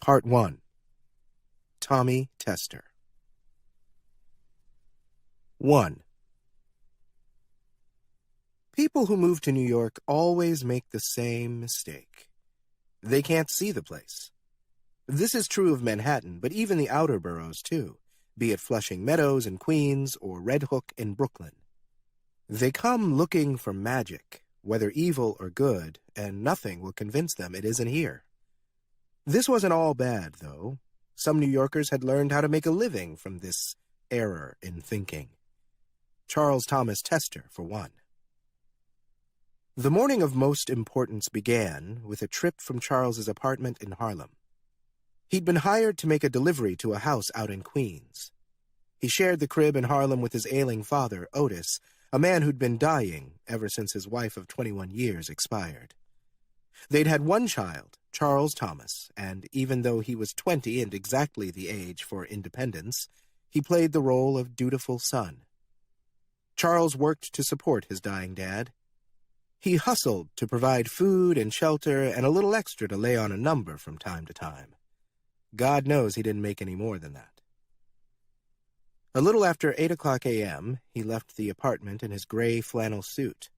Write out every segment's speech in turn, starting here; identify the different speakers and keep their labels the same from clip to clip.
Speaker 1: Part 1. Tommy Tester. 1. People who move to New York always make the same mistake. They can't see the place. This is true of Manhattan, but even the outer boroughs, too, be it Flushing Meadows in Queens or Red Hook in Brooklyn. They come looking for magic, whether evil or good, and nothing will convince them it isn't here. This wasn't all bad, though. Some New Yorkers had learned how to make a living from this error in thinking. Charles Thomas Tester, for one. The morning of most importance began with a trip from Charles's apartment in Harlem. He'd been hired to make a delivery to a house out in Queens. He shared the crib in Harlem with his ailing father, Otis, a man who'd been dying ever since his wife of 21 years expired. They'd had one child, Charles Thomas, and even though he was 20 and exactly the age for independence, he played the role of dutiful son. Charles worked to support his dying dad. He hustled to provide food and shelter and a little extra to lay on a number from time to time. God knows he didn't make any more than that. A little after 8 o'clock a.m., he left the apartment in his gray flannel suit.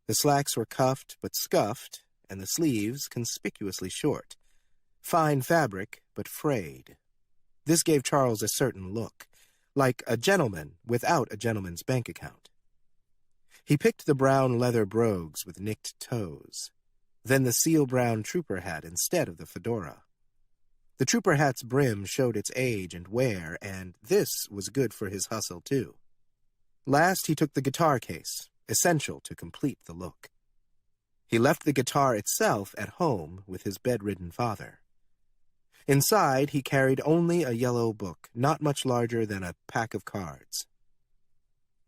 Speaker 1: The slacks were cuffed but scuffed, and the sleeves conspicuously short. Fine fabric, but frayed. This gave Charles a certain look, like a gentleman without a gentleman's bank account. He picked the brown leather brogues with nicked toes, then the seal-brown trooper hat instead of the fedora. The trooper hat's brim showed its age and wear, and this was good for his hustle, too. Last, he took the guitar case, essential to complete the look. He left the guitar itself at home with his bedridden father. Inside, he carried only a yellow book, not much larger than a pack of cards.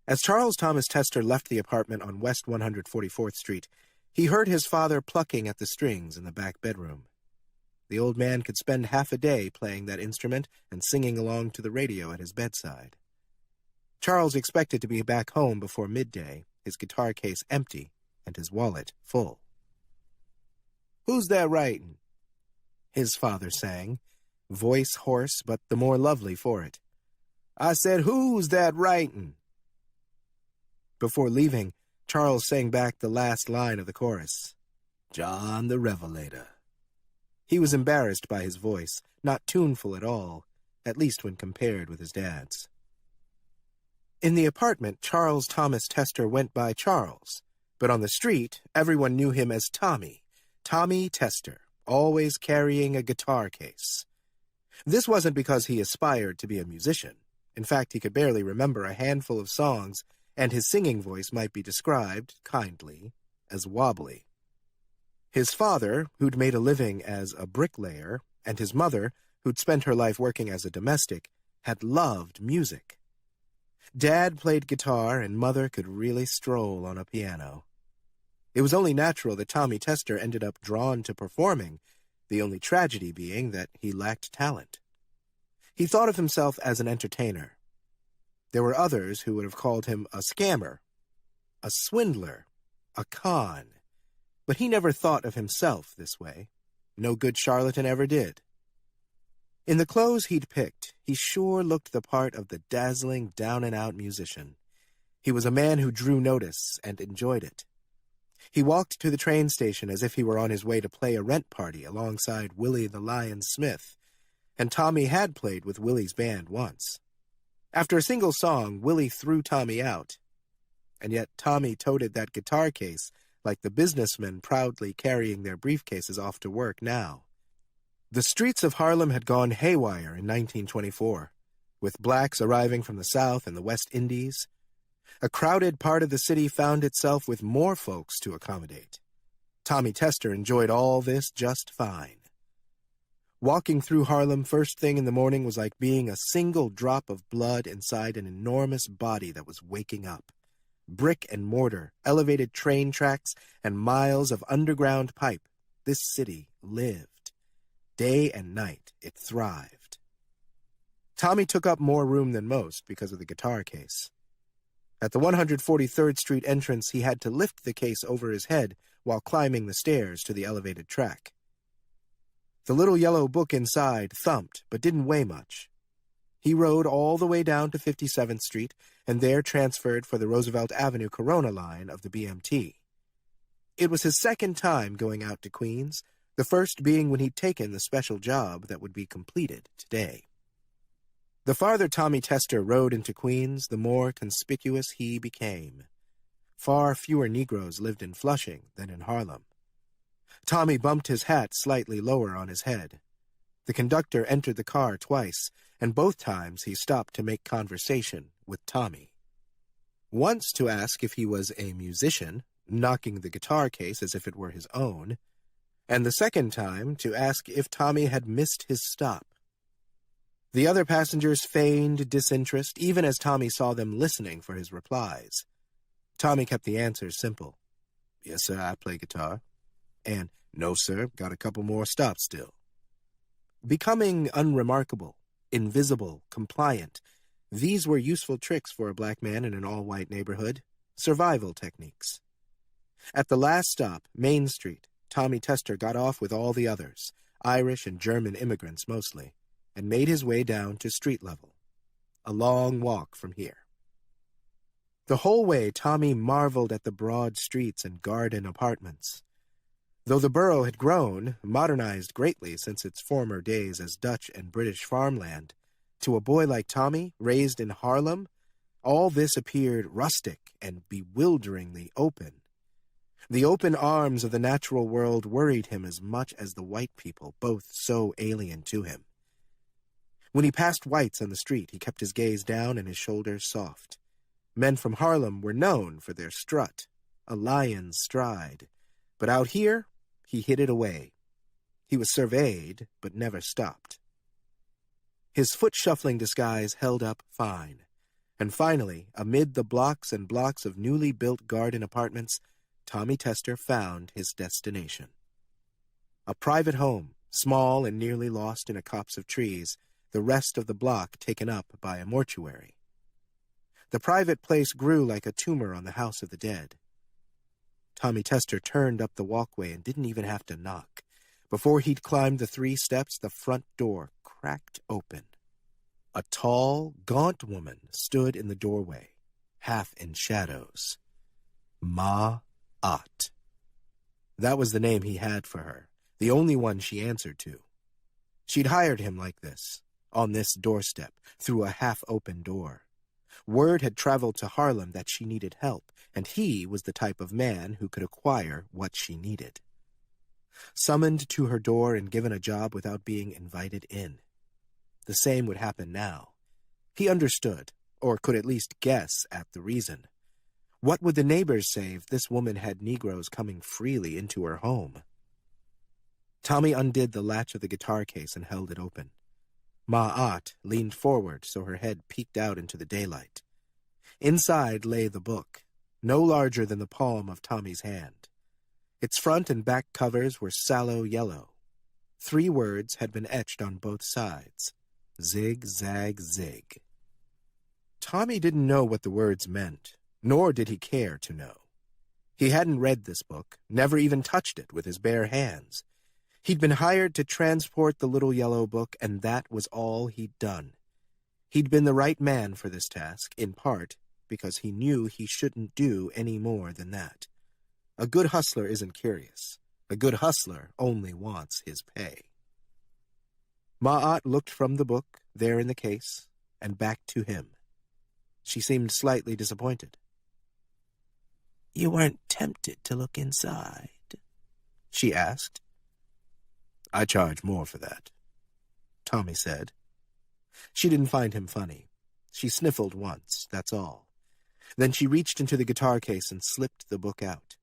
Speaker 1: As Charles Thomas Tester left the apartment on West 144th Street, he heard his father plucking at the strings in the back bedroom. The old man could spend half a day playing that instrument and singing along to the radio at his bedside. Charles expected to be back home before midday, his guitar case empty, and his wallet full. "Who's that writing?" his father sang, voice hoarse but the more lovely for it. "I said, who's that writing?" Before leaving, Charles sang back the last line of the chorus. "John the Revelator." He was embarrassed by his voice, not tuneful at all, at least when compared with his dad's. In the apartment, Charles Thomas Tester went by Charles, but on the street, everyone knew him as Tommy Tester, always carrying a guitar case. This wasn't because he aspired to be a musician. In fact, he could barely remember a handful of songs, and his singing voice might be described, kindly, as wobbly. His father, who'd made a living as a bricklayer, and his mother, who'd spent her life working as a domestic, had loved music. Dad played guitar, and Mother could really stroll on a piano. It was only natural that Tommy Tester ended up drawn to performing, the only tragedy being that he lacked talent. He thought of himself as an entertainer. There were others who would have called him a scammer, a swindler, a con, but he never thought of himself this way. No good charlatan ever did. In the clothes he'd picked, he sure looked the part of the dazzling, down-and-out musician. He was a man who drew notice and enjoyed it. He walked to the train station as if he were on his way to play a rent party alongside Willie the Lion Smith, and Tommy had played with Willie's band once. After a single song, Willie threw Tommy out, and yet Tommy toted that guitar case like the businessmen proudly carrying their briefcases off to work now. The streets of Harlem had gone haywire in 1924, with blacks arriving from the South and the West Indies. A crowded part of the city found itself with more folks to accommodate. Tommy Tester enjoyed all this just fine. Walking through Harlem first thing in the morning was like being a single drop of blood inside an enormous body that was waking up. Brick and mortar, elevated train tracks, and miles of underground pipe. This city lived. Day and night, it thrived. Tommy took up more room than most because of the guitar case. At the 143rd Street entrance, he had to lift the case over his head while climbing the stairs to the elevated track. The little yellow book inside thumped but didn't weigh much. He rode all the way down to 57th Street and there transferred for the Roosevelt Avenue Corona line of the BMT. It was his second time going out to Queens, the first being when he'd taken the special job that would be completed today. The farther Tommy Tester rode into Queens, the more conspicuous he became. Far fewer Negroes lived in Flushing than in Harlem. Tommy bumped his hat slightly lower on his head. The conductor entered the car twice, and both times he stopped to make conversation with Tommy. Once to ask if he was a musician, knocking the guitar case as if it were his own, and the second time to ask if Tommy had missed his stop. The other passengers feigned disinterest, even as Tommy saw them listening for his replies. Tommy kept the answers simple. "Yes, sir, I play guitar." And, "No, sir, got a couple more stops still." Becoming unremarkable, invisible, compliant, these were useful tricks for a black man in an all-white neighborhood, survival techniques. At the last stop, Main Street, Tommy Tester got off with all the others, Irish and German immigrants mostly, and made his way down to street level. A long walk from here. The whole way, Tommy marveled at the broad streets and garden apartments. Though the borough had grown, modernized greatly since its former days as Dutch and British farmland, to a boy like Tommy, raised in Harlem, all this appeared rustic and bewilderingly open. The open arms of the natural world worried him as much as the white people, both so alien to him. When he passed whites on the street, he kept his gaze down and his shoulders soft. Men from Harlem were known for their strut, a lion's stride. But out here, he hid it away. He was surveyed, but never stopped. His foot-shuffling disguise held up fine. And finally, amid the blocks and blocks of newly built garden apartments, Tommy Tester found his destination. A private home, small and nearly lost in a copse of trees, the rest of the block taken up by a mortuary. The private place grew like a tumor on the house of the dead. Tommy Tester turned up the walkway and didn't even have to knock. Before he'd climbed the 3 steps, the front door cracked open. A tall, gaunt woman stood in the doorway, half in shadows. Ma Ott. That was the name he had for her, the only one she answered to. She'd hired him like this, on this doorstep, through a half-open door. Word had traveled to Harlem that she needed help, and he was the type of man who could acquire what she needed. Summoned to her door and given a job without being invited in. The same would happen now. He understood, or could at least guess at the reason. What would the neighbors say if this woman had Negroes coming freely into her home? Tommy undid the latch of the guitar case and held it open. Ma Ott leaned forward so her head peeked out into the daylight. Inside lay the book, no larger than the palm of Tommy's hand. Its front and back covers were sallow yellow. 3 words had been etched on both sides. Zig, zag, zig. Tommy didn't know what the words meant, nor did he care to know. He hadn't read this book, never even touched it with his bare hands. He'd been hired to transport the little yellow book, and that was all he'd done. He'd been the right man for this task, in part because he knew he shouldn't do any more than that. A good hustler isn't curious. A good hustler only wants his pay. Ma Ott looked from the book, there in the case, and back to him. She seemed slightly disappointed. "You weren't tempted to look inside?" she asked. "I charge more for that," Tommy said. She didn't find him funny. She sniffled once, that's all. Then she reached into the guitar case and slipped the book out.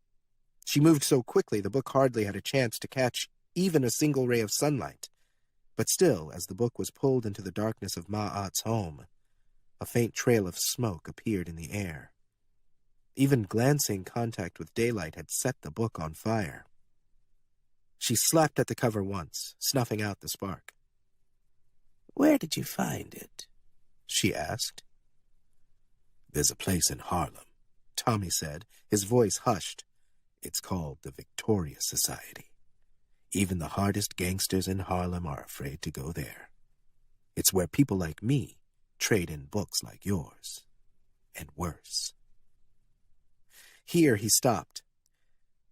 Speaker 1: She moved so quickly the book hardly had a chance to catch even a single ray of sunlight. But still, as the book was pulled into the darkness of Ma Ott's home, a faint trail of smoke appeared in the air. Even glancing contact with daylight had set the book on fire. She slapped at the cover once, snuffing out the spark. "Where did you find it?" she asked. "There's a place in Harlem," Tommy said, his voice hushed. "It's called the Victoria Society. Even the hardest gangsters in Harlem are afraid to go there. It's where people like me trade in books like yours, and worse." Here he stopped.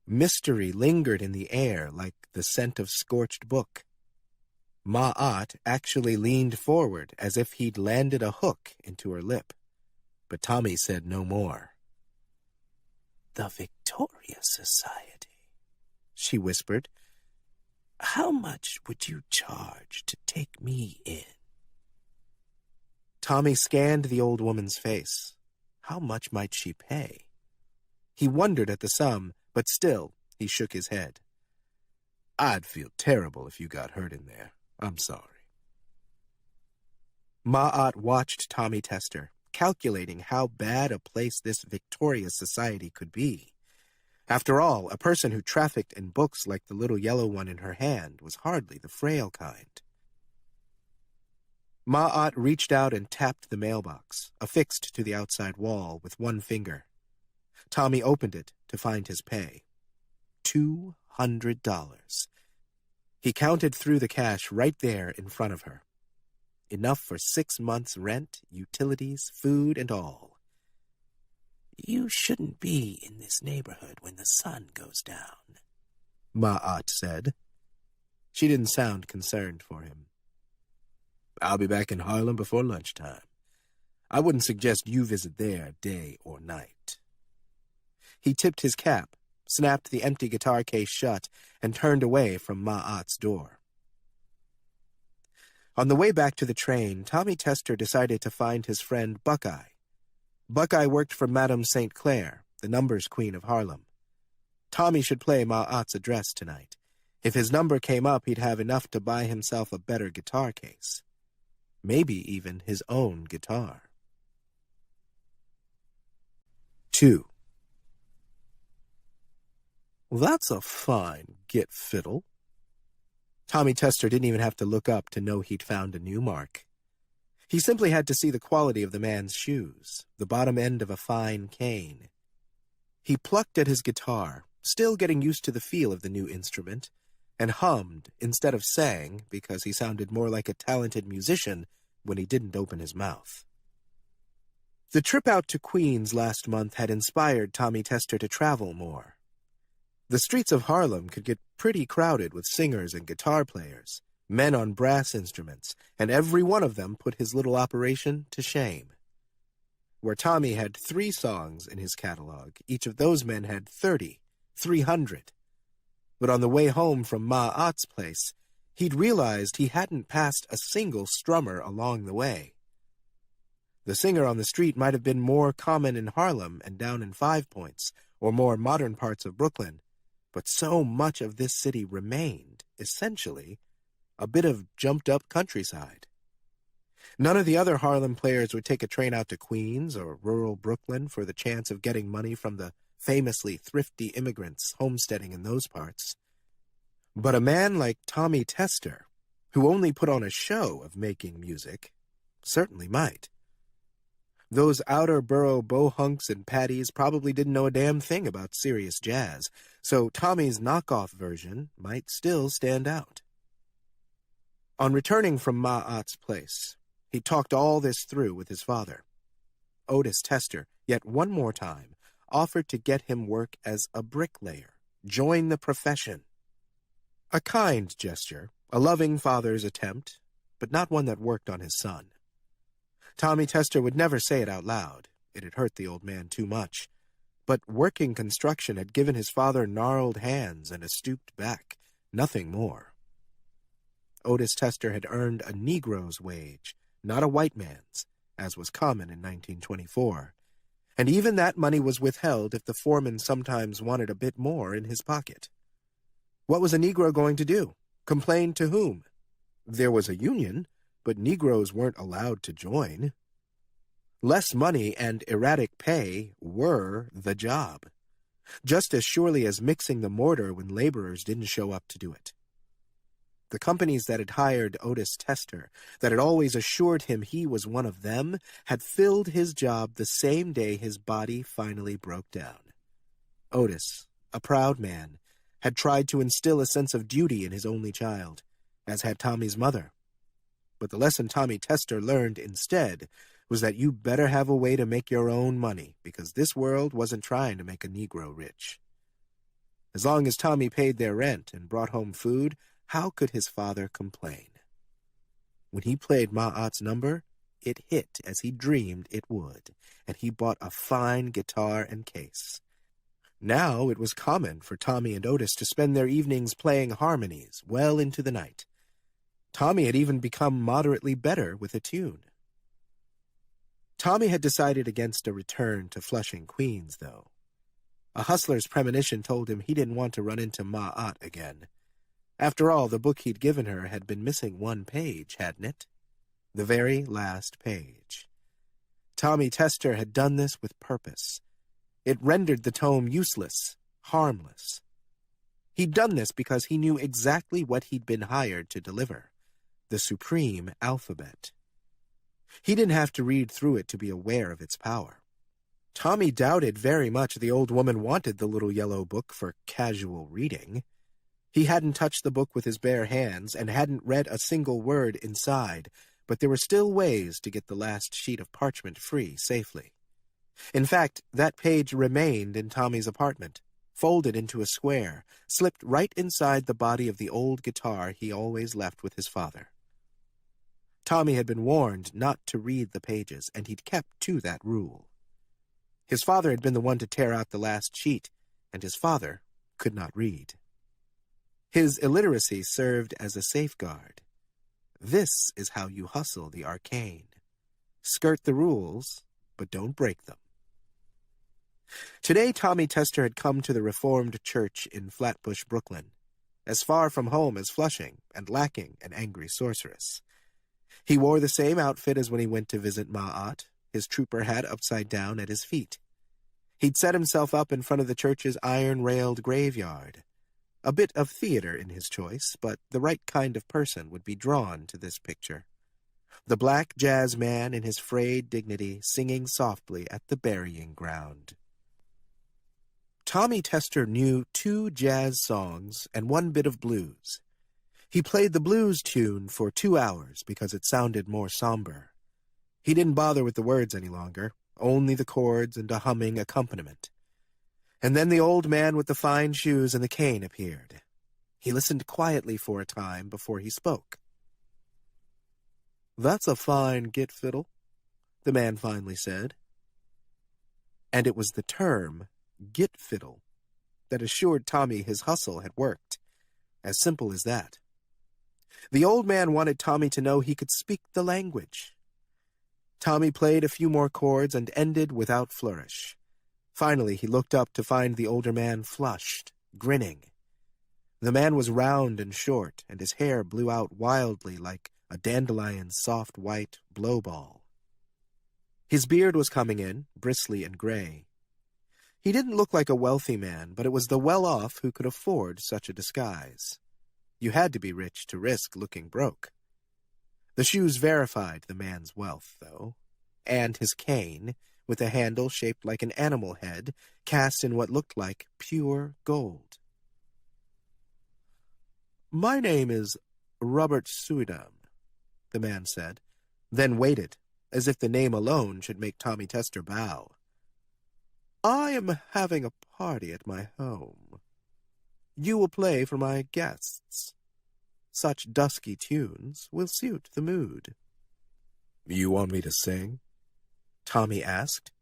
Speaker 1: Mystery lingered in the air like the scent of scorched book. Ma'at actually leaned forward as if he'd landed a hook into her lip. But Tommy said no more. "The Victoria Society," she whispered. "How much would you charge to take me in?" Tommy scanned the old woman's face. How much might she pay? He wondered at the sum, but still he shook his head. "I'd feel terrible if you got hurt in there. I'm sorry." Ma'at watched Tommy Tester, calculating how bad a place this Victoria Society could be. After all, a person who trafficked in books like the little yellow one in her hand was hardly the frail kind. Ma'at reached out and tapped the mailbox, affixed to the outside wall, with one finger. Tommy opened it to find his pay. $200. He counted through the cash right there in front of her. Enough for 6 months' rent, utilities, food, and all. "You shouldn't be in this neighborhood when the sun goes down," Ma'at said. She didn't sound concerned for him. "I'll be back in Harlem before lunchtime. I wouldn't suggest you visit there day or night." He tipped his cap, snapped the empty guitar case shut, and turned away from Ma'at's door. On the way back to the train, Tommy Tester decided to find his friend Buckeye. Buckeye worked for Madame St. Clair, the numbers queen of Harlem. Tommy should play Ma'at's address tonight. If his number came up, he'd have enough to buy himself a better guitar case. Maybe even his own guitar. 2. "That's a fine git fiddle." Tommy Tester didn't even have to look up to know he'd found a new mark. He simply had to see the quality of the man's shoes, the bottom end of a fine cane. He plucked at his guitar, still getting used to the feel of the new instrument, and hummed instead of sang because he sounded more like a talented musician when he didn't open his mouth. The trip out to Queens last month had inspired Tommy Tester to travel more. The streets of Harlem could get pretty crowded with singers and guitar players, men on brass instruments, and every one of them put his little operation to shame. Where Tommy had 3 songs in his catalog, each of those men had 30, 300. But on the way home from Ma'at's place, he'd realized he hadn't passed a single strummer along the way. The singer on the street might have been more common in Harlem and down in 5 Points, or more modern parts of Brooklyn, but so much of this city remained, essentially, a bit of jumped-up countryside. None of the other Harlem players would take a train out to Queens or rural Brooklyn for the chance of getting money from the famously thrifty immigrants homesteading in those parts. But a man like Tommy Tester, who only put on a show of making music, certainly might. Those outer borough bohunks and paddies probably didn't know a damn thing about serious jazz, so Tommy's knockoff version might still stand out. On returning from Ma'at's place, he talked all this through with his father. Otis Tester, yet one more time, offered to get him work as a bricklayer, join the profession. A kind gesture, a loving father's attempt, but not one that worked on his son. Tommy Tester would never say it out loud. It had hurt the old man too much. But working construction had given his father gnarled hands and a stooped back, nothing more. Otis Tester had earned a Negro's wage, not a white man's, as was common in 1924. And even that money was withheld if the foreman sometimes wanted a bit more in his pocket. What was a Negro going to do? Complain to whom? There was a union, but Negroes weren't allowed to join. Less money and erratic pay were the job, just as surely as mixing the mortar when laborers didn't show up to do it. The companies that had hired Otis Tester, that had always assured him he was one of them, had filled his job the same day his body finally broke down. Otis, a proud man, had tried to instill a sense of duty in his only child, as had Tommy's mother. But the lesson Tommy Tester learned instead was that you better have a way to make your own money, because this world wasn't trying to make a Negro rich. As long as Tommy paid their rent and brought home food, how could his father complain? When he played Ma'at's number, it hit as he dreamed it would, and he bought a fine guitar and case. Now it was common for Tommy and Otis to spend their evenings playing harmonies well into the night. Tommy had even become moderately better with a tune. Tommy had decided against a return to Flushing, Queens, though. A hustler's premonition told him he didn't want to run into Ma'at again. After all, the book he'd given her had been missing one page, hadn't it? The very last page. Tommy Tester had done this with purpose. It rendered the tome useless, harmless. He'd done this because he knew exactly what he'd been hired to deliver, the supreme alphabet. He didn't have to read through it to be aware of its power. Tommy doubted very much the old woman wanted the little yellow book for casual reading. He hadn't touched the book with his bare hands and hadn't read a single word inside, but there were still ways to get the last sheet of parchment free safely. In fact, that page remained in Tommy's apartment, folded into a square, slipped right inside the body of the old guitar he always left with his father. Tommy had been warned not to read the pages, and he'd kept to that rule. His father had been the one to tear out the last sheet, and his father could not read. His illiteracy served as a safeguard. This is how you hustle the arcane. Skirt the rules, but don't break them. Today, Tommy Tester had come to the Reformed Church in Flatbush, Brooklyn, as far from home as Flushing and lacking an angry sorceress. He wore the same outfit as when he went to visit Ma'at, his trooper hat upside down at his feet. He'd set himself up in front of the church's iron-railed graveyard. A bit of theater in his choice, but the right kind of person would be drawn to this picture. The black jazz man in his frayed dignity singing softly at the burying ground. Tommy Tester knew 2 jazz songs and 1 bit of blues. He played the blues tune for 2 hours because it sounded more somber. He didn't bother with the words any longer, only the chords and a humming accompaniment. And then the old man with the fine shoes and the cane appeared. He listened quietly for a time before he spoke. "That's a fine git fiddle," the man finally said. And it was the term, git fiddle, that assured Tommy his hustle had worked. As simple as that. The old man wanted Tommy to know he could speak the language. Tommy played a few more chords and ended without flourish. Finally, he looked up to find the older man flushed, grinning. The man was round and short, and his hair blew out wildly like a dandelion's soft white blowball. His beard was coming in, bristly and gray. He didn't look like a wealthy man, but it was the well-off who could afford such a disguise. You had to be rich to risk looking broke. The shoes verified the man's wealth, though, and his cane, with a handle shaped like an animal head, cast in what looked like pure gold. "My name is Robert Suidam," the man said, then waited, as if the name alone should make Tommy Tester bow. "I am having a party at my home. You will play for my guests. Such dusky tunes will suit the mood." "You want me to sing?" Tommy asked.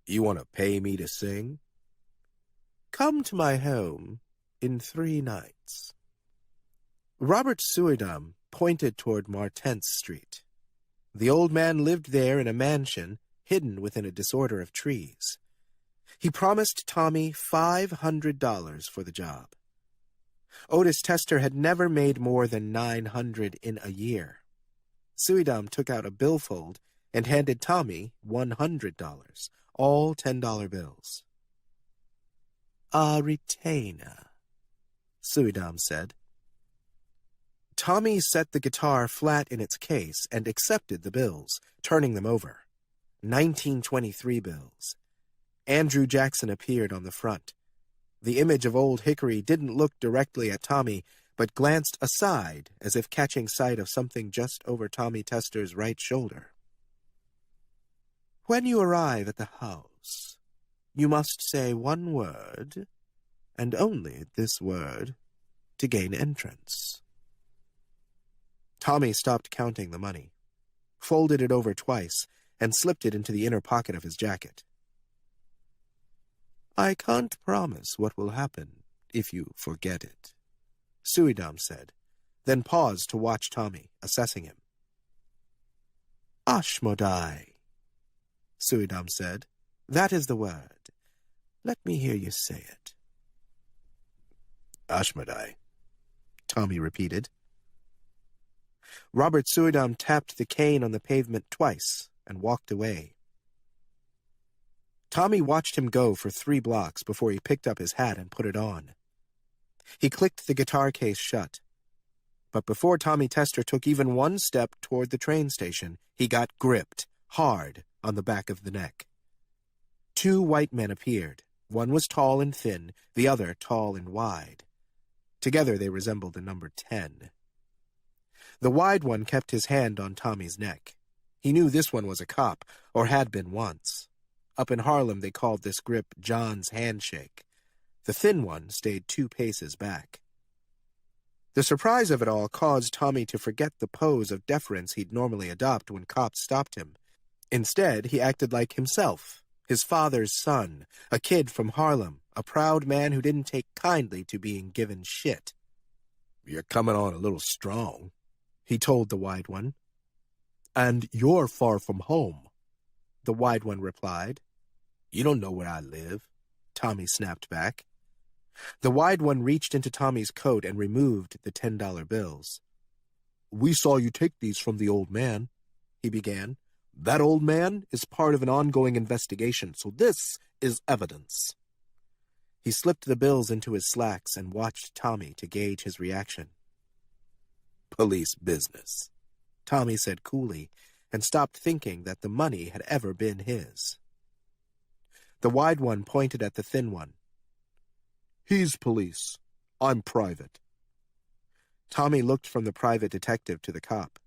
Speaker 1: "You want to pay me to sing?" "Come to my home in 3 nights." Robert Suidam pointed toward Martens Street. The old man lived there in a mansion hidden within a disorder of trees. He promised Tommy $500 for the job. Otis Tester had never made more than $900 in a year. Suidam took out a billfold and handed Tommy $100, all $10 bills. "A retainer," Suidam said. Tommy set the guitar flat in its case and accepted the bills, turning them over. 1923 bills. Andrew Jackson appeared on the front. The image of Old Hickory didn't look directly at Tommy, but glanced aside as if catching sight of something just over Tommy Tester's right shoulder. "When you arrive at the house, you must say one word, and only this word, to gain entrance." Tommy stopped counting the money, folded it over twice, and slipped it into the inner pocket of his jacket. "I can't promise what will happen if you forget it," Suidam said, then paused to watch Tommy, assessing him. "Ashmodai," Suidam said. "That is the word. Let me hear you say it." "Ashmodai," Tommy repeated. Robert Suidam tapped the cane on the pavement twice and walked away. Tommy watched him go for 3 blocks before he picked up his hat and put it on. He clicked the guitar case shut. But before Tommy Tester took even one step toward the train station, he got gripped, hard, on the back of the neck. 2 white men appeared. One was tall and thin, the other tall and wide. Together they resembled the number 10. The wide one kept his hand on Tommy's neck. He knew this one was a cop, or had been once. Up in Harlem they called this grip John's handshake. The thin one stayed 2 paces back. The surprise of it all caused Tommy to forget the pose of deference he'd normally adopt when cops stopped him. Instead, he acted like himself, his father's son, a kid from Harlem, a proud man who didn't take kindly to being given shit. "You're coming on a little strong," he told the wide one. "And you're far from home," the wide one replied. "You don't know where I live," Tommy snapped back. The wide one reached into Tommy's coat and removed the $10 bills. "We saw you take these from the old man," he began. "That old man is part of an ongoing investigation, so this is evidence." He slipped the bills into his slacks and watched Tommy to gauge his reaction. "Police business," Tommy said coolly, and stopped thinking that the money had ever been his. The wide one pointed at the thin one. "He's police. I'm private." Tommy looked from the private detective to the cop.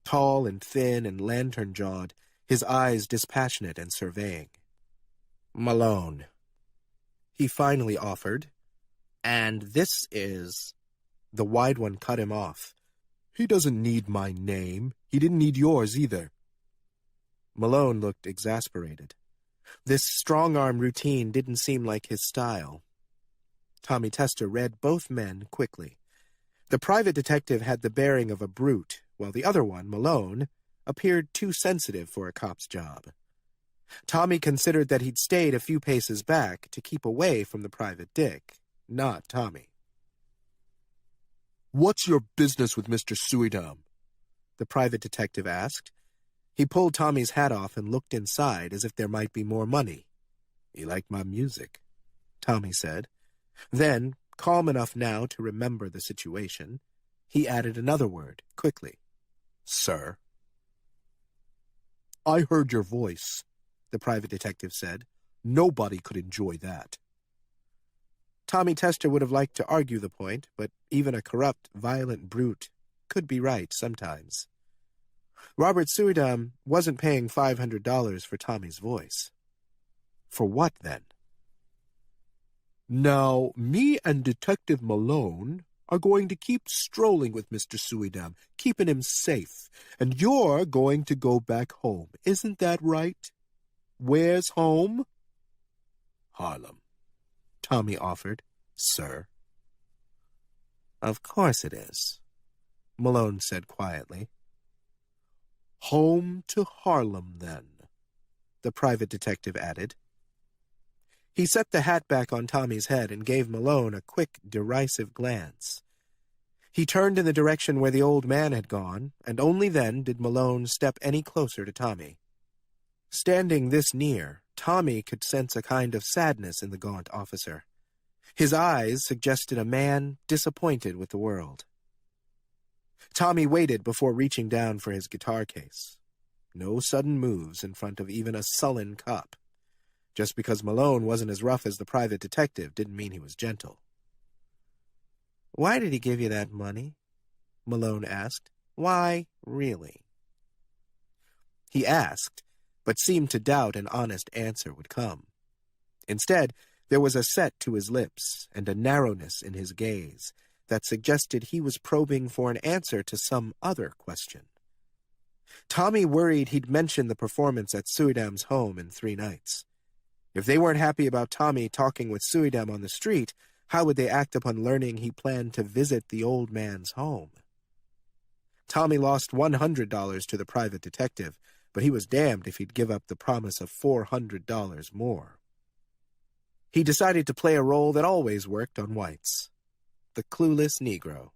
Speaker 1: Tall and thin and lantern-jawed, his eyes dispassionate and surveying. "Malone," he finally offered. "And this is—" The wide one cut him off. "He doesn't need my name. He didn't need yours either." Malone looked exasperated. This strong-arm routine didn't seem like his style. Tommy Tester read both men quickly. The private detective had the bearing of a brute, while the other one, Malone, appeared too sensitive for a cop's job. Tommy considered that he'd stayed a few paces back to keep away from the private dick, not Tommy. "What's your business with Mr. Suidam?" the private detective asked. He pulled Tommy's hat off and looked inside as if there might be more money. "You like my music?" Tommy said. Then, calm enough now to remember the situation, he added another word, quickly. "Sir." "I heard your voice," the private detective said. "Nobody could enjoy that." Tommy Tester would have liked to argue the point, but even a corrupt, violent brute could be right sometimes. Robert Suidam wasn't paying $500 for Tommy's voice. For what, then? "Now, me and Detective Malone are going to keep strolling with Mr. Suidam, keeping him safe, and you're going to go back home. Isn't that right? Where's home?" "Harlem," Tommy offered. "Sir." "Of course it is," Malone said quietly. "Home to Harlem, then," the private detective added. He set the hat back on Tommy's head and gave Malone a quick, derisive glance. He turned in the direction where the old man had gone, and only then did Malone step any closer to Tommy. Standing this near, Tommy could sense a kind of sadness in the gaunt officer. His eyes suggested a man disappointed with the world. Tommy waited before reaching down for his guitar case. No sudden moves in front of even a sullen cop. Just because Malone wasn't as rough as the private detective didn't mean he was gentle. "Why did he give you that money?" Malone asked. "Why, really?" He asked, but seemed to doubt an honest answer would come. Instead, there was a set to his lips and a narrowness in his gaze that suggested he was probing for an answer to some other question. Tommy worried he'd mentioned the performance at Suidam's home in 3 nights. If they weren't happy about Tommy talking with Suidam on the street, how would they act upon learning he planned to visit the old man's home? Tommy lost $100 to the private detective, but he was damned if he'd give up the promise of $400 more. He decided to play a role that always worked on whites: the clueless Negro.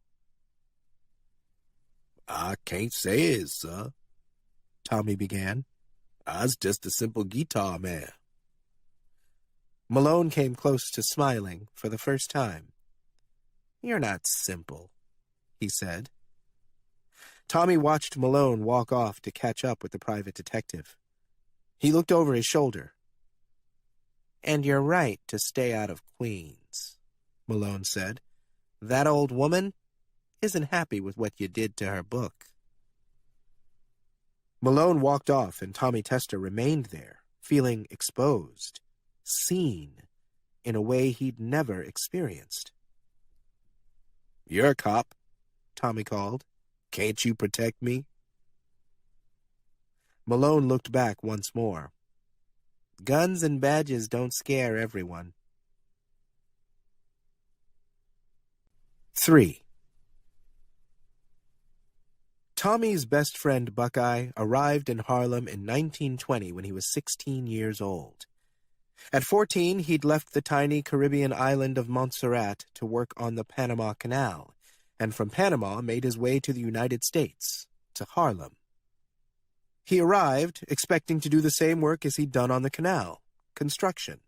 Speaker 1: "I can't say it, sir," Tommy began. "I's just a simple guitar man." Malone came close to smiling for the first time. "You're not simple," he said. Tommy watched Malone walk off to catch up with the private detective. He looked over his shoulder. "And you're right to stay out of Queens," Malone said. "That old woman isn't happy with what you did to her book." Malone walked off, and Tommy Tester remained there, feeling exposed, seen, in a way he'd never experienced. "You're a cop," Tommy called. "Can't you protect me?" Malone looked back once more. Guns and badges don't scare everyone. 3. Tommy's best friend Buckeye arrived in Harlem in 1920 when he was 16 years old. At 14, he'd left the tiny Caribbean island of Montserrat to work on the Panama Canal, and from Panama made his way to the United States, to Harlem. He arrived expecting to do the same work as he'd done on the canal, construction,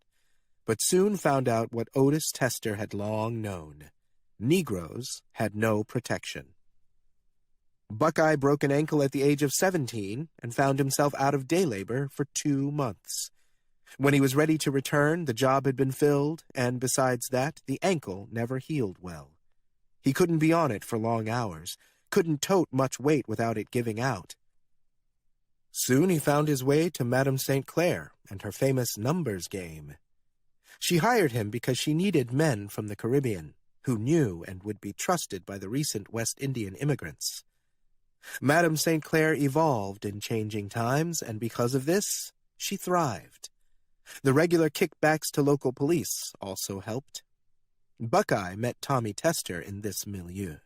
Speaker 1: but soon found out what Otis Tester had long known: Negroes had no protection. Buckeye broke an ankle at the age of 17 and found himself out of day labor for 2 months. When he was ready to return, the job had been filled, and besides that, the ankle never healed well. He couldn't be on it for long hours, couldn't tote much weight without it giving out. Soon he found his way to Madame St. Clair and her famous numbers game. She hired him because she needed men from the Caribbean, who knew and would be trusted by the recent West Indian immigrants. Madame St. Clair evolved in changing times, and because of this, she thrived. The regular kickbacks to local police also helped. Buckeye met Tommy Tester in this milieu.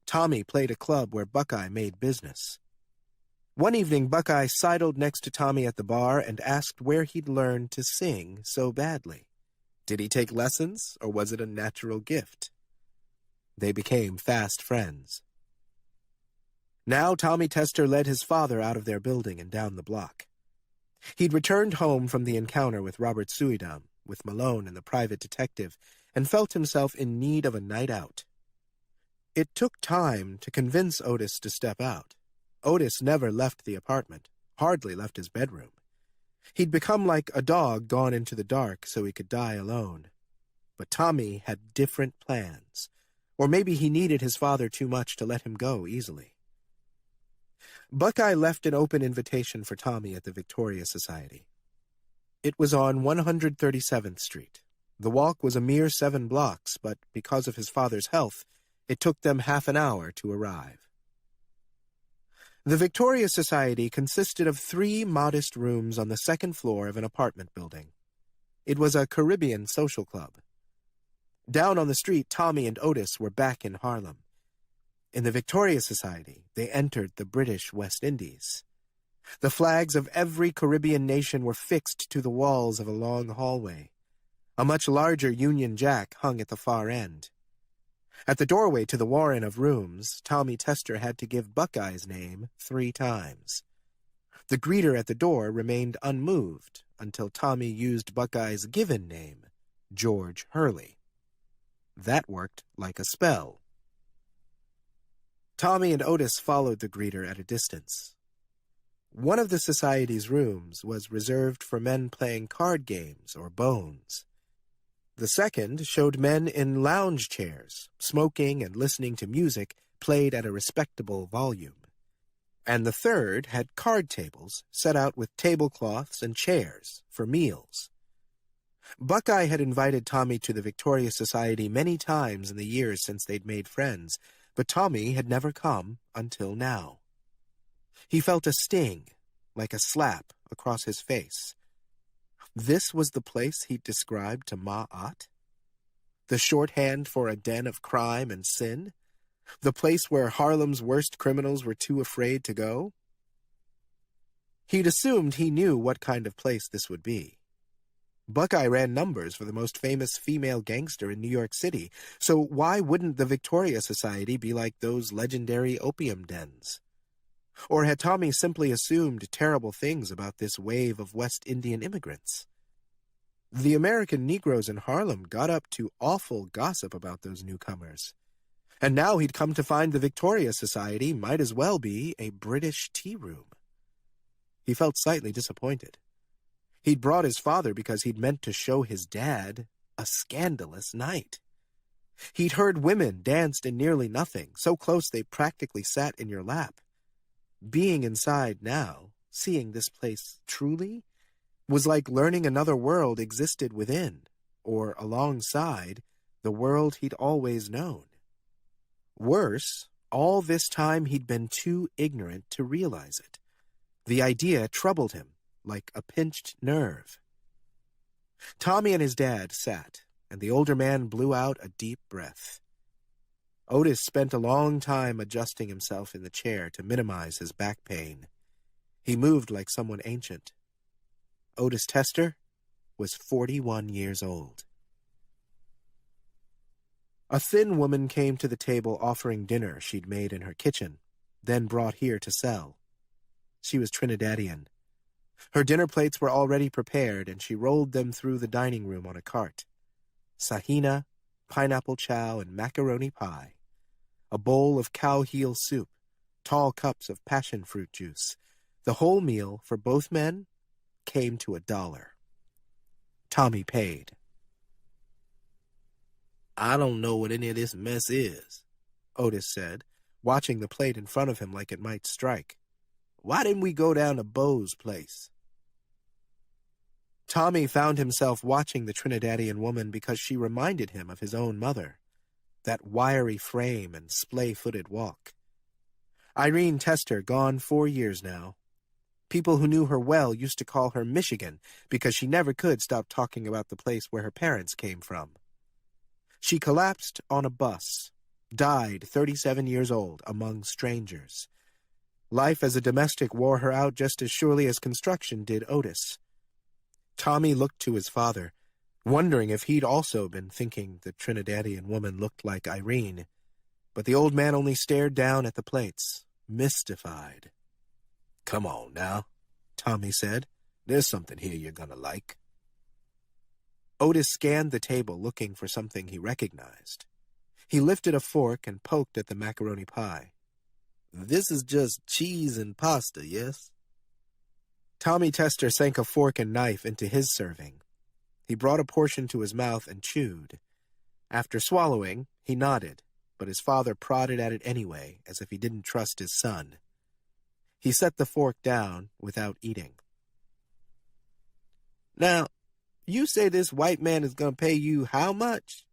Speaker 1: Tommy played a club where Buckeye made business. One evening, Buckeye sidled next to Tommy at the bar and asked where he'd learned to sing so badly. Did he take lessons, or was it a natural gift? They became fast friends. Now Tommy Tester led his father out of their building and down the block. He'd returned home from the encounter with Robert Suidam, with Malone and the private detective, and felt himself in need of a night out. It took time to convince Otis to step out. Otis never left the apartment, hardly left his bedroom. He'd become like a dog gone into the dark so he could die alone. But Tommy had different plans, or maybe he needed his father too much to let him go easily. Buckeye left an open invitation for Tommy at the Victoria Society. It was on 137th Street. The walk was a mere 7 blocks, but because of his father's health, it took them half an hour to arrive. The Victoria Society consisted of 3 modest rooms on the 2nd floor of an apartment building. It was a Caribbean social club. Down on the street, Tommy and Otis were back in Harlem. In the Victoria Society, they entered the British West Indies. The flags of every Caribbean nation were fixed to the walls of a long hallway. A much larger Union Jack hung at the far end. At the doorway to the warren of rooms, Tommy Tester had to give Buckeye's name 3 times. The greeter at the door remained unmoved until Tommy used Buckeye's given name, George Hurley. That worked like a spell. Tommy and Otis followed the greeter at a distance. One of the society's rooms was reserved for men playing card games or bones. The second showed men in lounge chairs, smoking and listening to music played at a respectable volume. And the third had card tables set out with tablecloths and chairs for meals. Buckeye had invited Tommy to the Victoria Society many times in the years since they'd made friends, but Tommy had never come until now. He felt a sting, like a slap, across his face. This was the place he'd described to Ma'at? The shorthand for a den of crime and sin? The place where Harlem's worst criminals were too afraid to go? He'd assumed he knew what kind of place this would be. Buckeye ran numbers for the most famous female gangster in New York City, so why wouldn't the Victoria Society be like those legendary opium dens? Or had Tommy simply assumed terrible things about this wave of West Indian immigrants? The American Negroes in Harlem got up to awful gossip about those newcomers. And now he'd come to find the Victoria Society might as well be a British tea room. He felt slightly disappointed. He'd brought his father because he'd meant to show his dad a scandalous night. He'd heard women danced in nearly nothing, so close they practically sat in your lap. Being inside now, seeing this place truly, was like learning another world existed within, or alongside, the world he'd always known. Worse, all this time he'd been too ignorant to realize it. The idea troubled him, like a pinched nerve. Tommy and his dad sat, and the older man blew out a deep breath. Otis spent a long time adjusting himself in the chair to minimize his back pain. He moved like someone ancient. Otis Tester was 41 years old. A thin woman came to the table offering dinner she'd made in her kitchen, then brought here to sell. She was Trinidadian. Her dinner plates were already prepared, and she rolled them through the dining room on a cart. Sahina, pineapple chow, and macaroni pie. A bowl of cow heel soup, tall cups of passion fruit juice. The whole meal, for both men, came to $1. Tommy paid. "I don't know what any of this mess is," Otis said, watching the plate in front of him like it might strike. "Why didn't we go down to Bo's place?" Tommy found himself watching the Trinidadian woman because she reminded him of his own mother, that wiry frame and splay-footed walk. Irene Tester, gone 4 years now. People who knew her well used to call her Michigan because she never could stop talking about the place where her parents came from. She collapsed on a bus, died 37 years old among strangers. Life as a domestic wore her out just as surely as construction did Otis. Tommy looked to his father, wondering if he'd also been thinking the Trinidadian woman looked like Irene, but the old man only stared down at the plates, mystified. "Come on now," Tommy said. "There's something here you're gonna like." Otis scanned the table looking for something he recognized. He lifted a fork and poked at the macaroni pie. "This is just cheese and pasta, yes?" Tommy Tester sank a fork and knife into his serving. He brought a portion to his mouth and chewed. After swallowing, he nodded, but his father prodded at it anyway, as if he didn't trust his son. He set the fork down without eating. "Now, you say this white man is going to pay you how much?"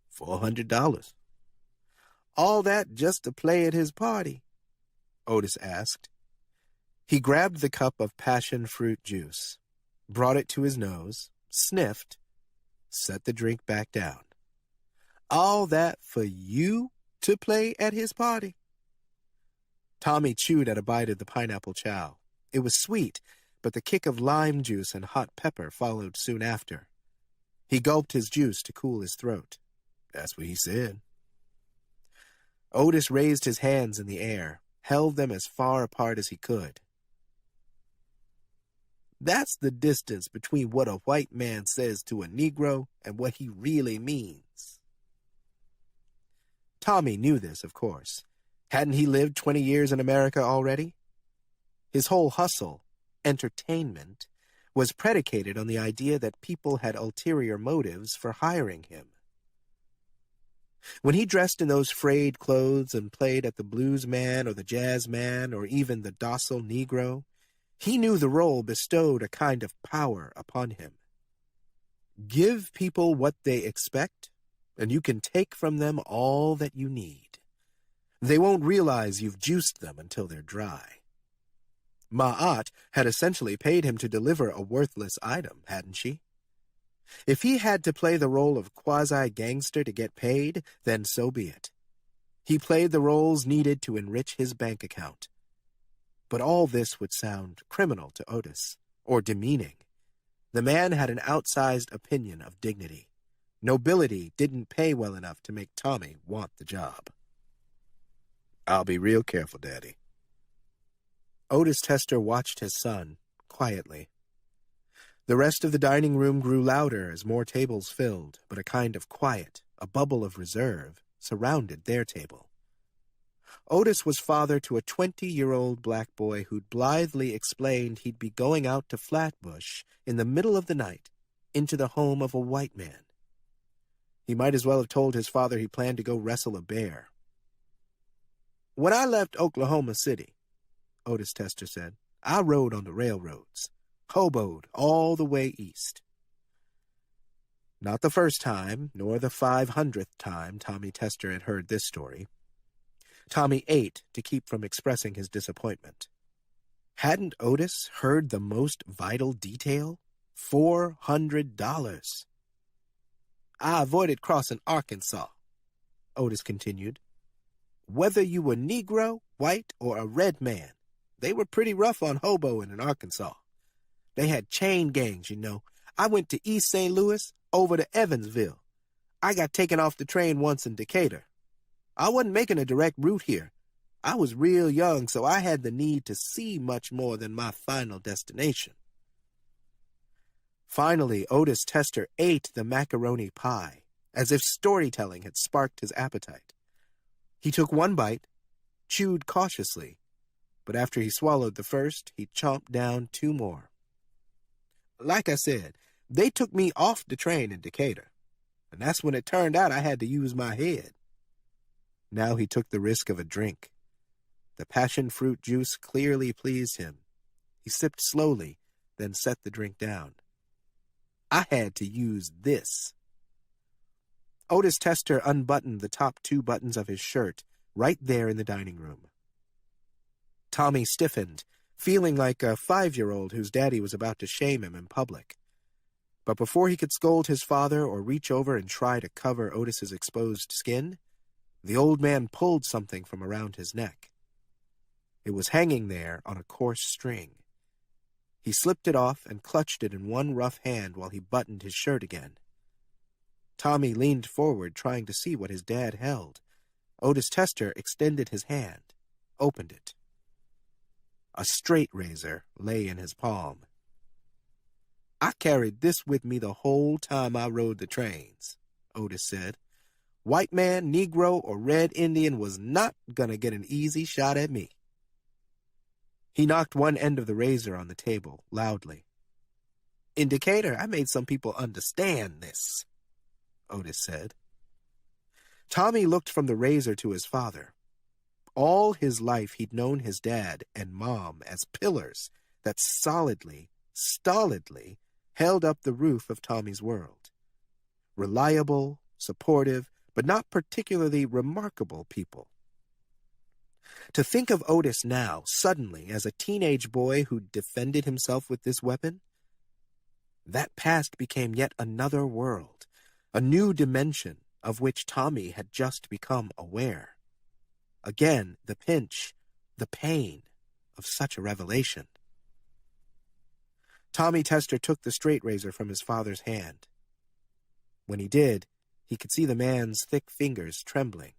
Speaker 1: $400. "All that just to play at his party?" Otis asked. He grabbed the cup of passion fruit juice, brought it to his nose, sniffed, set the drink back down. "All that for you to play at his party?" Tommy chewed at a bite of the pineapple chow. It was sweet, but the kick of lime juice and hot pepper followed soon after. He gulped his juice to cool his throat. "That's what he said." Otis raised his hands in the air, held them as far apart as he could. "That's the distance between what a white man says to a Negro and what he really means." Tommy knew this, of course. Hadn't he lived 20 years in America already? His whole hustle, entertainment, was predicated on the idea that people had ulterior motives for hiring him. When he dressed in those frayed clothes and played at the blues man or the jazz man or even the docile Negro, he knew the role bestowed a kind of power upon him. Give people what they expect, and you can take from them all that you need. They won't realize you've juiced them until they're dry. Ma'at had essentially paid him to deliver a worthless item, hadn't she? If he had to play the role of quasi-gangster to get paid, then so be it. He played the roles needed to enrich his bank account. But all this would sound criminal to Otis, or demeaning. The man had an outsized opinion of dignity. Nobility didn't pay well enough to make Tommy want the job. "I'll be real careful, Daddy." Otis Tester watched his son, quietly. The rest of the dining room grew louder as more tables filled, but a kind of quiet, a bubble of reserve, surrounded their table. Otis was father to a 20-year-old black boy who'd blithely explained he'd be going out to Flatbush in the middle of the night into the home of a white man. He might as well have told his father he planned to go wrestle a bear. "When I left Oklahoma City," Otis Tester said, "I rode on the railroads, hoboed all the way east." Not the first time, nor the 500th time Tommy Tester had heard this story. Tommy ate to keep from expressing his disappointment. Hadn't Otis heard the most vital detail? $400. "I avoided crossing Arkansas," Otis continued. "Whether you were Negro, white, or a red man, they were pretty rough on hoboing in Arkansas. They had chain gangs, you know. I went to East St. Louis, over to Evansville. I got taken off the train once in Decatur. I wasn't making a direct route here. I was real young, so I had the need to see much more than my final destination." Finally, Otis Tester ate the macaroni pie, as if storytelling had sparked his appetite. He took one bite, chewed cautiously, but after he swallowed the first, he chomped down 2 more. "Like I said, they took me off the train in Decatur, and that's when it turned out I had to use my head." Now he took the risk of a drink. The passion fruit juice clearly pleased him. He sipped slowly, then set the drink down. "I had to use this." Otis Tester unbuttoned the top 2 buttons of his shirt right there in the dining room. Tommy stiffened, feeling like a 5-year-old whose daddy was about to shame him in public. But before he could scold his father or reach over and try to cover Otis's exposed skin, the old man pulled something from around his neck. It was hanging there on a coarse string. He slipped it off and clutched it in one rough hand while he buttoned his shirt again. Tommy leaned forward, trying to see what his dad held. Otis Tester extended his hand, opened it. A straight razor lay in his palm. "I carried this with me the whole time I rode the trains," Otis said. "White man, Negro, or Red Indian was not gonna get an easy shot at me." He knocked one end of the razor on the table, loudly. "In Decatur, I made some people understand this," Otis said. Tommy looked from the razor to his father. All his life he'd known his dad and mom as pillars that solidly, stolidly held up the roof of Tommy's world. Reliable, supportive, but not particularly remarkable people. To think of Otis now, suddenly, as a teenage boy who defended himself with this weapon, that past became yet another world, a new dimension of which Tommy had just become aware. Again, the pinch, the pain of such a revelation. Tommy Tester took the straight razor from his father's hand. When he did, he could see the man's thick fingers trembling.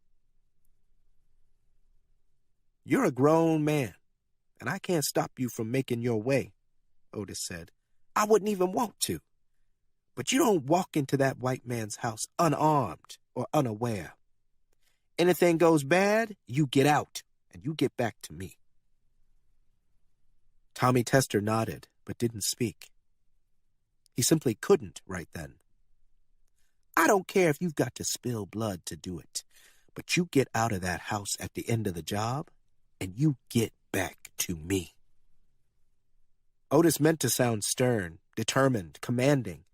Speaker 1: "You're a grown man, and I can't stop you from making your way," Otis said. "I wouldn't even want to. But you don't walk into that white man's house unarmed or unaware. Anything goes bad, you get out, and you get back to me." Tommy Tester nodded, but didn't speak. He simply couldn't right then. I don't care if you've got to spill blood to do it, but you get out of that house at the end of the job, and you get back to me. Otis meant to sound stern, determined, commanding,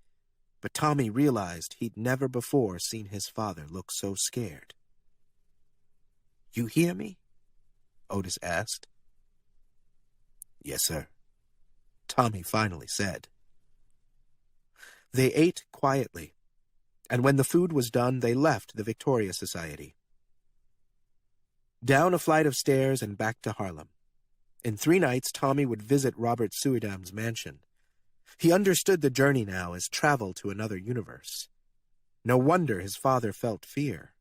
Speaker 1: but Tommy realized he'd never before seen his father look so scared. You hear me? Otis asked. Yes, sir, Tommy finally said. They ate quietly, and when the food was done, they left the Victoria Society. Down a flight of stairs and back to Harlem. In 3 nights, Tommy would visit Robert Suydam's mansion. He understood the journey now as travel to another universe. No wonder his father felt fear.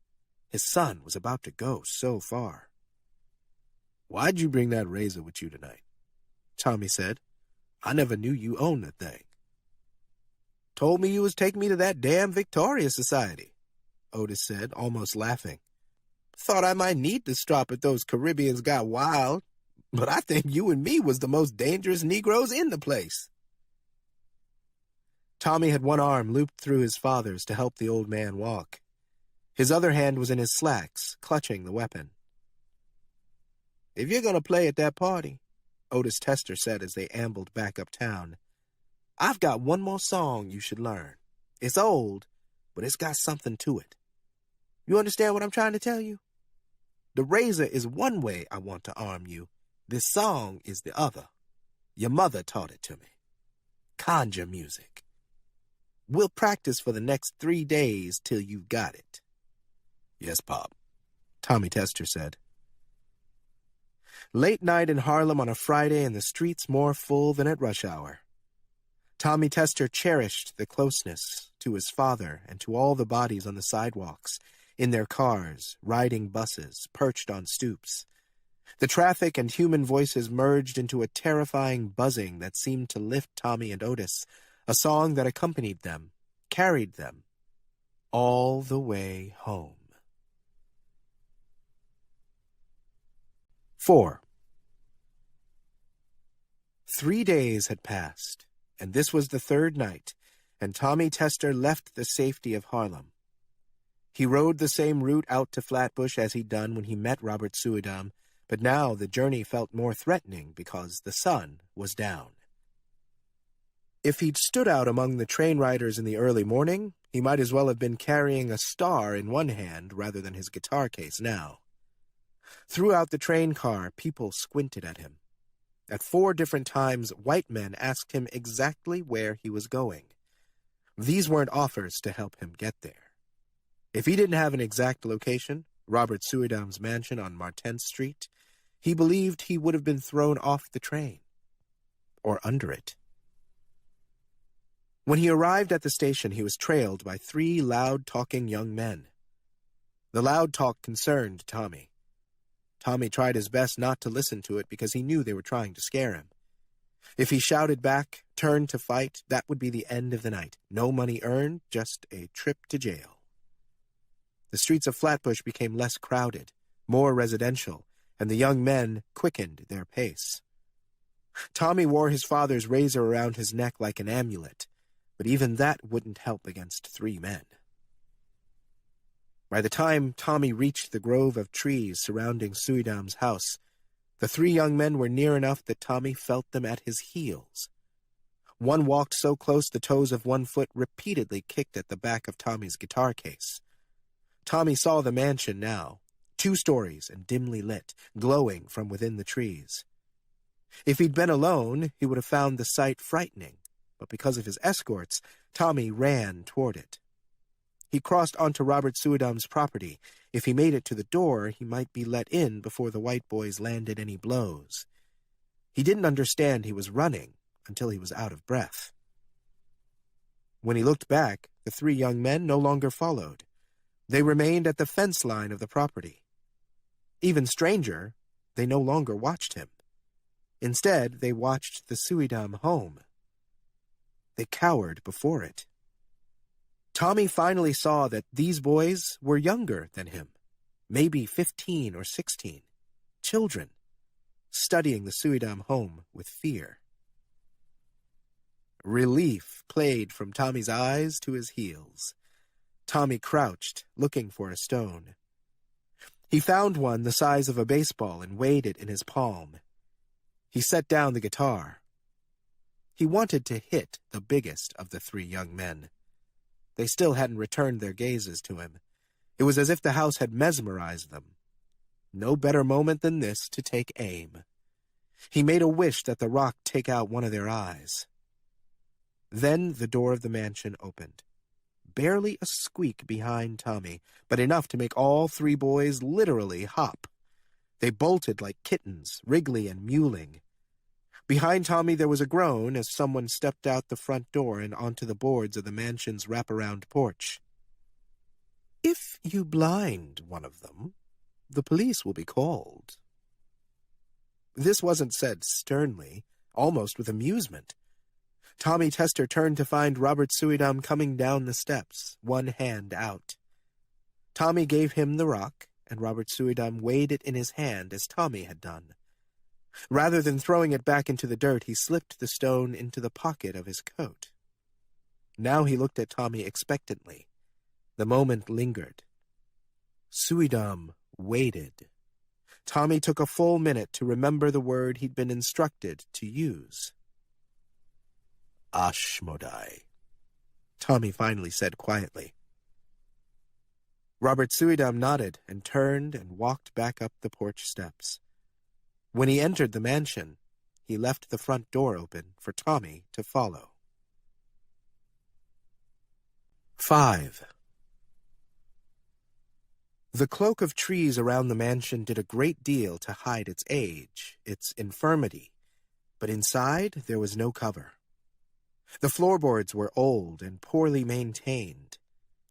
Speaker 1: His son was about to go so far. Why'd you bring that razor with you tonight? Tommy said. I never knew you owned that thing. Told me you was taking me to that damn Victoria Society, Otis said, almost laughing. Thought I might need to stop at those Caribbeans Got Wild, but I think you and me was the most dangerous Negroes in the place. Tommy had one arm looped through his father's to help the old man walk. His other hand was in his slacks, clutching the weapon. If you're going to play at that party, Otis Tester said as they ambled back uptown, I've got one more song you should learn. It's old, but it's got something to it. You understand what I'm trying to tell you? The razor is one way I want to arm you. This song is the other. Your mother taught it to me. Conjure music. We'll practice for the next 3 days till you've got it. Yes, Pop, Tommy Tester said. Late night in Harlem on a Friday and the streets more full than at rush hour. Tommy Tester cherished the closeness to his father and to all the bodies on the sidewalks, in their cars, riding buses, perched on stoops. The traffic and human voices merged into a terrifying buzzing that seemed to lift Tommy and Otis, a song that accompanied them, carried them, all the way home. 4. 3 days had passed, and this was the 3rd night, and Tommy Tester left the safety of Harlem. He rode the same route out to Flatbush as he'd done when he met Robert Suydam, but now the journey felt more threatening because the sun was down. If he'd stood out among the train riders in the early morning, he might as well have been carrying a star in one hand rather than his guitar case now. Throughout the train car, people squinted at him. At 4 different times, white men asked him exactly where he was going. These weren't offers to help him get there. If he didn't have an exact location, Robert Suydam's mansion on Martense Street, he believed he would have been thrown off the train. Or under it. When he arrived at the station, he was trailed by 3 loud-talking young men. The loud talk concerned Tommy. Tommy tried his best not to listen to it because he knew they were trying to scare him. If he shouted back, turned to fight, that would be the end of the night. No money earned, just a trip to jail. The streets of Flatbush became less crowded, more residential, and the young men quickened their pace. Tommy wore his father's razor around his neck like an amulet, but even that wouldn't help against 3 men. By the time Tommy reached the grove of trees surrounding Suydam's house, the 3 young men were near enough that Tommy felt them at his heels. One walked so close the toes of one foot repeatedly kicked at the back of Tommy's guitar case. Tommy saw the mansion now, 2 stories and dimly lit, glowing from within the trees. If he'd been alone, he would have found the sight frightening, but because of his escorts, Tommy ran toward it. He crossed onto Robert Suydam's property. If he made it to the door, he might be let in before the white boys landed any blows. He didn't understand he was running until he was out of breath. When he looked back, the 3 young men no longer followed. They remained at the fence line of the property. Even stranger, they no longer watched him. Instead, they watched the Suydam home. They cowered before it. Tommy finally saw that these boys were younger than him, maybe 15 or 16, children. studying the Suidam home with fear. Relief played from Tommy's eyes to his heels. Tommy crouched, looking for a stone. He found one the size of a baseball and weighed it in his palm. He set down the guitar. He wanted to hit the biggest of the three young men. They still hadn't returned their gazes to him. It was as if the house had mesmerized them. No better moment than this to take aim. He made a wish that the rock take out one of their eyes. Then the door of the mansion opened. Barely a squeak behind Tommy, but enough to make all three boys literally hop. They bolted like kittens, wriggly and mewling. Behind Tommy there was a groan as someone stepped out the front door and onto the boards of the mansion's wraparound porch. "If you blind one of them, the police will be called." This wasn't said sternly, almost with amusement. Tommy Tester turned to find Robert Suidam coming down the steps, one hand out. Tommy gave him the rock, and Robert Suidam weighed it in his hand as Tommy had done. Rather than throwing it back into the dirt, he slipped the stone into the pocket of his coat. Now he looked at Tommy expectantly. The moment lingered. Suidam waited. Tommy took a full minute to remember the word he'd been instructed to use. "Ashmodai," Tommy finally said quietly. Robert Suidam nodded and turned and walked back up the porch steps. When he entered the mansion, he left the front door open for Tommy to follow. 5. The cloak of trees around the mansion did a great deal to hide its age, its infirmity, but inside there was no cover. The floorboards were old and poorly maintained.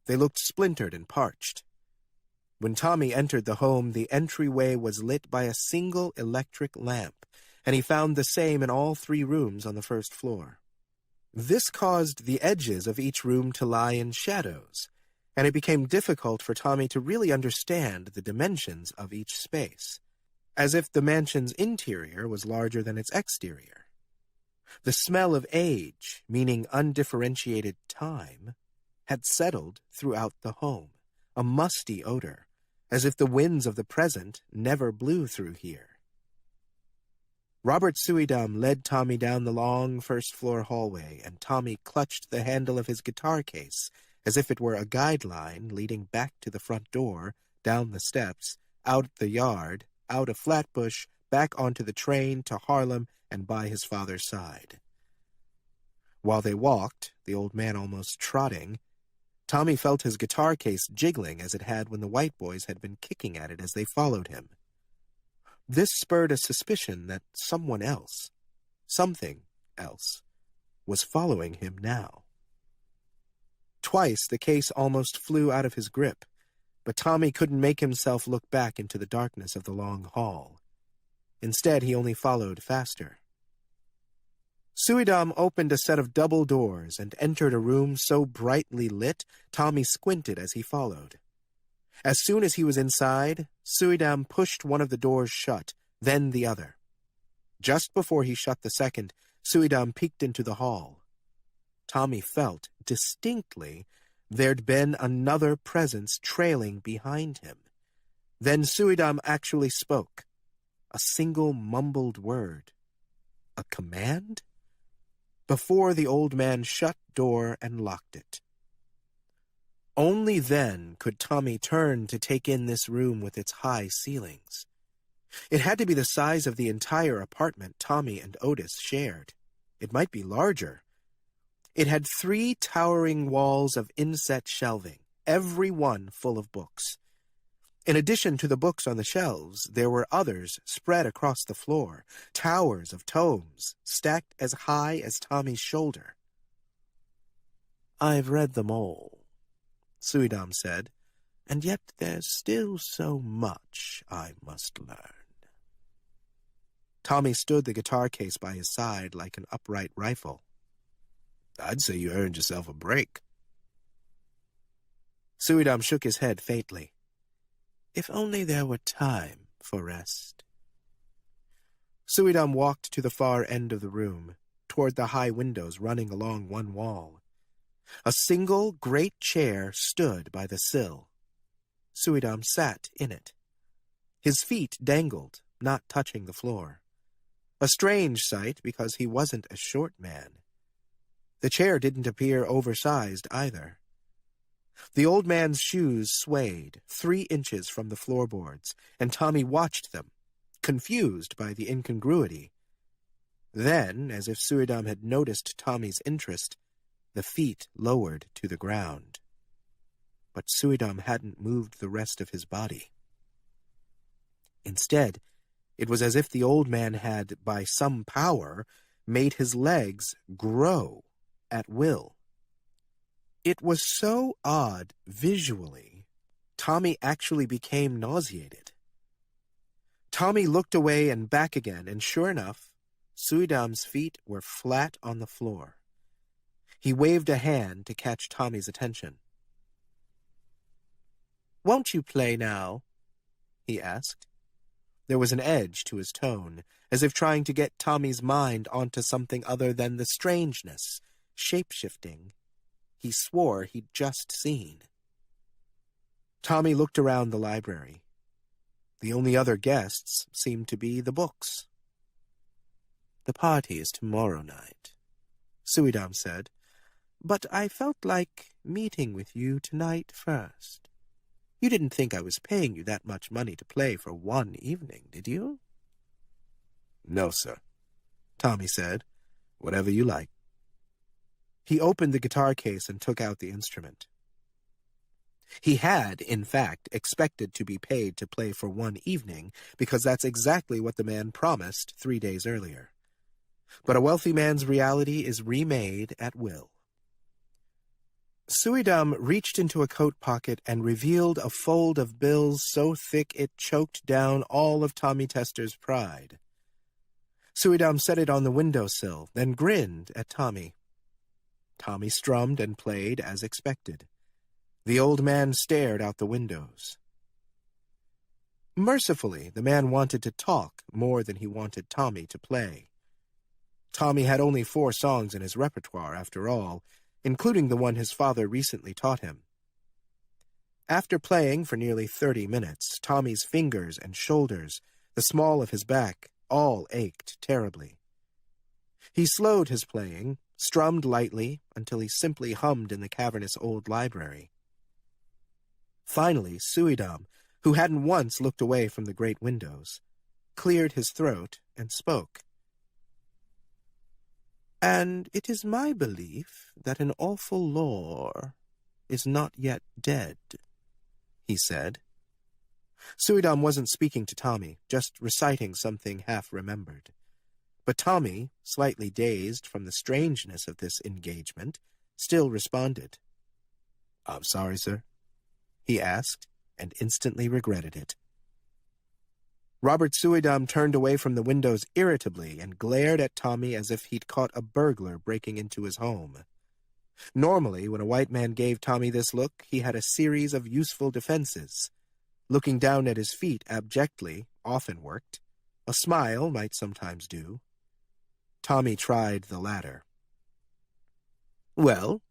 Speaker 1: They looked splintered and parched. When Tommy entered the home, the entryway was lit by a single electric lamp, and he found the same in all three rooms on the first floor. This caused the edges of each room to lie in shadows, and it became difficult for Tommy to really understand the dimensions of each space, as if the mansion's interior was larger than its exterior. The smell of age, meaning undifferentiated time, had settled throughout the home, a musty odor, as if the winds of the present never blew through here. Robert Suidam led Tommy down the long first-floor hallway, and Tommy clutched the handle of his guitar case as if it were a guideline leading back to the front door, down the steps, out the yard, out a Flatbush, back onto the train to Harlem, and by his father's side. While they walked, the old man almost trotting, Tommy felt his guitar case jiggling as it had when the white boys had been kicking at it as they followed him. This spurred a suspicion that someone else, something else, was following him now. Twice the case almost flew out of his grip, but Tommy couldn't make himself look back into the darkness of the long hall. Instead, he only followed faster. Suidam opened a set of double doors and entered a room so brightly lit, Tommy squinted as he followed. As soon as he was inside, Suidam pushed one of the doors shut, then the other. Just before he shut the second, Suidam peeked into the hall. Tommy felt, distinctly, there'd been another presence trailing behind him. Then Suidam actually spoke. A single mumbled word. A command? Before the old man shut door and locked it. Only then could Tommy turn to take in this room with its high ceilings. It had to be the size of the entire apartment Tommy and Otis shared. It might be larger. It had 3 towering walls of inset shelving, every one full of books. In addition to the books on the shelves, there were others spread across the floor, towers of tomes, stacked as high as Tommy's shoulder. "I've read them all," Suidam said, "and yet there's still so much I must learn." Tommy stood the guitar case by his side like an upright rifle. "I'd say you earned yourself a break." Suidam shook his head faintly. "If only there were time for rest." Suidam walked to the far end of the room, toward the high windows running along one wall. A single great chair stood by the sill. Suidam sat in it. His feet dangled, not touching the floor. A strange sight, because he wasn't a short man. The chair didn't appear oversized either. The old man's shoes swayed 3 inches from the floorboards, and Tommy watched them, confused by the incongruity. Then, as if Suidam had noticed Tommy's interest, the feet lowered to the ground. But Suidam hadn't moved the rest of his body. Instead, it was as if the old man had, by some power, made his legs grow at will. It was so odd visually, Tommy actually became nauseated. Tommy looked away and back again, and sure enough, Suidam's feet were flat on the floor. He waved a hand to catch Tommy's attention. "Won't you play now?" he asked. There was an edge to his tone, as if trying to get Tommy's mind onto something other than the strangeness, shape-shifting, he swore he'd just seen. Tommy looked around the library. The only other guests seemed to be the books. "The party is tomorrow night," Suidam said, "but I felt like meeting with you tonight first. You didn't think I was paying you that much money to play for one evening, did you?" "No, sir," Tommy said. "Whatever you like." He opened the guitar case and took out the instrument. He had, in fact, expected to be paid to play for one evening, because that's exactly what the man promised 3 days earlier. But a wealthy man's reality is remade at will. Suidam reached into a coat pocket and revealed a fold of bills so thick it choked down all of Tommy Tester's pride. Suidam set it on the windowsill, then grinned at Tommy. Tommy strummed and played as expected. The old man stared out the windows. Mercifully, the man wanted to talk more than he wanted Tommy to play. Tommy had only 4 songs in his repertoire, after all, including the one his father recently taught him. After playing for nearly 30 minutes, Tommy's fingers and shoulders, the small of his back, all ached terribly. He slowed his playing, strummed lightly, until he simply hummed in the cavernous old library. Finally, Suidam, who hadn't once looked away from the great windows, cleared his throat and spoke. "And it is my belief that an awful lore is not yet dead," he said. Suidam wasn't speaking to Tommy, just reciting something half-remembered. But Tommy, slightly dazed from the strangeness of this engagement, still responded. "I'm sorry, sir," he asked, and instantly regretted it. Robert Suidam turned away from the windows irritably and glared at Tommy as if he'd caught a burglar breaking into his home. Normally, when a white man gave Tommy this look, he had a series of useful defenses. Looking down at his feet abjectly often worked. A smile might sometimes do. Tommy tried the latter. "Well,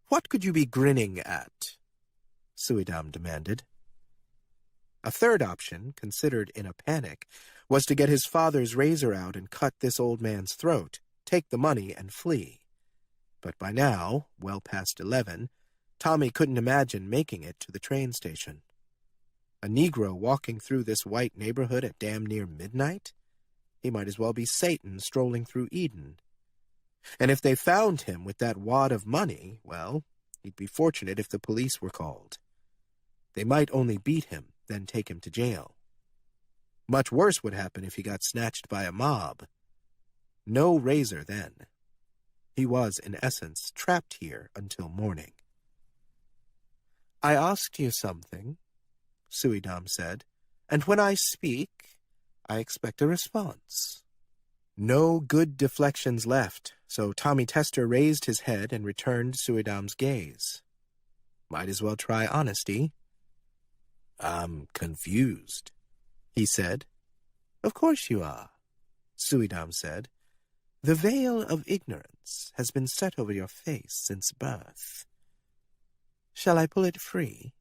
Speaker 1: what could you be grinning at?" Suidam demanded. A third option, considered in a panic, was to get his father's razor out and cut this old man's throat, take the money, and flee. But by now, well past 11, Tommy couldn't imagine making it to the train station. A Negro walking through this white neighborhood at damn near midnight? He might as well be Satan strolling through Eden. And if they found him with that wad of money, well, he'd be fortunate if the police were called. They might only beat him, then take him to jail. Much worse would happen if he got snatched by a mob. No razor then. He was, in essence, trapped here until morning. "I asked you something," Suidam said, "and when I speak, I expect a response." No good deflections left, so Tommy Tester raised his head and returned Suidam's gaze. Might as well try honesty. "I'm confused," he said. "Of course you are. Suidam said. "The veil of ignorance has been set over your face since birth. Shall I pull it free?"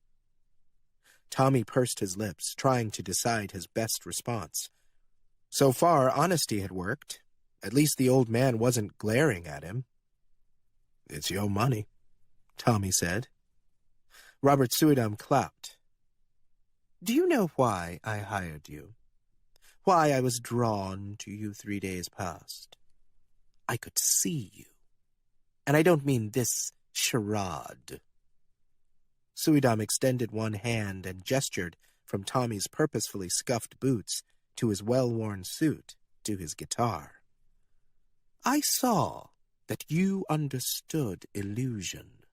Speaker 1: Tommy pursed his lips, trying to decide his best response. So far, honesty had worked. At least the old man wasn't glaring at him. "It's your money," Tommy said. Robert Suidam clapped. "Do you know why I hired you? Why I was drawn to you 3 days past? I could see you. And I don't mean this charade." Suidam extended one hand and gestured from Tommy's purposefully scuffed boots to his well-worn suit to his guitar. "I saw that you understood illusion,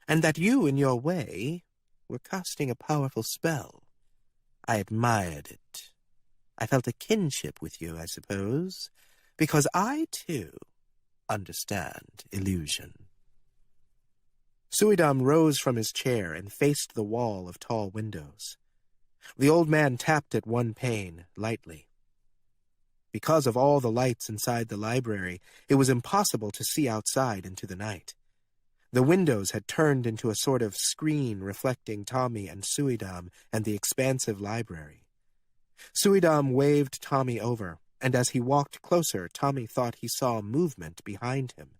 Speaker 1: and that you, in your way, were casting a powerful spell. I admired it. I felt a kinship with you, I suppose, because I, too, understand illusion." Suidam rose from his chair and faced the wall of tall windows. The old man tapped at one pane, lightly. Because of all the lights inside the library, it was impossible to see outside into the night. The windows had turned into a sort of screen reflecting Tommy and Suidam and the expansive library. Suidam waved Tommy over, and as he walked closer, Tommy thought he saw movement behind him.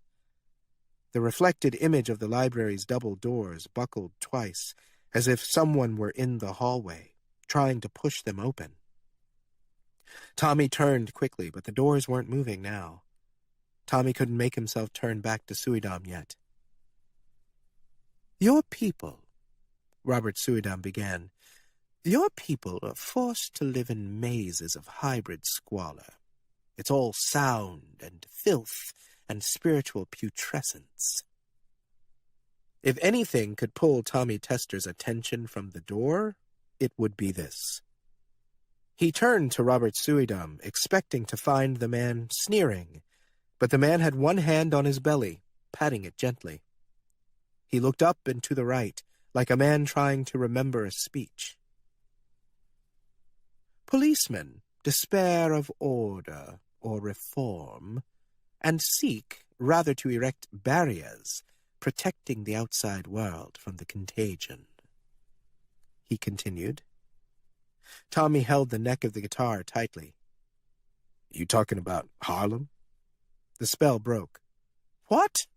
Speaker 1: The reflected image of the library's double doors buckled twice, as if someone were in the hallway, trying to push them open. Tommy turned quickly, but the doors weren't moving now. Tommy couldn't make himself turn back to Suidam yet. "Your people," Robert Suidam began, "your people are forced to live in mazes of hybrid squalor. It's all sound and filth and spiritual putrescence." If anything could pull Tommy Tester's attention from the door, it would be this. He turned to Robert Suidam, expecting to find the man sneering, but the man had one hand on his belly, patting it gently. He looked up and to the right, like a man trying to remember a speech. "Policemen despair of order or reform, and seek rather to erect barriers, protecting the outside world from the contagion," he continued. Tommy held the neck of the guitar tightly. "You talking about Harlem?" The spell broke. "What?"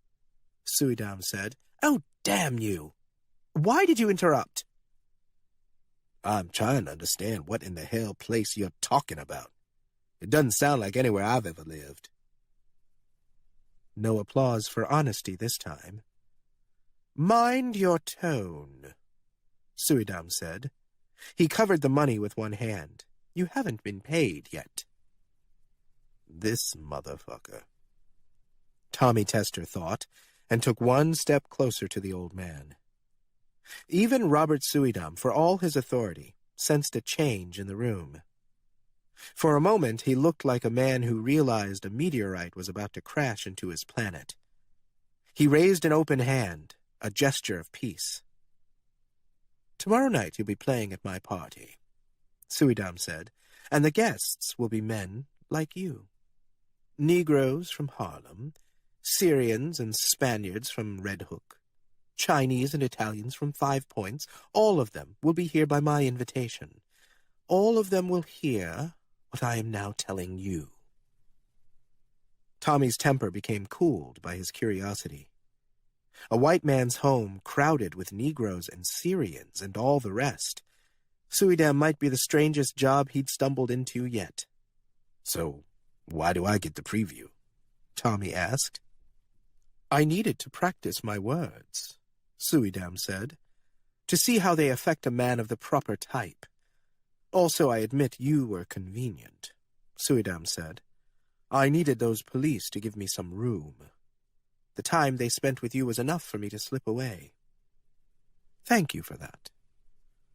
Speaker 1: Suidam said. "Oh, damn you! Why did you interrupt?" "I'm trying to understand what in the hell place you're talking about. It doesn't sound like anywhere I've ever lived." No applause for honesty this time. "Mind your tone," Suidam said. He covered the money with one hand. "You haven't been paid yet." This motherfucker, Tommy Tester thought, and took one step closer to the old man. Even Robert Suidam, for all his authority, sensed a change in the room. For a moment he looked like a man who realized a meteorite was about to crash into his planet. He raised an open hand, a gesture of peace. "Tomorrow night you'll be playing at my party," Suidam said, "and the guests will be men like you. Negroes from Harlem, Syrians and Spaniards from Red Hook, Chinese and Italians from 5 Points, all of them will be here by my invitation. All of them will hear what I am now telling you." Tommy's temper became cooled by his curiosity. A white man's home crowded with Negroes and Syrians and all the rest. Suidam might be the strangest job he'd stumbled into yet. "So, why do I get the preview?" Tommy asked. "I needed to practice my words," Suidam said, "to see how they affect a man of the proper type. Also, I admit you were convenient," Suidam said. "I needed those police to give me some room. The time they spent with you was enough for me to slip away. Thank you for that."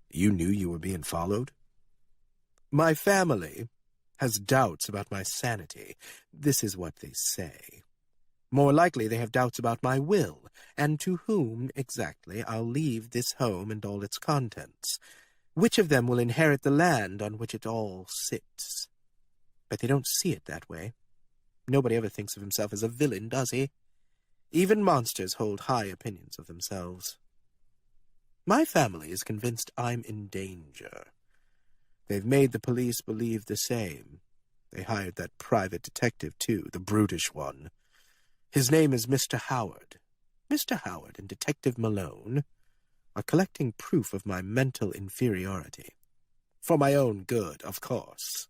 Speaker 1: "You knew you were being followed?" "My family has doubts about my sanity. This is what they say. More likely they have doubts about my will, and to whom exactly I'll leave this home and all its contents. Which of them will inherit the land on which it all sits?" But they don't see it that way. Nobody ever thinks of himself as a villain, does he? Even monsters hold high opinions of themselves. My family is convinced I'm in danger. They've made the police believe the same. They hired that private detective, too, the brutish one. His name is Mr. Howard. Mr. Howard and Detective Malone are collecting proof of my mental inferiority. For my own good, of course.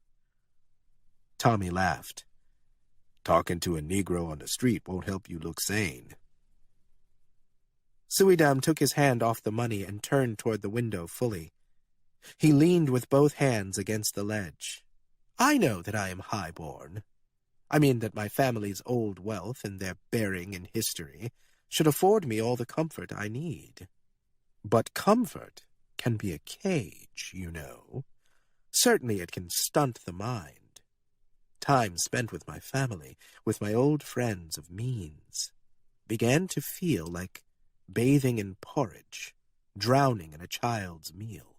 Speaker 1: Tommy laughed. Talking to a Negro on the street won't help you look sane. Suidam took his hand off the money and turned toward the window fully. He leaned with both hands against the ledge. I know that I am high-born. I mean that my family's old wealth and their bearing in history should afford me all the comfort I need. But comfort can be a cage, you know. Certainly it can stunt the mind. Time spent with my family, with my old friends of means, began to feel like bathing in porridge, drowning in a child's meal.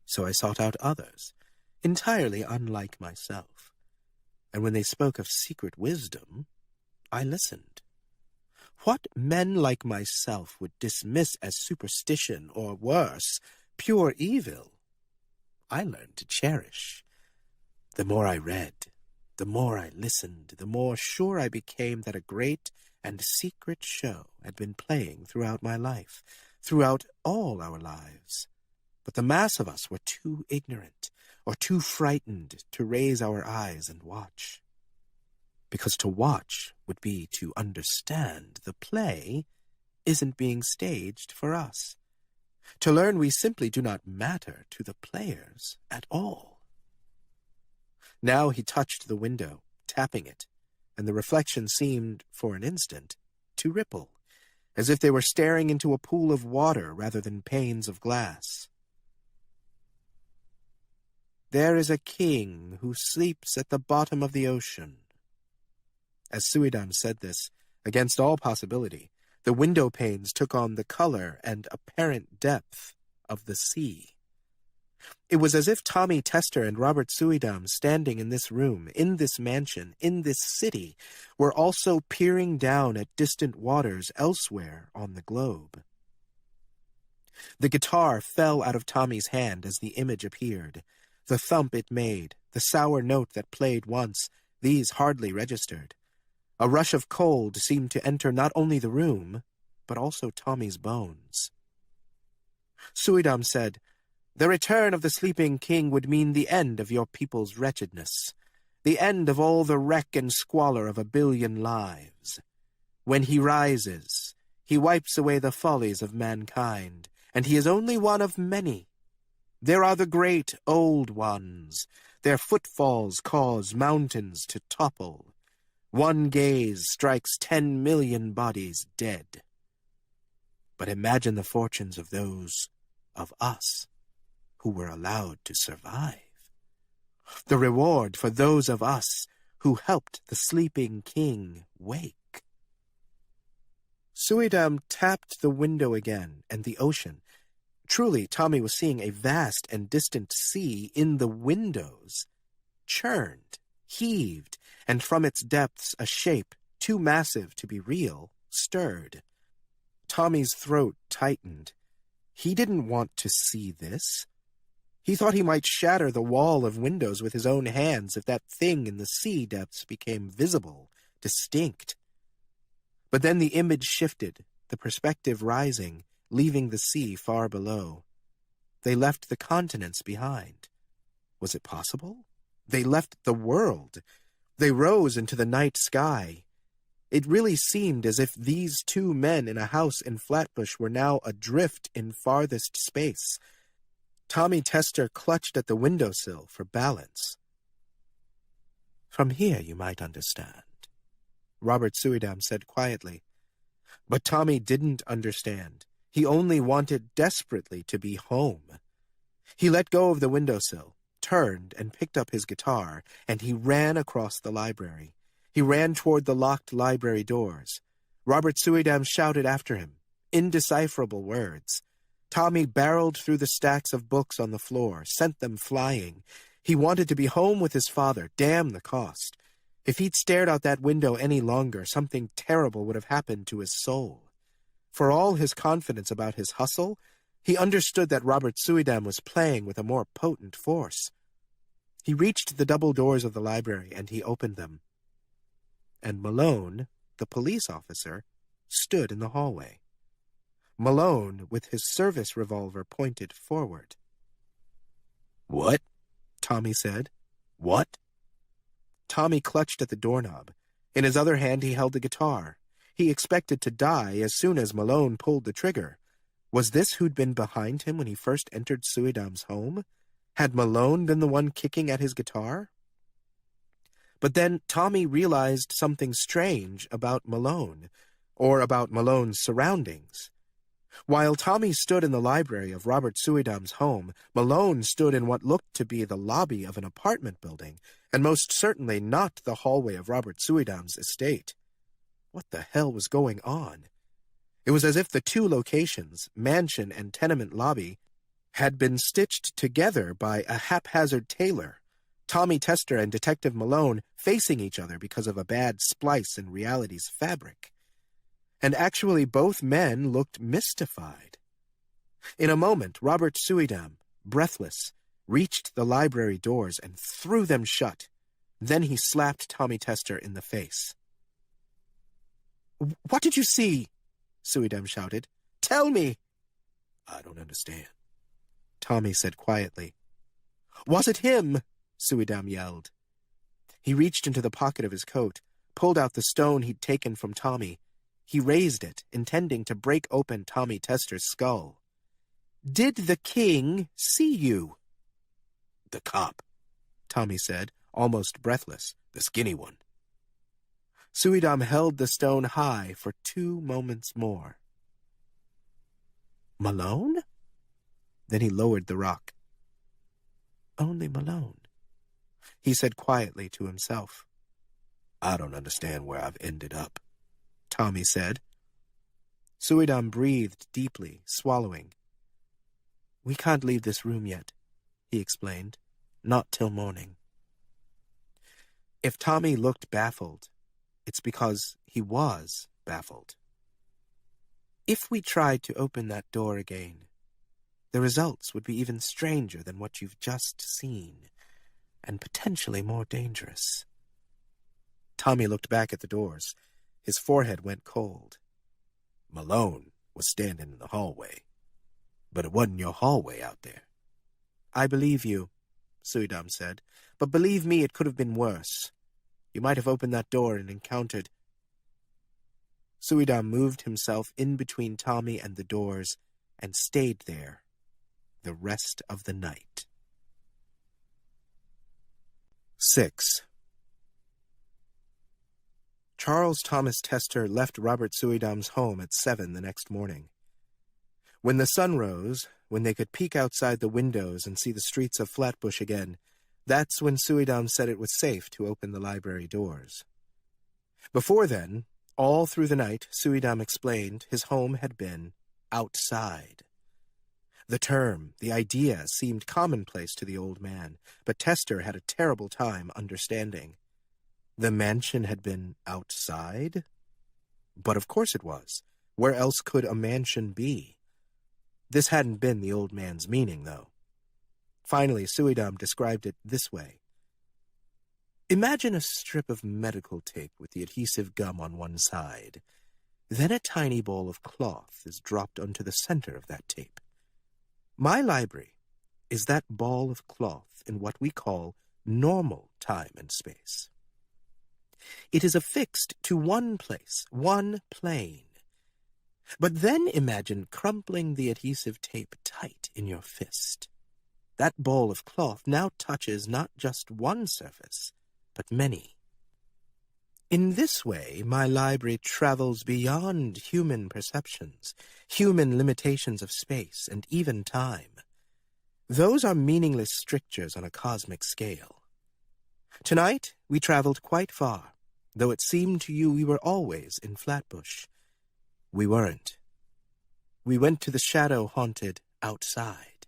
Speaker 1: So I sought out others, entirely unlike myself, and when they spoke of secret wisdom, I listened. What men like myself would dismiss as superstition or worse, pure evil, I learned to cherish. The more I read, the more I listened, the more sure I became that a great and secret show had been playing throughout my life, throughout all our lives. But the mass of us were too ignorant or too frightened to raise our eyes and watch. Because to watch would be to understand the play isn't being staged for us. To learn we simply do not matter to the players at all. Now he touched the window, tapping it, and the reflection seemed, for an instant, to ripple, as if they were staring into a pool of water rather than panes of glass. There is a king who sleeps at the bottom of the ocean. As Suidam said this, against all possibility, the window panes took on the color and apparent depth of the sea. It was as if Tommy Tester and Robert Suidam, standing in this room, in this mansion, in this city, were also peering down at distant waters elsewhere on the globe. The guitar fell out of Tommy's hand as the image appeared. The thump it made, the sour note that played once, these hardly registered. A rush of cold seemed to enter not only the room, but also Tommy's bones. Suidam said, "The return of the sleeping king would mean the end of your people's wretchedness, the end of all the wreck and squalor of 1 billion lives. When he rises, he wipes away the follies of mankind, and he is only one of many. There are the great old ones. Their footfalls cause mountains to topple. One gaze strikes 10 million bodies dead. But imagine the fortunes of those of us who were allowed to survive. The reward for those of us who helped the sleeping king wake." Suidam tapped the window again, and the ocean. Truly, Tommy was seeing a vast and distant sea in the windows. Churned, heaved, and from its depths a shape, too massive to be real, stirred. Tommy's throat tightened. He didn't want to see this. He thought he might shatter the wall of windows with his own hands if that thing in the sea depths became visible, distinct. But then the image shifted, the perspective rising, leaving the sea far below. They left the continents behind. Was it possible? They left the world. They rose into the night sky. It really seemed as if these two men in a house in Flatbush were now adrift in farthest space. Tommy Tester clutched at the windowsill for balance. "From here you might understand," Robert Suidam said quietly. But Tommy didn't understand. He only wanted desperately to be home. He let go of the windowsill, turned and picked up his guitar, and he ran across the library. He ran toward the locked library doors. Robert Suidam shouted after him, indecipherable words. Tommy barreled through the stacks of books on the floor, sent them flying. He wanted to be home with his father, damn the cost. If he'd stared out that window any longer, something terrible would have happened to his soul. For all his confidence about his hustle, he understood that Robert Suydam was playing with a more potent force. He reached the double doors of the library, and he opened them. And Malone, the police officer, stood in the hallway. Malone, with his service revolver pointed forward. "What?" Tommy said. "What?" Tommy clutched at the doorknob. In his other hand he held the guitar. He expected to die as soon as Malone pulled the trigger. Was this who'd been behind him when he first entered Suydam's home? Had Malone been the one kicking at his guitar? But then Tommy realized something strange about Malone, or about Malone's surroundings. While Tommy stood in the library of Robert Suydam's home, Malone stood in what looked to be the lobby of an apartment building, and most certainly not the hallway of Robert Suydam's estate. What the hell was going on? It was as if the two locations, mansion and tenement lobby, had been stitched together by a haphazard tailor, Tommy Tester and Detective Malone facing each other because of a bad splice in reality's fabric. And actually both men looked mystified. In a moment, Robert Suydam, breathless, reached the library doors and threw them shut. Then he slapped Tommy Tester in the face. "What did you see?" Suydam shouted. "Tell me!" "I don't understand," Tommy said quietly. "Was it him?" Suydam yelled. He reached into the pocket of his coat, pulled out the stone he'd taken from Tommy. He raised it, intending to break open Tommy Tester's skull. "Did the king see you?" "The cop," Tommy said, almost breathless. "The skinny one." Suydam held the stone high for 2 moments more. "Malone?" Then he lowered the rock. "Only Malone," he said quietly to himself. "I don't understand where I've ended up," Tommy said. Suydam breathed deeply, swallowing. "We can't leave this room yet," he explained. "Not till morning." If Tommy looked baffled, it's because he was baffled. If we tried to open that door again, the results would be even stranger than what you've just seen, and potentially more dangerous. Tommy looked back at the doors. His forehead went cold. "Malone was standing in the hallway. But it wasn't your hallway out there." "I believe you," Suydam said. "But believe me, it could have been worse. You might have opened that door and encountered—" Suydam moved himself in between Tommy and the doors and stayed there the rest of the night. 6. Charles Thomas Tester left Robert Suydam's home at 7 the next morning. When the sun rose, when they could peek outside the windows and see the streets of Flatbush again, that's when Suydam said it was safe to open the library doors. Before then, all through the night, Suydam explained his home had been outside. The term, the idea, seemed commonplace to the old man, but Tester had a terrible time understanding. The mansion had been outside? But of course it was. Where else could a mansion be? This hadn't been the old man's meaning, though. Finally, Suydam described it this way. Imagine a strip of medical tape with the adhesive gum on one side. Then a tiny ball of cloth is dropped onto the center of that tape. My library is that ball of cloth in what we call normal time and space. It is affixed to one place, one plane. But then imagine crumpling the adhesive tape tight in your fist. That ball of cloth now touches not just one surface, but many. In this way, my library travels beyond human perceptions, human limitations of space, and even time. Those are meaningless strictures on a cosmic scale. Tonight, we traveled quite far, though it seemed to you we were always in Flatbush. We weren't. We went to the shadow-haunted outside.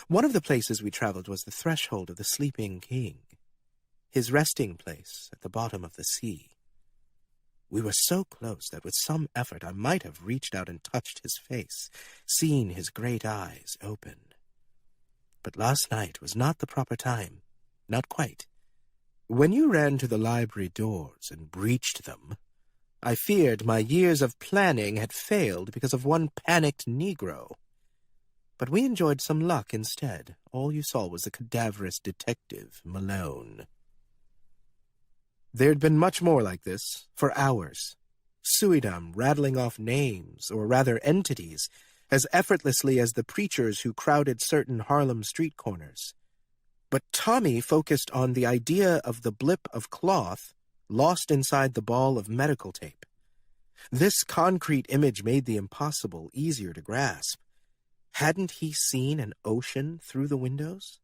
Speaker 1: One of the places we traveled was the threshold of the sleeping king, his resting place at the bottom of the sea. We were so close that with some effort I might have reached out and touched his face, seen his great eyes open. But last night was not the proper time. Not quite. When you ran to the library doors and breached them, I feared my years of planning had failed because of one panicked Negro. But we enjoyed some luck instead. All you saw was the cadaverous detective, Malone. There'd been much more like this, for hours. Suidam rattling off names, or rather entities, as effortlessly as the preachers who crowded certain Harlem street corners. But Tommy focused on the idea of the blip of cloth lost inside the ball of medical tape. This concrete image made the impossible easier to grasp. Hadn't he seen an ocean through the windows?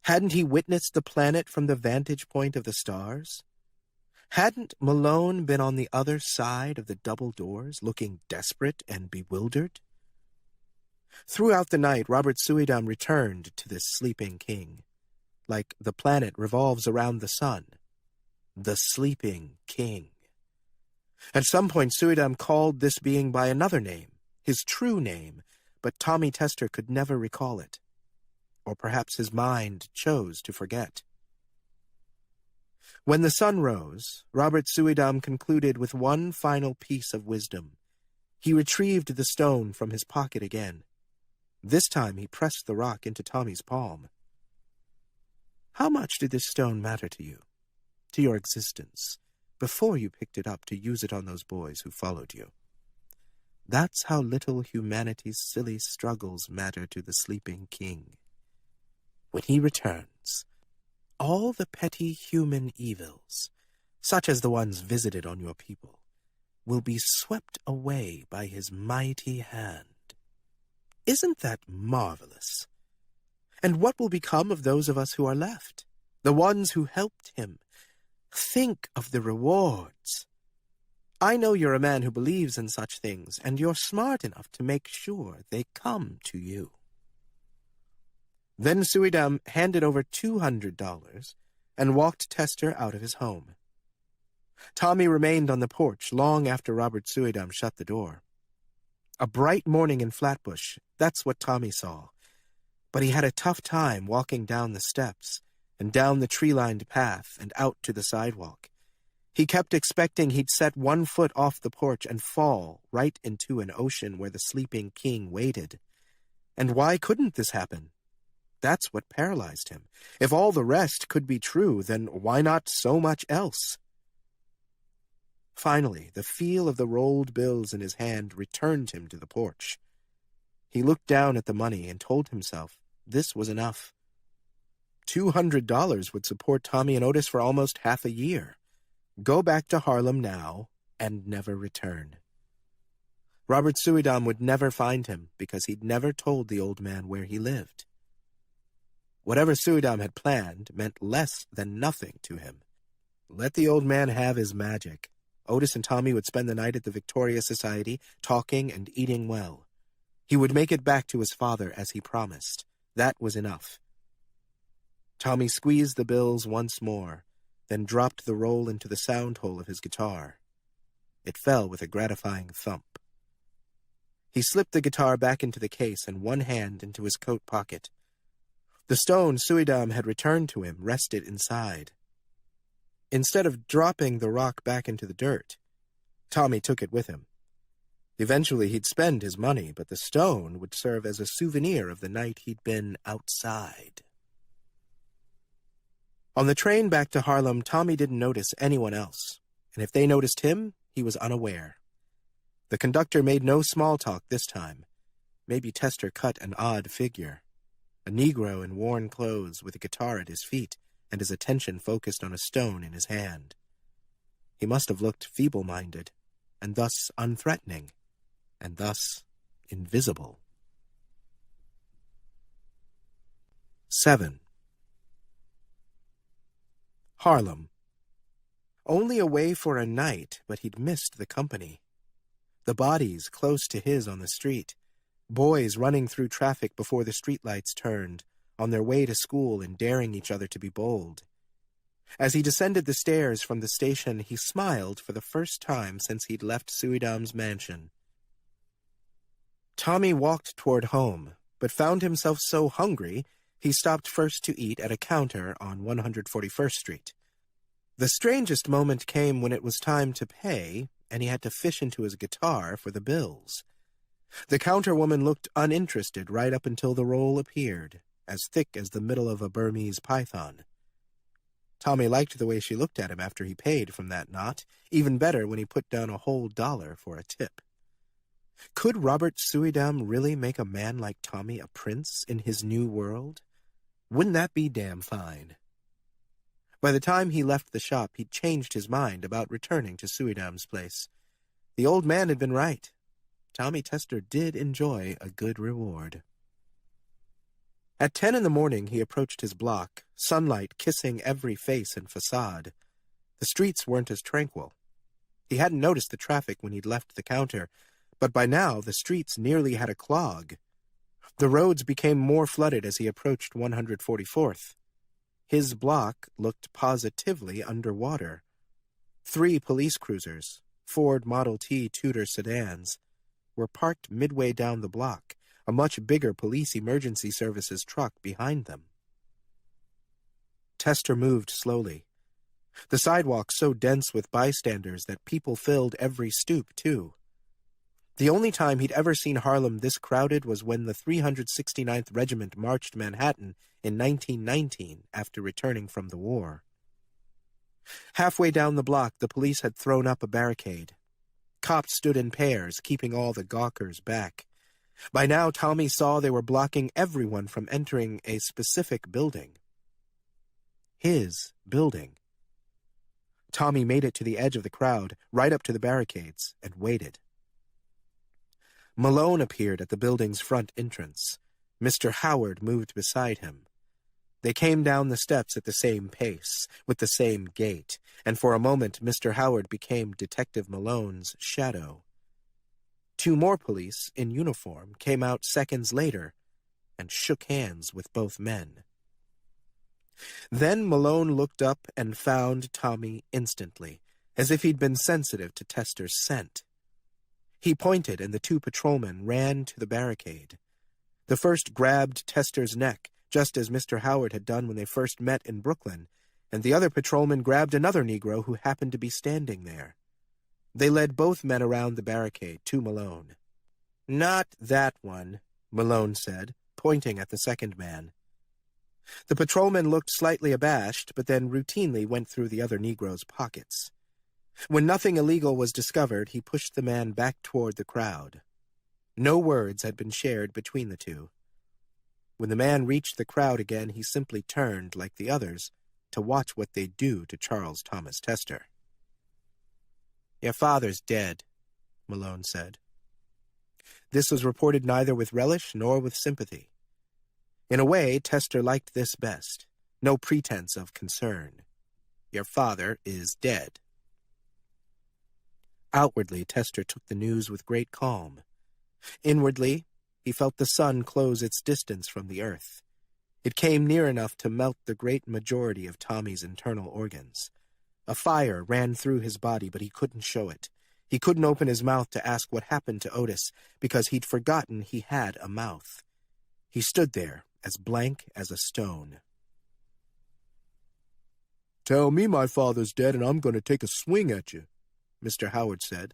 Speaker 1: Hadn't he witnessed the planet from the vantage point of the stars? Hadn't Malone been on the other side of the double doors, looking desperate and bewildered? Throughout the night, Robert Suidam returned to this sleeping king. Like the planet revolves around the sun. The sleeping king. At some point, Suidam called this being by another name, his true name, but Tommy Tester could never recall it. Or perhaps his mind chose to forget. When the sun rose, Robert Suidam concluded with one final piece of wisdom. He retrieved the stone from his pocket again. This time he pressed the rock into Tommy's palm. How much did this stone matter to you, to your existence, before you picked it up to use it on those boys who followed you? That's how little humanity's silly struggles matter to the sleeping king. When he returns, all the petty human evils, such as the ones visited on your people, will be swept away by his mighty hand. Isn't that marvelous? And what will become of those of us who are left, the ones who helped him? Think of the rewards. I know you're a man who believes in such things, and you're smart enough to make sure they come to you. Then Suidam handed over $200 and walked Tester out of his home. Tommy remained on the porch long after Robert Suidam shut the door. A bright morning in Flatbush, that's what Tommy saw. But he had a tough time walking down the steps and down the tree-lined path and out to the sidewalk. He kept expecting he'd set one foot off the porch and fall right into an ocean where the sleeping king waited. And why couldn't this happen? That's what paralyzed him. If all the rest could be true, then why not so much else? Finally, the feel of the rolled bills in his hand returned him to the porch. He looked down at the money and told himself this was enough. $200 would support Tommy and Otis for almost half a year. Go back to Harlem now and never return. Robert Suidam would never find him because he'd never told the old man where he lived. Whatever Suidam had planned meant less than nothing to him. Let the old man have his magic. Otis and Tommy would spend the night at the Victoria Society, talking and eating well. He would make it back to his father as he promised. That was enough. Tommy squeezed the bills once more, then dropped the roll into the sound hole of his guitar. It fell with a gratifying thump. He slipped the guitar back into the case and one hand into his coat pocket. The stone Suidam had returned to him rested inside. Instead of dropping the rock back into the dirt, Tommy took it with him. Eventually he'd spend his money, but the stone would serve as a souvenir of the night he'd been outside. On the train back to Harlem, Tommy didn't notice anyone else, and if they noticed him, he was unaware. The conductor made no small talk this time. Maybe Tester cut an odd figure. A Negro in worn clothes with a guitar at his feet and his attention focused on a stone in his hand. He must have looked feeble-minded, and thus unthreatening, and thus invisible. 7. Harlem. Only away for a night, but he'd missed the company. The bodies close to his on the street, Boys running through traffic before the streetlights turned, on their way to school and daring each other to be bold. As he descended the stairs from the station, he smiled for the first time since he'd left Suidam's mansion. Tommy walked toward home, but found himself so hungry he stopped first to eat at a counter on 141st Street. The strangest moment came when it was time to pay, and he had to fish into his guitar for the bills. The counterwoman looked uninterested right up until the roll appeared, as thick as the middle of a Burmese python. Tommy liked the way she looked at him after he paid from that knot, even better when he put down a whole $1 for a tip. Could Robert Suidam really make a man like Tommy a prince in his new world? Wouldn't that be damn fine? By the time he left the shop, he'd changed his mind about returning to Suidam's place. The old man had been right. Tommy Tester did enjoy a good reward. At 10 in the morning, he approached his block, sunlight kissing every face and facade. The streets weren't as tranquil. He hadn't noticed the traffic when he'd left the counter, but by now the streets nearly had a clog. The roads became more flooded as he approached 144th. His block looked positively underwater. 3 police cruisers, Ford Model T Tudor sedans, were parked midway down the block, a much bigger police emergency services truck behind them. Tester moved slowly. The sidewalk so dense with bystanders that people filled every stoop, too. The only time he'd ever seen Harlem this crowded was when the 369th Regiment marched Manhattan in 1919 after returning from the war. Halfway down the block, the police had thrown up a barricade. Cops stood in pairs, keeping all the gawkers back. By now, Tommy saw they were blocking everyone from entering a specific building. His building. Tommy made it to the edge of the crowd, right up to the barricades, and waited. Malone appeared at the building's front entrance. Mr. Howard moved beside him. They came down the steps at the same pace, with the same gait, and for a moment Mr. Howard became Detective Malone's shadow. 2 more police, in uniform, came out seconds later and shook hands with both men. Then Malone looked up and found Tommy instantly, as if he'd been sensitive to Tester's scent. He pointed, and the 2 patrolmen ran to the barricade. The first grabbed Tester's neck, just as Mr. Howard had done when they first met in Brooklyn, and the other patrolman grabbed another Negro who happened to be standing there. They led both men around the barricade to Malone. "Not that one," Malone said, pointing at the second man. The patrolman looked slightly abashed, but then routinely went through the other Negro's pockets. When nothing illegal was discovered, he pushed the man back toward the crowd. No words had been shared between the 2. When the man reached the crowd again, he simply turned, like the others, to watch what they'd do to Charles Thomas Tester. "Your father's dead," Malone said. This was reported neither with relish nor with sympathy. In a way, Tester liked this best. No pretense of concern. "Your father is dead." Outwardly, Tester took the news with great calm. Inwardly, he felt the sun close its distance from the earth. It came near enough to melt the great majority of Tommy's internal organs. A fire ran through his body, but he couldn't show it. He couldn't open his mouth to ask what happened to Otis, because he'd forgotten he had a mouth. He stood there, as blank as a stone. "Tell me my father's dead and I'm going to take a swing at you," Mr. Howard said.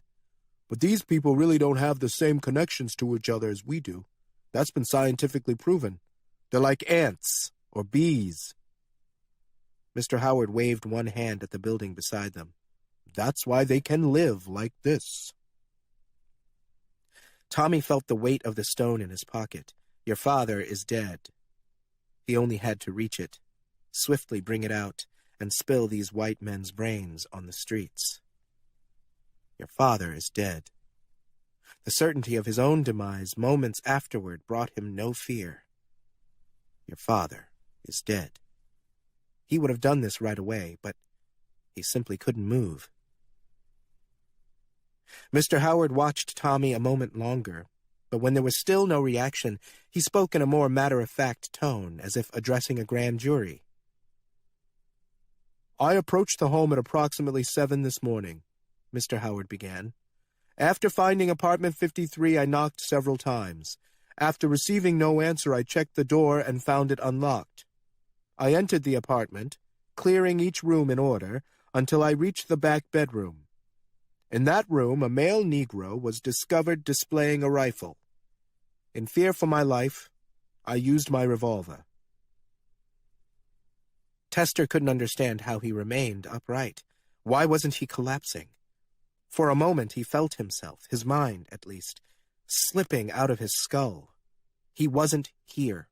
Speaker 1: "But these people really don't have the same connections to each other as we do. That's been scientifically proven. They're like ants or bees." Mr. Howard waved one hand at the building beside them. "That's why they can live like this." Tommy felt the weight of the stone in his pocket. "Your father is dead." He only had to reach it, swiftly bring it out, and spill these white men's brains on the streets. Your father is dead. The certainty of his own demise moments afterward brought him no fear. Your father is dead. He would have done this right away, but he simply couldn't move. Mr. Howard watched Tommy a moment longer, But when there was still no reaction, he spoke in a more matter-of-fact tone, as if addressing a grand jury. "I approached the home at approximately 7 this morning," Mr. Howard began. "After finding apartment 53, I knocked several times. After receiving no answer, I checked the door and found it unlocked. I entered the apartment, clearing each room in order, until I reached the back bedroom. In that room, a male Negro was discovered displaying a rifle. In fear for my life, I used my revolver." Tester couldn't understand how he remained upright. Why wasn't he collapsing? For a moment he felt himself, his mind at least, slipping out of his skull. He wasn't here.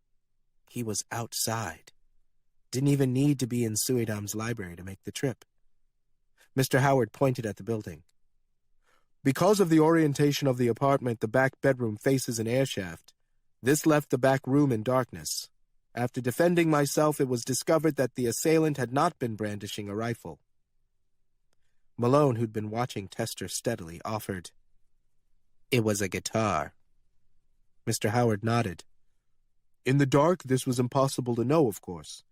Speaker 1: He was outside. Didn't even need to be in Suidam's library to make the trip. Mr. Howard pointed at the building. "Because of the orientation of the apartment, the back bedroom faces an air shaft. This left the back room in darkness. After defending myself, it was discovered that the assailant had not been brandishing a rifle." Malone, who'd been watching Tester steadily, offered, "It was a guitar." Mr. Howard nodded. "In the dark, this was impossible to know, of course.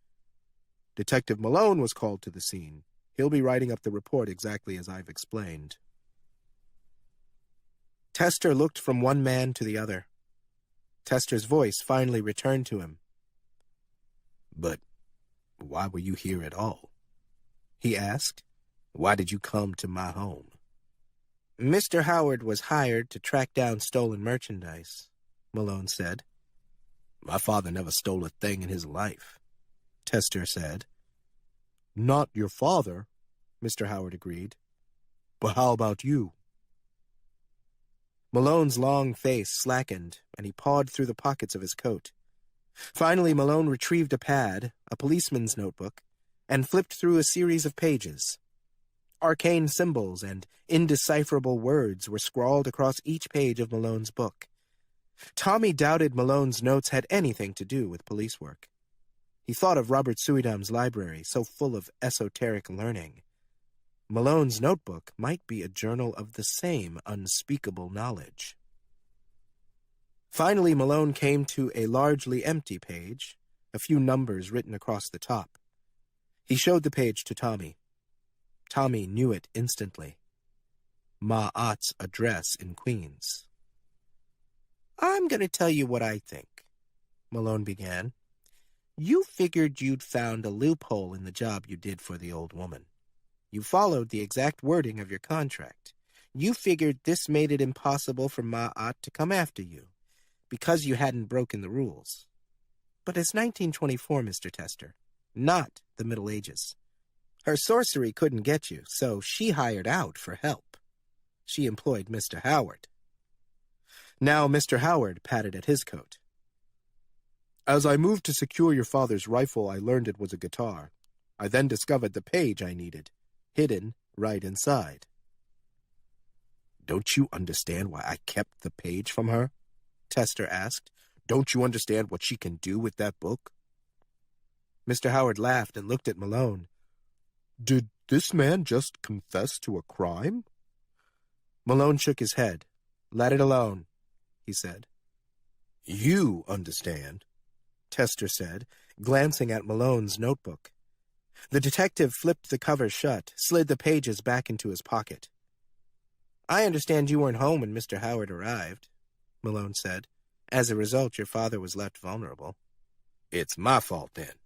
Speaker 1: Detective Malone was called to the scene. He'll be writing up the report exactly as I've explained." Tester looked from one man to the other. Tester's voice finally returned to him. "But why were you here at all?" he asked. "Why did you come to my home?" "Mr. Howard was hired to track down stolen merchandise," Malone said. "My father never stole a thing in his life," Tester said. "Not your father," Mr. Howard agreed. "But how about you?" Malone's long face slackened, and he pawed through the pockets of his coat. Finally, Malone retrieved a pad, a policeman's notebook, and flipped through a series of pages. Arcane symbols and indecipherable words were scrawled across each page of Malone's book. Tommy doubted Malone's notes had anything to do with police work. He thought of Robert Suidam's library, so full of esoteric learning. Malone's notebook might be a journal of the same unspeakable knowledge. Finally, Malone came to a largely empty page, a few numbers written across the top. He showed the page to Tommy. Tommy knew it instantly. Ma'at's address in Queens. "I'm going to tell you what I think," Malone began. "You figured you'd found a loophole in the job you did for the old woman. You followed the exact wording of your contract. You figured this made it impossible for Ma'at to come after you, because you hadn't broken the rules. But it's 1924, Mr. Tester, not the Middle Ages. Her sorcery couldn't get you, so she hired out for help. She employed Mr. Howard." Now Mr. Howard patted at his coat. "As I moved to secure your father's rifle, I learned it was a guitar. I then discovered the page I needed, hidden right inside." "Don't you understand why I kept the page from her?" Tester asked. "Don't you understand what she can do with that book?" Mr. Howard laughed and looked at Malone. "Did this man just confess to a crime?" Malone shook his head. "Let it alone," he said. "You understand," Tester said, glancing at Malone's notebook. The detective flipped the cover shut, slid the pages back into his pocket. "I understand you weren't home when Mr. Howard arrived," Malone said. "As a result, your father was left vulnerable." "It's my fault, then?"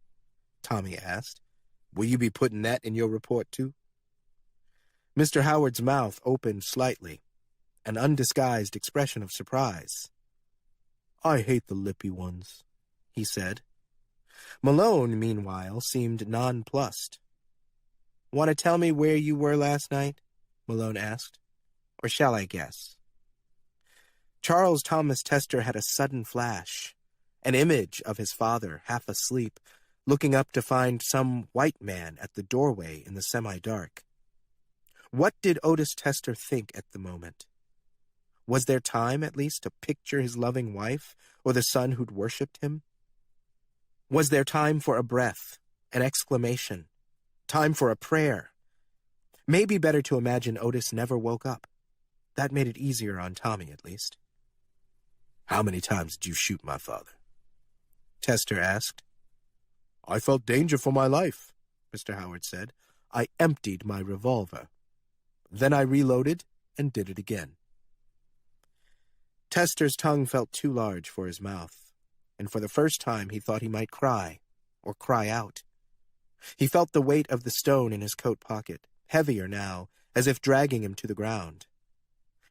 Speaker 1: Tommy asked. "Will you be putting that in your report, too?" Mr. Howard's mouth opened slightly, an undisguised expression of surprise. "I hate the lippy ones," he said. Malone, meanwhile, seemed nonplussed. "Want to tell me where you were last night?" Malone asked. "Or shall I guess?" Charles Thomas Tester had a sudden flash, an image of his father, half asleep, looking up to find some white man at the doorway in the semi-dark. What did Otis Tester think at the moment? Was there time, at least, to picture his loving wife or the son who'd worshipped him? Was there time for a breath, an exclamation, time for a prayer? Maybe better to imagine Otis never woke up. That made it easier on Tommy, at least. "How many times did you shoot my father?" Tester asked. "I felt danger for my life," Mr. Howard said. "I emptied my revolver. Then I reloaded and did it again." Tester's tongue felt too large for his mouth, and for the first time he thought he might cry, or cry out. He felt the weight of the stone in his coat pocket, heavier now, as if dragging him to the ground.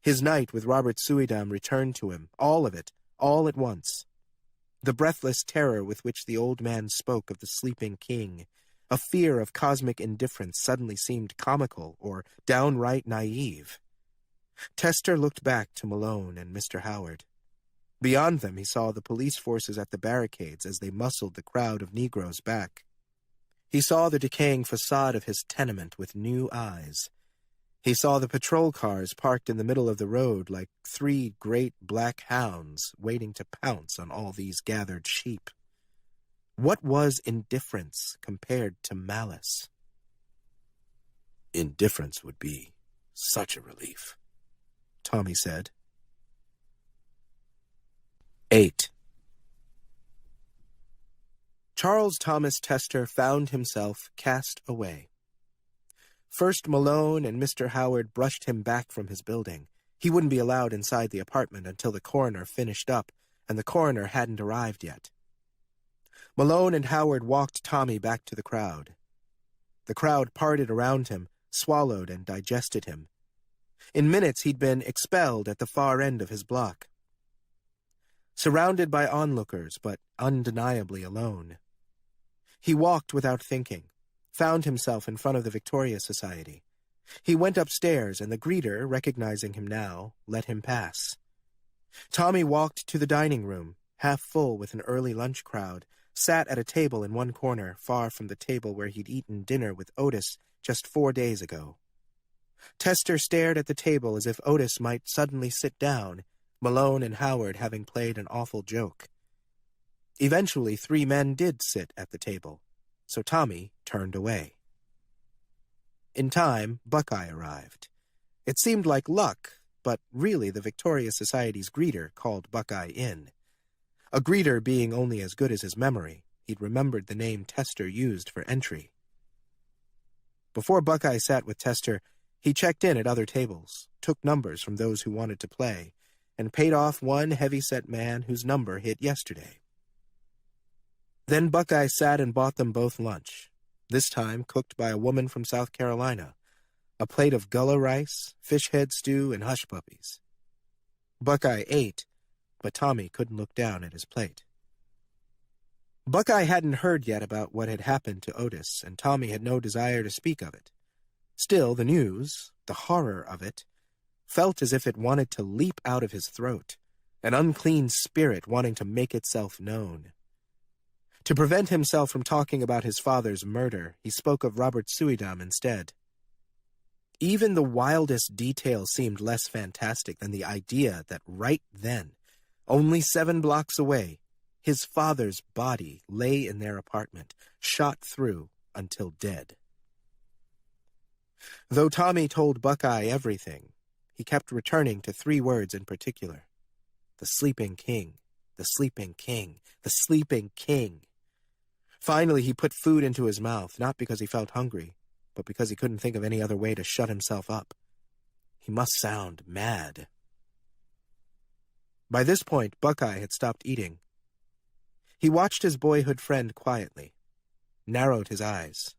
Speaker 1: His night with Robert Suydam returned to him, all of it, all at once. The breathless terror with which the old man spoke of the sleeping king, a fear of cosmic indifference suddenly seemed comical or downright naive. Tester looked back to Malone and Mr. Howard. Beyond them he saw the police forces at the barricades as they muscled the crowd of Negroes back. He saw the decaying facade of his tenement with new eyes. He saw the patrol cars parked in the middle of the road like 3 great black hounds waiting to pounce on all these gathered sheep. What was indifference compared to malice? "Indifference would be such a relief," Tommy said. 8. Charles Thomas Tester found himself cast away. First Malone and Mr. Howard brushed him back from his building. He wouldn't be allowed inside the apartment until the coroner finished up, and the coroner hadn't arrived yet. Malone and Howard walked Tommy back to the crowd. The crowd parted around him, swallowed and digested him. In minutes he'd been expelled at the far end of his block. Surrounded by onlookers, but undeniably alone. He walked without thinking, found himself in front of the Victoria Society. He went upstairs, and the greeter, recognizing him now, let him pass. Tommy walked to the dining room, half full with an early lunch crowd, sat at a table in one corner, far from the table where he'd eaten dinner with Otis just 4 days ago. Tester stared at the table as if Otis might suddenly sit down, Malone and Howard having played an awful joke. Eventually 3 men did sit at the table, so Tommy turned away. In time, Buckeye arrived. It seemed like luck, but really the Victoria Society's greeter called Buckeye in. A greeter being only as good as his memory, he'd remembered the name Tester used for entry. Before Buckeye sat with Tester, he checked in at other tables, took numbers from those who wanted to play, and paid off one heavy-set man whose number hit yesterday. Then Buckeye sat and bought them both lunch, this time cooked by a woman from South Carolina, a plate of gullah rice, fish head stew, and hush puppies. Buckeye ate, but Tommy couldn't look down at his plate. Buckeye hadn't heard yet about what had happened to Otis, and Tommy had no desire to speak of it. Still, the news, the horror of it, felt as if it wanted to leap out of his throat, an unclean spirit wanting to make itself known. To prevent himself from talking about his father's murder, he spoke of Robert Suydam instead. Even the wildest detail seemed less fantastic than the idea that right then, only 7 blocks away, his father's body lay in their apartment, shot through until dead. Though Tommy told Buckeye everything, he kept returning to 3 words in particular. The sleeping king, the sleeping king, the sleeping king. Finally, he put food into his mouth, not because he felt hungry, but because he couldn't think of any other way to shut himself up. He must sound mad. By this point, Buckeye had stopped eating. He watched his boyhood friend quietly, narrowed his eyes.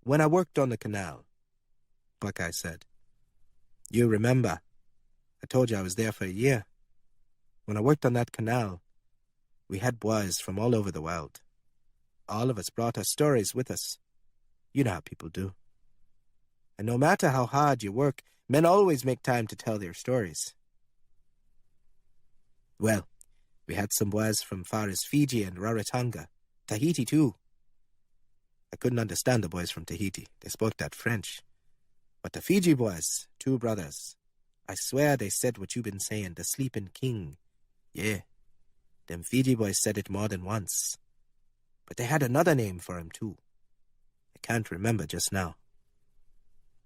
Speaker 1: "When I worked on the canal," Buckeye said. "You remember, I told you I was there for a year. When I worked on that canal, we had boys from all over the world. All of us brought our stories with us. You know how people do. And no matter how hard you work, men always make time to tell their stories. Well, we had some boys from far as Fiji and Rarotonga, Tahiti too. I couldn't understand the boys from Tahiti. They spoke that French. But the Fiji boys, 2 brothers, I swear they said what you've been saying, the sleeping king. Yeah, them Fiji boys said it more than once. But they had another name for him, too. I can't remember just now.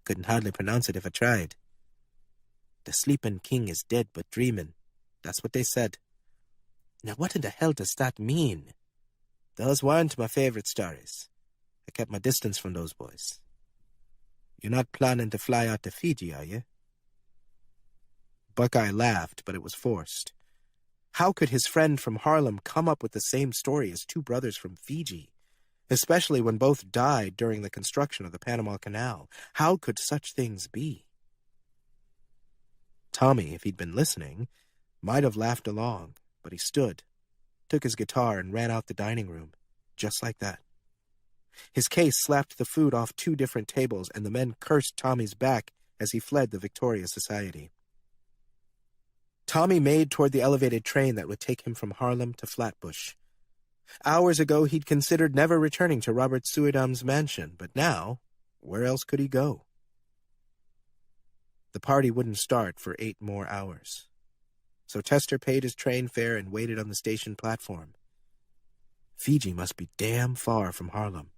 Speaker 1: Couldn't hardly pronounce it if I tried. The sleeping king is dead but dreaming, That's what they said. Now what in the hell does that mean? Those weren't my favorite stories. I kept my distance from those boys. You're not planning to fly out to Fiji, are you? Buckeye laughed, but it was forced. How could his friend from Harlem come up with the same story as two brothers from Fiji, especially when both died during the construction of the Panama Canal? How could such things be? Tommy, if he'd been listening, might have laughed along, but he stood, took his guitar, and ran out the dining room, just like that. His case slapped the food off 2 different tables, and the men cursed Tommy's back as he fled the Victoria Society. Tommy made toward the elevated train that would take him from Harlem to Flatbush. Hours ago, he'd considered never returning to Robert Suidam's mansion, but now, where else could he go? The party wouldn't start for 8 more hours. So Tester paid his train fare and waited on the station platform. Fiji must be damn far from Harlem.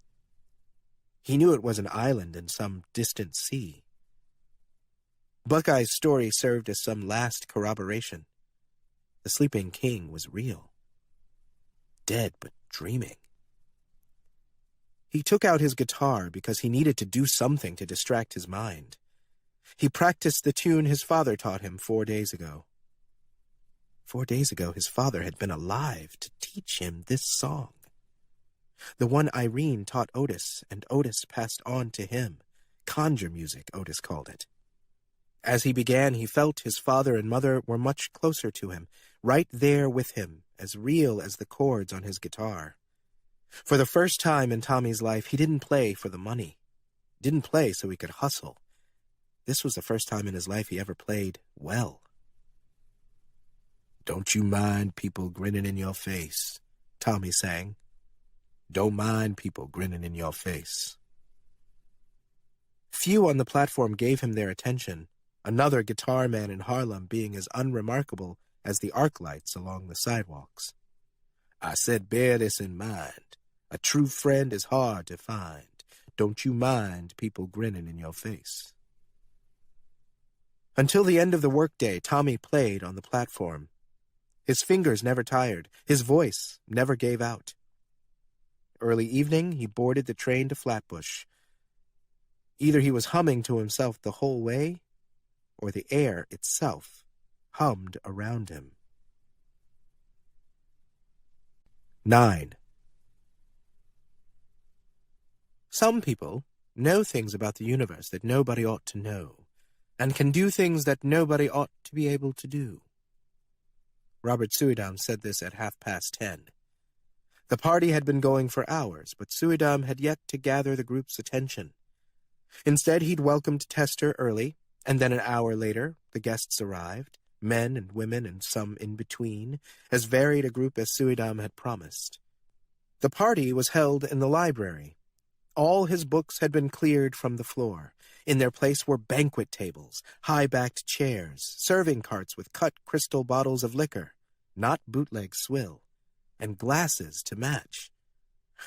Speaker 1: He knew it was an island in some distant sea. Buckeye's story served as some last corroboration. The sleeping king was real. Dead but dreaming. He took out his guitar because he needed to do something to distract his mind. He practiced the tune his father taught him 4 days ago. 4 days ago, his father had been alive to teach him this song. The one Irene taught Otis, and Otis passed on to him. Conjure music, Otis called it. As he began, he felt his father and mother were much closer to him, right there with him, as real as the chords on his guitar. For the first time in Tommy's life, he didn't play for the money. Didn't play so he could hustle. This was the first time in his life he ever played well. Don't you mind people grinning in your face, Tommy sang. Don't mind people grinning in your face. Few on the platform gave him their attention, another guitar man in Harlem being as unremarkable as the arc lights along the sidewalks. I said, bear this in mind. A true friend is hard to find. Don't you mind people grinning in your face. Until the end of the workday, Tommy played on the platform. His fingers never tired. His voice never gave out. Early evening, he boarded the train to Flatbush. Either he was humming to himself the whole way, or the air itself hummed around him. 9. Some people know things about the universe that nobody ought to know, and can do things that nobody ought to be able to do. Robert Suidam said this at 10:30. The party had been going for hours, but Suidam had yet to gather the group's attention. Instead, he'd welcomed Tester early, and then an hour later, the guests arrived, men and women and some in between, as varied a group as Suidam had promised. The party was held in the library. All his books had been cleared from the floor. In their place were banquet tables, high-backed chairs, serving carts with cut crystal bottles of liquor, not bootleg swill, and glasses to match.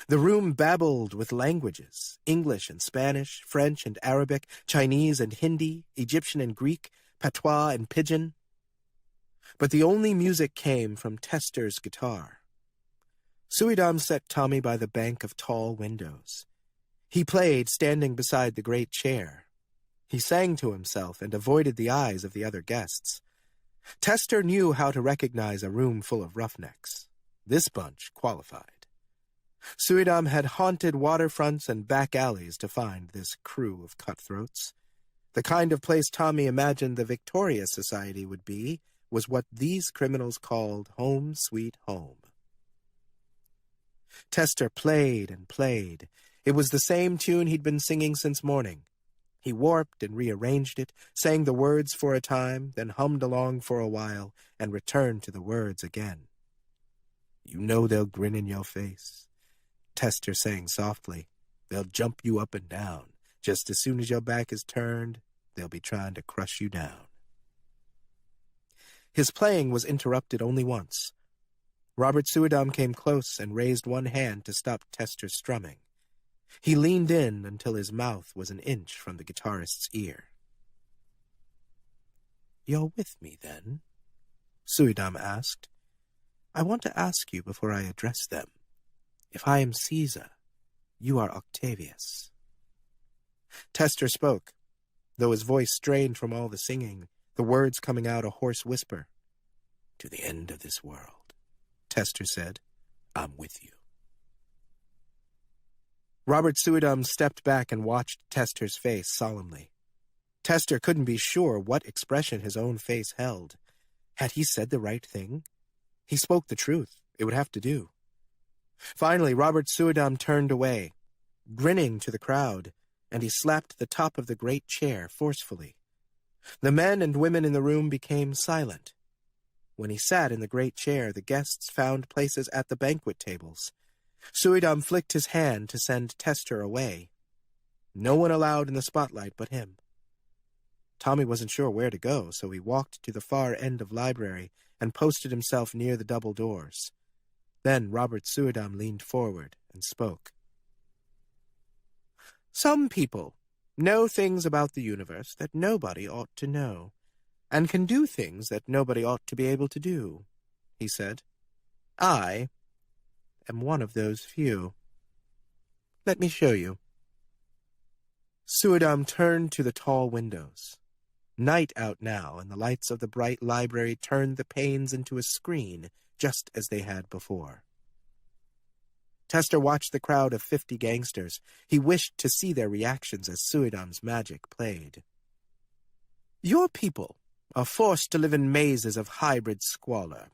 Speaker 1: The room babbled with languages, English and Spanish, French and Arabic, Chinese and Hindi, Egyptian and Greek, patois and pidgin. But the only music came from Tester's guitar. Suidam set Tommy by the bank of tall windows. He played standing beside the great chair. He sang to himself and avoided the eyes of the other guests. Tester knew how to recognize a room full of roughnecks. This bunch qualified. Suidam had haunted waterfronts and back alleys to find this crew of cutthroats. The kind of place Tommy imagined the Victoria Society would be was what these criminals called home sweet home. Tester played and played. It was the same tune he'd been singing since morning. He warped and rearranged it, sang the words for a time, then hummed along for a while, and returned to the words again. You know they'll grin in your face, Tester sang softly. They'll jump you up and down. Just as soon as your back is turned, they'll be trying to crush you down. His playing was interrupted only once. Robert Suidam came close and raised one hand to stop Tester's strumming. He leaned in until his mouth was an inch from the guitarist's ear. You're with me, then? Suidam asked. "I want to ask you before I address them. If I am Caesar, you are Octavius." Tester spoke, though his voice strained from all the singing, the words coming out a hoarse whisper. "To the end of this world," Tester said. "I'm with you." Robert Suidam stepped back and watched Tester's face solemnly. Tester couldn't be sure what expression his own face held. Had he said the right thing? He spoke the truth. It would have to do. Finally, Robert Suidam turned away, grinning to the crowd, and he slapped the top of the great chair forcefully. The men and women in the room became silent. When he sat in the great chair, the guests found places at the banquet tables. Suidam flicked his hand to send Tester away. No one allowed in the spotlight but him. Tommy wasn't sure where to go, so he walked to the far end of library and posted himself near the double doors. Then Robert Suidam leaned forward and spoke. "Some people know things about the universe that nobody ought to know, and can do things that nobody ought to be able to do," he said. "I am one of those few. Let me show you." Suidam turned to the tall windows. Night out now, and the lights of the bright library turned the panes into a screen, just as they had before. Tester watched the crowd of 50 gangsters. He wished to see their reactions as Suidam's magic played. "Your people are forced to live in mazes of hybrid squalor,"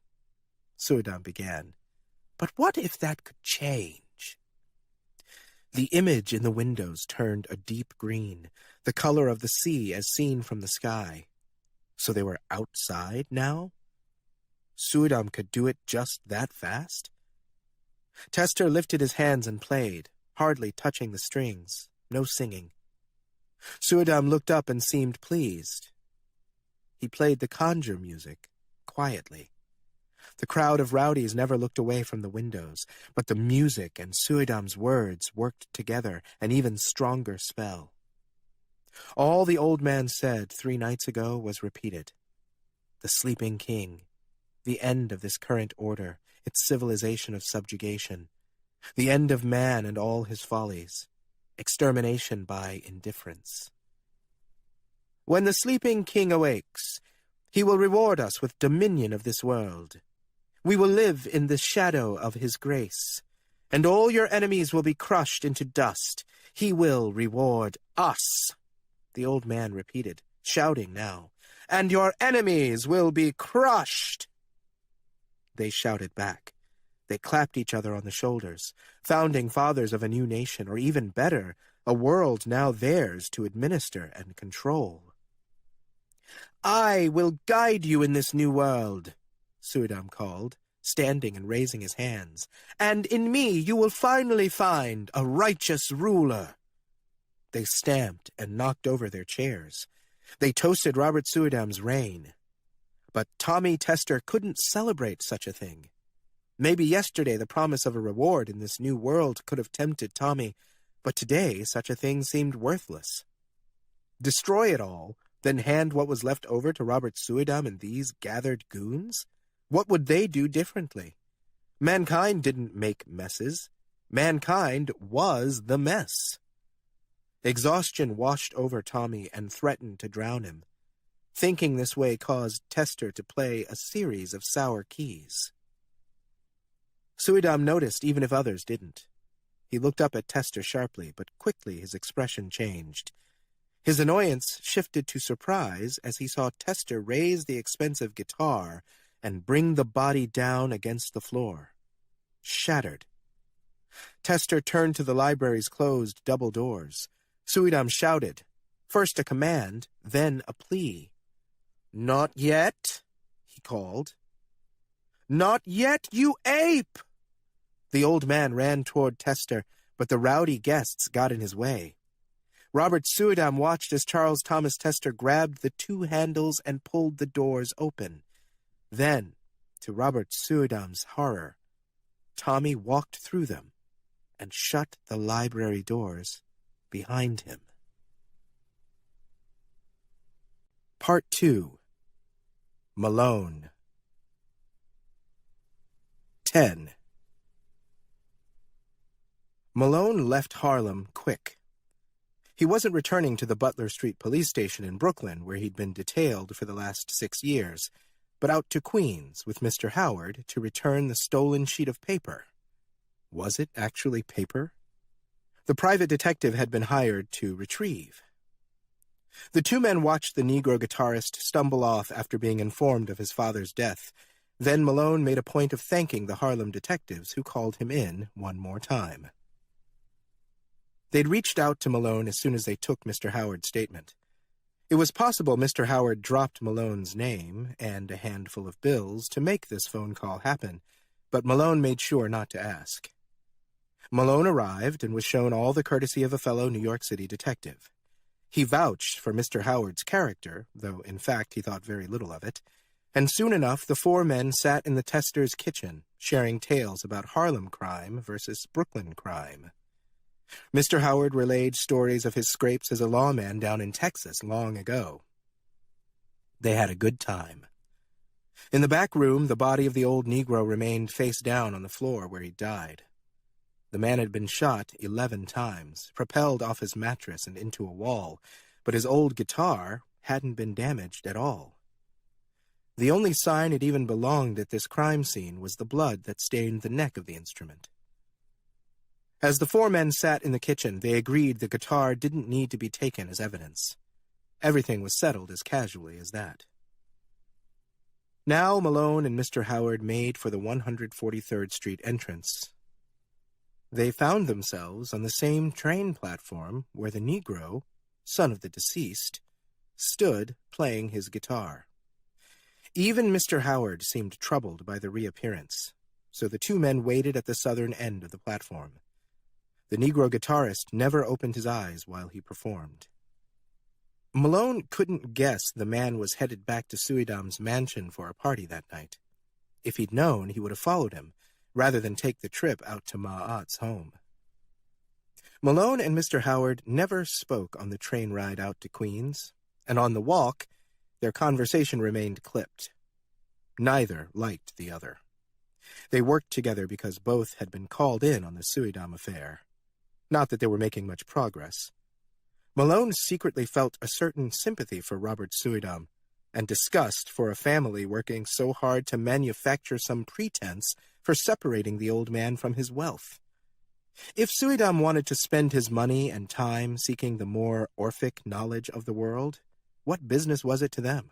Speaker 1: Suidam began. "But what if that could change?" The image in the windows turned a deep green, the color of the sea as seen from the sky. So they were outside now? Suidam could do it just that fast? Tester lifted his hands and played, hardly touching the strings, no singing. Suidam looked up and seemed pleased. He played the conjure music, quietly. The crowd of rowdies never looked away from the windows, but the music and Suidam's words worked together, an even stronger spell. All the old man said 3 nights ago was repeated. The sleeping king, the end of this current order, its civilization of subjugation, the end of man and all his follies, extermination by indifference. When the sleeping king awakes, he will reward us with dominion of this world. We will live in the shadow of his grace, and all your enemies will be crushed into dust. He will reward us, the old man repeated, shouting now, and your enemies will be crushed. They shouted back. They clapped each other on the shoulders, founding fathers of a new nation, or even better, a world now theirs to administer and control. I will guide you in this new world, Suidam called, standing and raising his hands, and in me you will finally find a righteous ruler. They stamped and knocked over their chairs. They toasted Robert Suidam's reign. But Tommy Tester couldn't celebrate such a thing. Maybe yesterday the promise of a reward in this new world could have tempted Tommy, but today such a thing seemed worthless. Destroy it all, then hand what was left over to Robert Suidam and these gathered goons? What would they do differently? Mankind didn't make messes. Mankind was the mess. Exhaustion washed over Tommy and threatened to drown him. Thinking this way caused Tester to play a series of sour keys. Suidam noticed even if others didn't. He looked up at Tester sharply, but quickly his expression changed. His annoyance shifted to surprise as he saw Tester raise the expensive guitar and bring the body down against the floor. Shattered. Tester turned to the library's closed double doors. Suidam shouted, first a command, then a plea. Not yet, he called. Not yet, you ape! The old man ran toward Tester, but the rowdy guests got in his way. Robert Suidam watched as Charles Thomas Tester grabbed the 2 handles and pulled the doors open. Then, to Robert Suidam's horror, Tommy walked through them and shut the library doors behind him. Part 2. Malone. 10. Malone left Harlem quick. He wasn't returning to the Butler Street police station in Brooklyn, where he'd been detailed for the last 6 years, but out to Queens with Mr. Howard to return the stolen sheet of paper. Was it actually paper? The private detective had been hired to retrieve. The two men watched the Negro guitarist stumble off after being informed of his father's death. Then Malone made a point of thanking the Harlem detectives who called him in one more time. They'd reached out to Malone as soon as they took Mr. Howard's statement. It was possible Mr. Howard dropped Malone's name and a handful of bills to make this phone call happen, but Malone made sure not to ask. Malone arrived and was shown all the courtesy of a fellow New York City detective. He vouched for Mr. Howard's character, though in fact he thought very little of it, and soon enough the four men sat in the tester's kitchen, sharing tales about Harlem crime versus Brooklyn crime. Mr. Howard relayed stories of his scrapes as a lawman down in Texas long ago. They had a good time. In the back room, the body of the old Negro remained face down on the floor where he died. The man had been shot 11 times, propelled off his mattress and into a wall, but his old guitar hadn't been damaged at all. The only sign it even belonged at this crime scene was the blood that stained the neck of the instrument. As the four men sat in the kitchen, they agreed the guitar didn't need to be taken as evidence. Everything was settled as casually as that. Now Malone and Mr. Howard made for the 143rd Street entrance. They found themselves on the same train platform where the Negro, son of the deceased, stood playing his guitar. Even Mr. Howard seemed troubled by the reappearance, so the two men waited at the southern end of the platform. The Negro guitarist never opened his eyes while he performed. Malone couldn't guess the man was headed back to Suydam's mansion for a party that night. If he'd known, he would have followed him, rather than take the trip out to Ma'at's home. Malone and Mr. Howard never spoke on the train ride out to Queens, and on the walk, their conversation remained clipped. Neither liked the other. They worked together because both had been called in on the Suydam affair. Not that they were making much progress. Malone secretly felt a certain sympathy for Robert Suydam and disgust for a family working so hard to manufacture some pretense for separating the old man from his wealth. If Suydam wanted to spend his money and time seeking the more Orphic knowledge of the world, what business was it to them?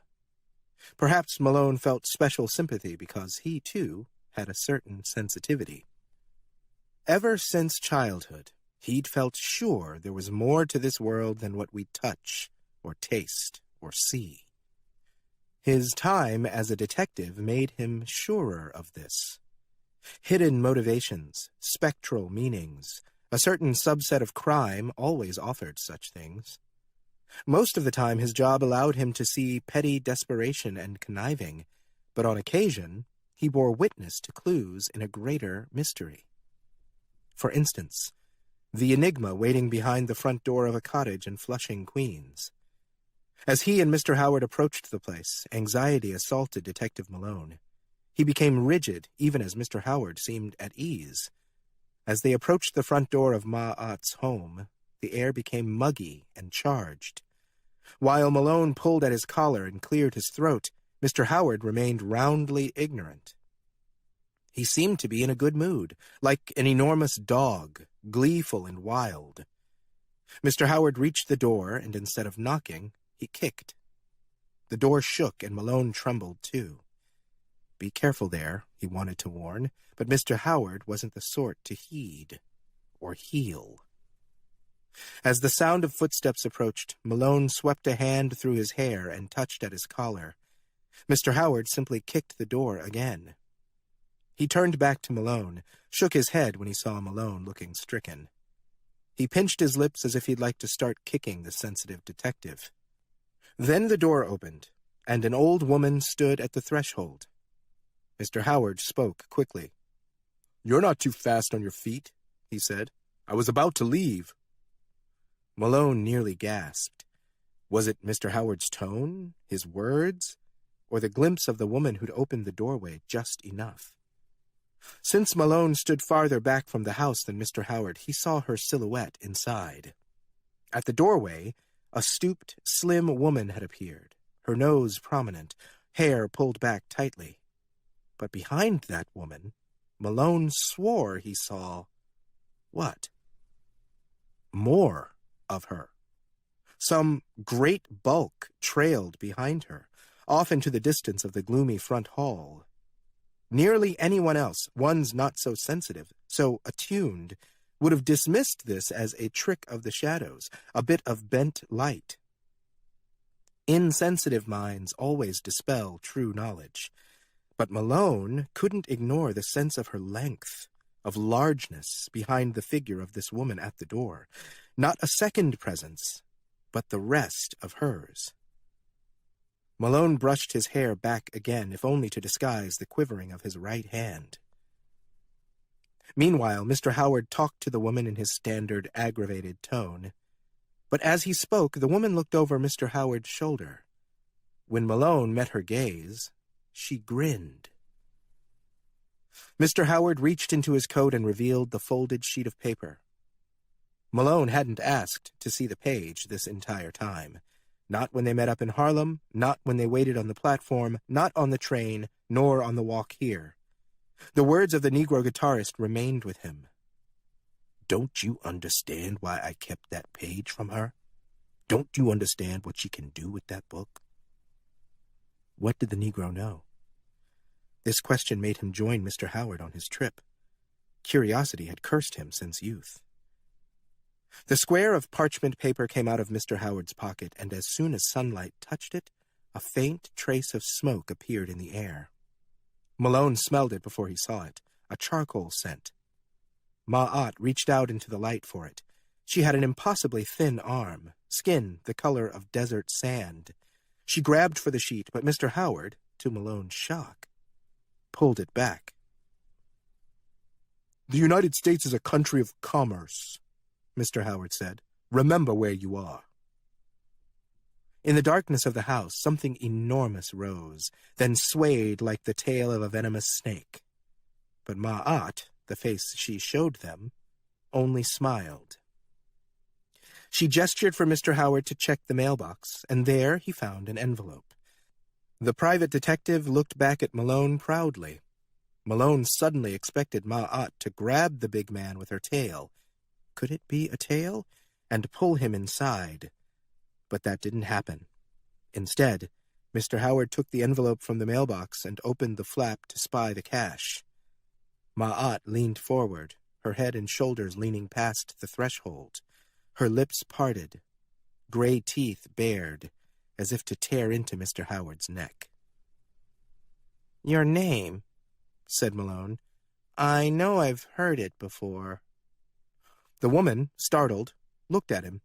Speaker 1: Perhaps Malone felt special sympathy because he, too, had a certain sensitivity. Ever since childhood, he'd felt sure there was more to this world than what we touch, or taste, or see. His time as a detective made him surer of this. Hidden motivations, spectral meanings, a certain subset of crime always offered such things. Most of the time his job allowed him to see petty desperation and conniving, but on occasion he bore witness to clues in a greater mystery. For instance, the enigma waiting behind the front door of a cottage in Flushing, Queens. As he and Mr. Howard approached the place, anxiety assaulted Detective Malone. He became rigid, even as Mr. Howard seemed at ease. As they approached the front door of Ma'at's home, the air became muggy and charged. While Malone pulled at his collar and cleared his throat, Mr. Howard remained roundly ignorant. He seemed to be in a good mood, like an enormous dog, gleeful and wild. Mr. Howard reached the door, and instead of knocking, he kicked. The door shook, and Malone trembled too. Be careful there, he wanted to warn, but Mr. Howard wasn't the sort to heed or heal. As the sound of footsteps approached, Malone swept a hand through his hair and touched at his collar. Mr. Howard simply kicked the door again. He turned back to Malone, shook his head when he saw Malone looking stricken. He pinched his lips as if he'd like to start kicking the sensitive detective. Then the door opened, and an old woman stood at the threshold. Mr. Howard spoke quickly. "You're not too fast on your feet," he said. "I was about to leave." Malone nearly gasped. Was it Mr. Howard's tone, his words, or the glimpse of the woman who'd opened the doorway just enough? Since Malone stood farther back from the house than Mr. Howard, he saw her silhouette inside. At the doorway, a stooped, slim woman had appeared, her nose prominent, hair pulled back tightly. But behind that woman, Malone swore he saw... what? More of her. Some great bulk trailed behind her, off into the distance of the gloomy front hall. Nearly anyone else, ones not so sensitive, so attuned, would have dismissed this as a trick of the shadows, a bit of bent light. Insensitive minds always dispel true knowledge. But Malone couldn't ignore the sense of her length, of largeness behind the figure of this woman at the door. Not a second presence, but the rest of hers. Malone brushed his hair back again, if only to disguise the quivering of his right hand. Meanwhile, Mr. Howard talked to the woman in his standard aggravated tone. But as he spoke, the woman looked over Mr. Howard's shoulder. When Malone met her gaze, she grinned. Mr. Howard reached into his coat and revealed the folded sheet of paper. Malone hadn't asked to see the page this entire time. Not when they met up in Harlem, not when they waited on the platform, not on the train, nor on the walk here. The words of the Negro guitarist remained with him. "Don't you understand why I kept that page from her? Don't you understand what she can do with that book?" What did the Negro know? This question made him join Mr. Howard on his trip. Curiosity had cursed him since youth. The square of parchment paper came out of Mr. Howard's pocket, and as soon as sunlight touched it, a faint trace of smoke appeared in the air. Malone smelled it before he saw it, a charcoal scent. Ma'at reached out into the light for it. She had an impossibly thin arm, skin the color of desert sand. She grabbed for the sheet, but Mr. Howard, to Malone's shock, pulled it back. "The United States is a country of commerce," Mr. Howard said. "Remember where you are." In the darkness of the house, something enormous rose, then swayed like the tail of a venomous snake. But Ma'at, the face she showed them, only smiled. She gestured for Mr. Howard to check the mailbox, and there he found an envelope. The private detective looked back at Malone proudly. Malone suddenly expected Ma'at to grab the big man with her tail. Could it be a tail? And pull him inside. But that didn't happen. Instead, Mr. Howard took the envelope from the mailbox and opened the flap to spy the cash. Ma'at leaned forward, her head and shoulders leaning past the threshold, her lips parted, gray teeth bared, as if to tear into Mr. Howard's neck. "Your name," said Malone. "I know I've heard it before." The woman, startled, looked at him,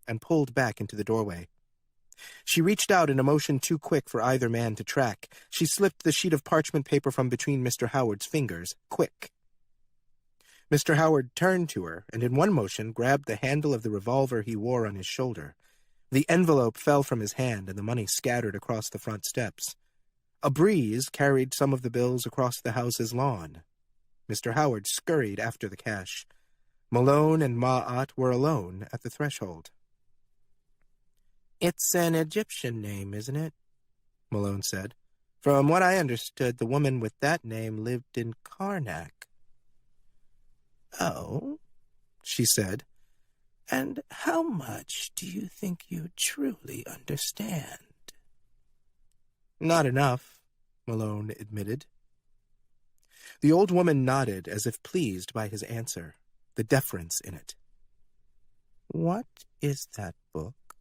Speaker 1: and pulled back into the doorway. She reached out in a motion too quick for either man to track. She slipped the sheet of parchment paper from between Mr. Howard's fingers, quick. Mr. Howard turned to her, and in one motion grabbed the handle of the revolver he wore on his shoulder. The envelope fell from his hand, and the money scattered across the front steps. A breeze carried some of the bills across the house's lawn. Mr. Howard scurried after the cash. Malone and Ma'at were alone at the threshold. "It's an Egyptian name, isn't it?" Malone said. "From what I understood, the woman with that name lived in Karnak." "Oh," she said. "And how much do you think you truly understand?" "Not enough," Malone admitted. The old woman nodded as if pleased by his answer, the deference in it. "What is that book?"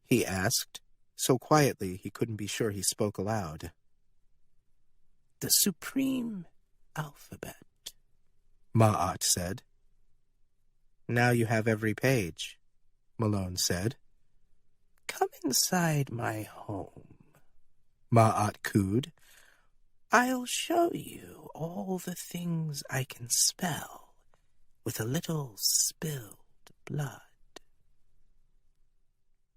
Speaker 1: he asked, so quietly he couldn't be sure he spoke aloud. "The Supreme Alphabet," Ma'at said. "Now you have every page," Malone said. "Come inside my home," Ma'at cooed. "I'll show you all the things I can spell with a little spilled blood."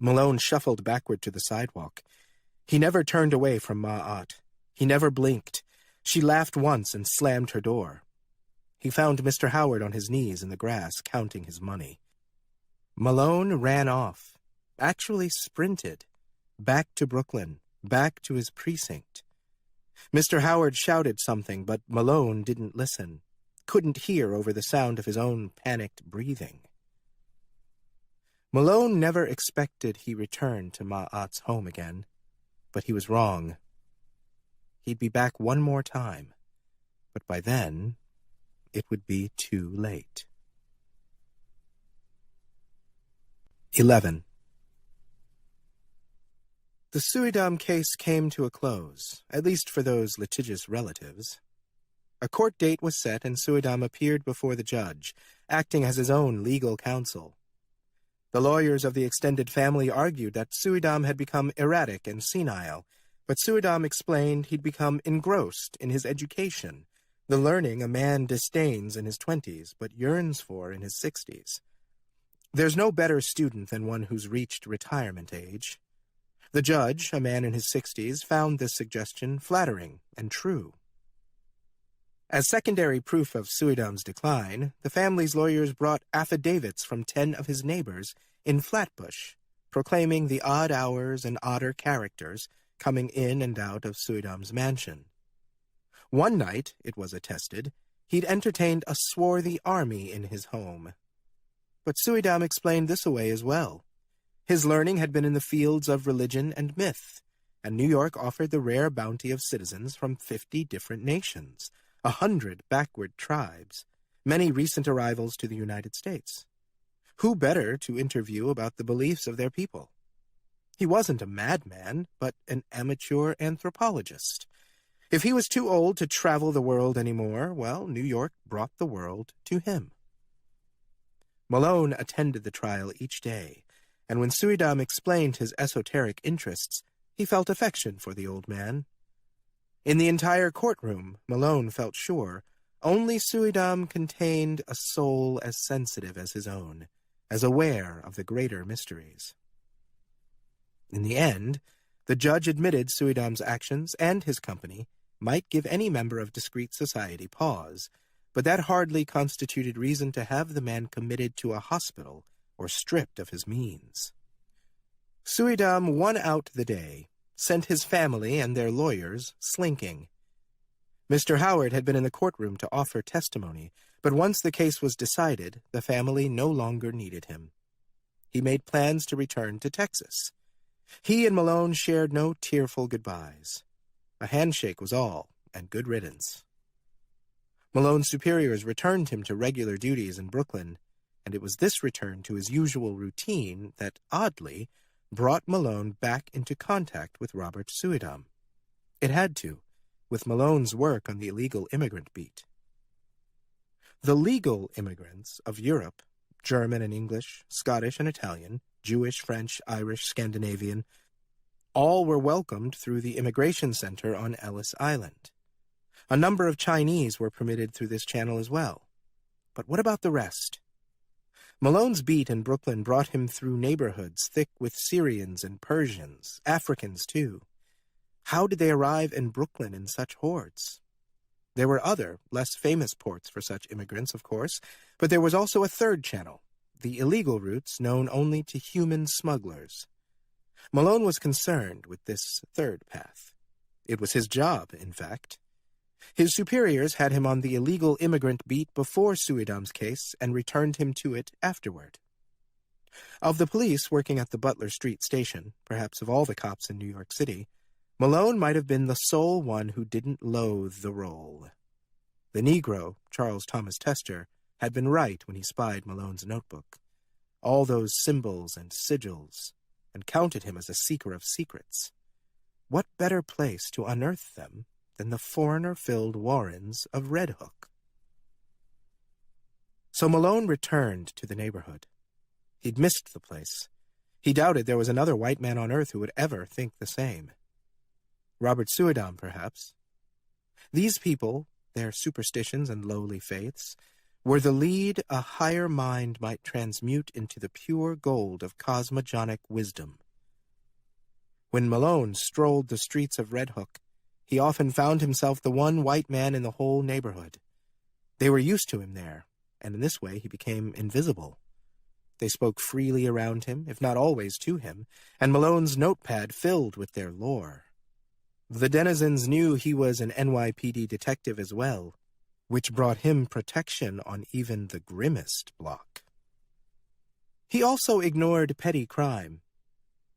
Speaker 1: Malone shuffled backward to the sidewalk. He never turned away from Ma'at. He never blinked. She laughed once and slammed her door. He found Mr. Howard on his knees in the grass, counting his money. Malone ran off, actually sprinted, back to Brooklyn, back to his precinct. Mr. Howard shouted something, but Malone didn't listen, couldn't hear over the sound of his own panicked breathing. Malone never expected he returned to Ma'at's home again, but he was wrong. He'd be back one more time, but by then it would be too late. 11. The Suidam case came to a close, at least for those litigious relatives. A court date was set, and Suidam appeared before the judge, acting as his own legal counsel. The lawyers of the extended family argued that Suidam had become erratic and senile, but Suidam explained he'd become engrossed in his education, the learning a man disdains in his 20s but yearns for in his 60s. There's no better student than one who's reached retirement age. The judge, a man in his 60s, found this suggestion flattering and true. As secondary proof of Suidam's decline, the family's lawyers brought affidavits from 10 of his neighbors in Flatbush, proclaiming the odd hours and odder characters coming in and out of Suidam's mansion. One night, it was attested, he'd entertained a swarthy army in his home. But Suidam explained this away as well. His learning had been in the fields of religion and myth, and New York offered the rare bounty of citizens from 50 different nations, 100 backward tribes, many recent arrivals to the United States. Who better to interview about the beliefs of their people? He wasn't a madman, but an amateur anthropologist. If he was too old to travel the world anymore, well, New York brought the world to him. Malone attended the trial each day, and when Suidam explained his esoteric interests, he felt affection for the old man. In the entire courtroom, Malone felt sure, only Suidam contained a soul as sensitive as his own, as aware of the greater mysteries. In the end, the judge admitted Suidam's actions and his company might give any member of discreet society pause, but that hardly constituted reason to have the man committed to a hospital or stripped of his means. Suidam won out the day, sent his family and their lawyers slinking. Mr. Howard had been in the courtroom to offer testimony, but once the case was decided, the family no longer needed him. He made plans to return to Texas. He and Malone shared no tearful goodbyes. A handshake was all, and good riddance. Malone's superiors returned him to regular duties in Brooklyn, and it was this return to his usual routine that, oddly, brought Malone back into contact with Robert Suidam. It had to, with Malone's work on the illegal immigrant beat. The legal immigrants of Europe, German and English, Scottish and Italian, Jewish, French, Irish, Scandinavian, all were welcomed through the immigration center on Ellis Island. A number of Chinese were permitted through this channel as well. But what about the rest? Malone's beat in Brooklyn brought him through neighborhoods thick with Syrians and Persians, Africans too. How did they arrive in Brooklyn in such hordes? There were other, less famous ports for such immigrants, of course, but there was also a third channel, the illegal routes known only to human smugglers. Malone was concerned with this third path. It was his job, in fact. His superiors had him on the illegal immigrant beat before Suidam's case and returned him to it afterward. Of the police working at the Butler Street station, perhaps of all the cops in New York City, Malone might have been the sole one who didn't loathe the role. The Negro, Charles Thomas Tester, had been right when he spied Malone's notebook. All those symbols and sigils, and counted him as a seeker of secrets. What better place to unearth them than the foreigner-filled warrens of Red Hook? So Malone returned to the neighborhood. He'd missed the place. He doubted there was another white man on earth who would ever think the same. Robert Suidam, perhaps. These people, their superstitions and lowly faiths, were the lead a higher mind might transmute into the pure gold of cosmogonic wisdom. When Malone strolled the streets of Red Hook, he often found himself the one white man in the whole neighborhood. They were used to him there, and in this way he became invisible. They spoke freely around him, if not always to him, and Malone's notepad filled with their lore. The denizens knew he was an NYPD detective as well, which brought him protection on even the grimmest block. He also ignored petty crime.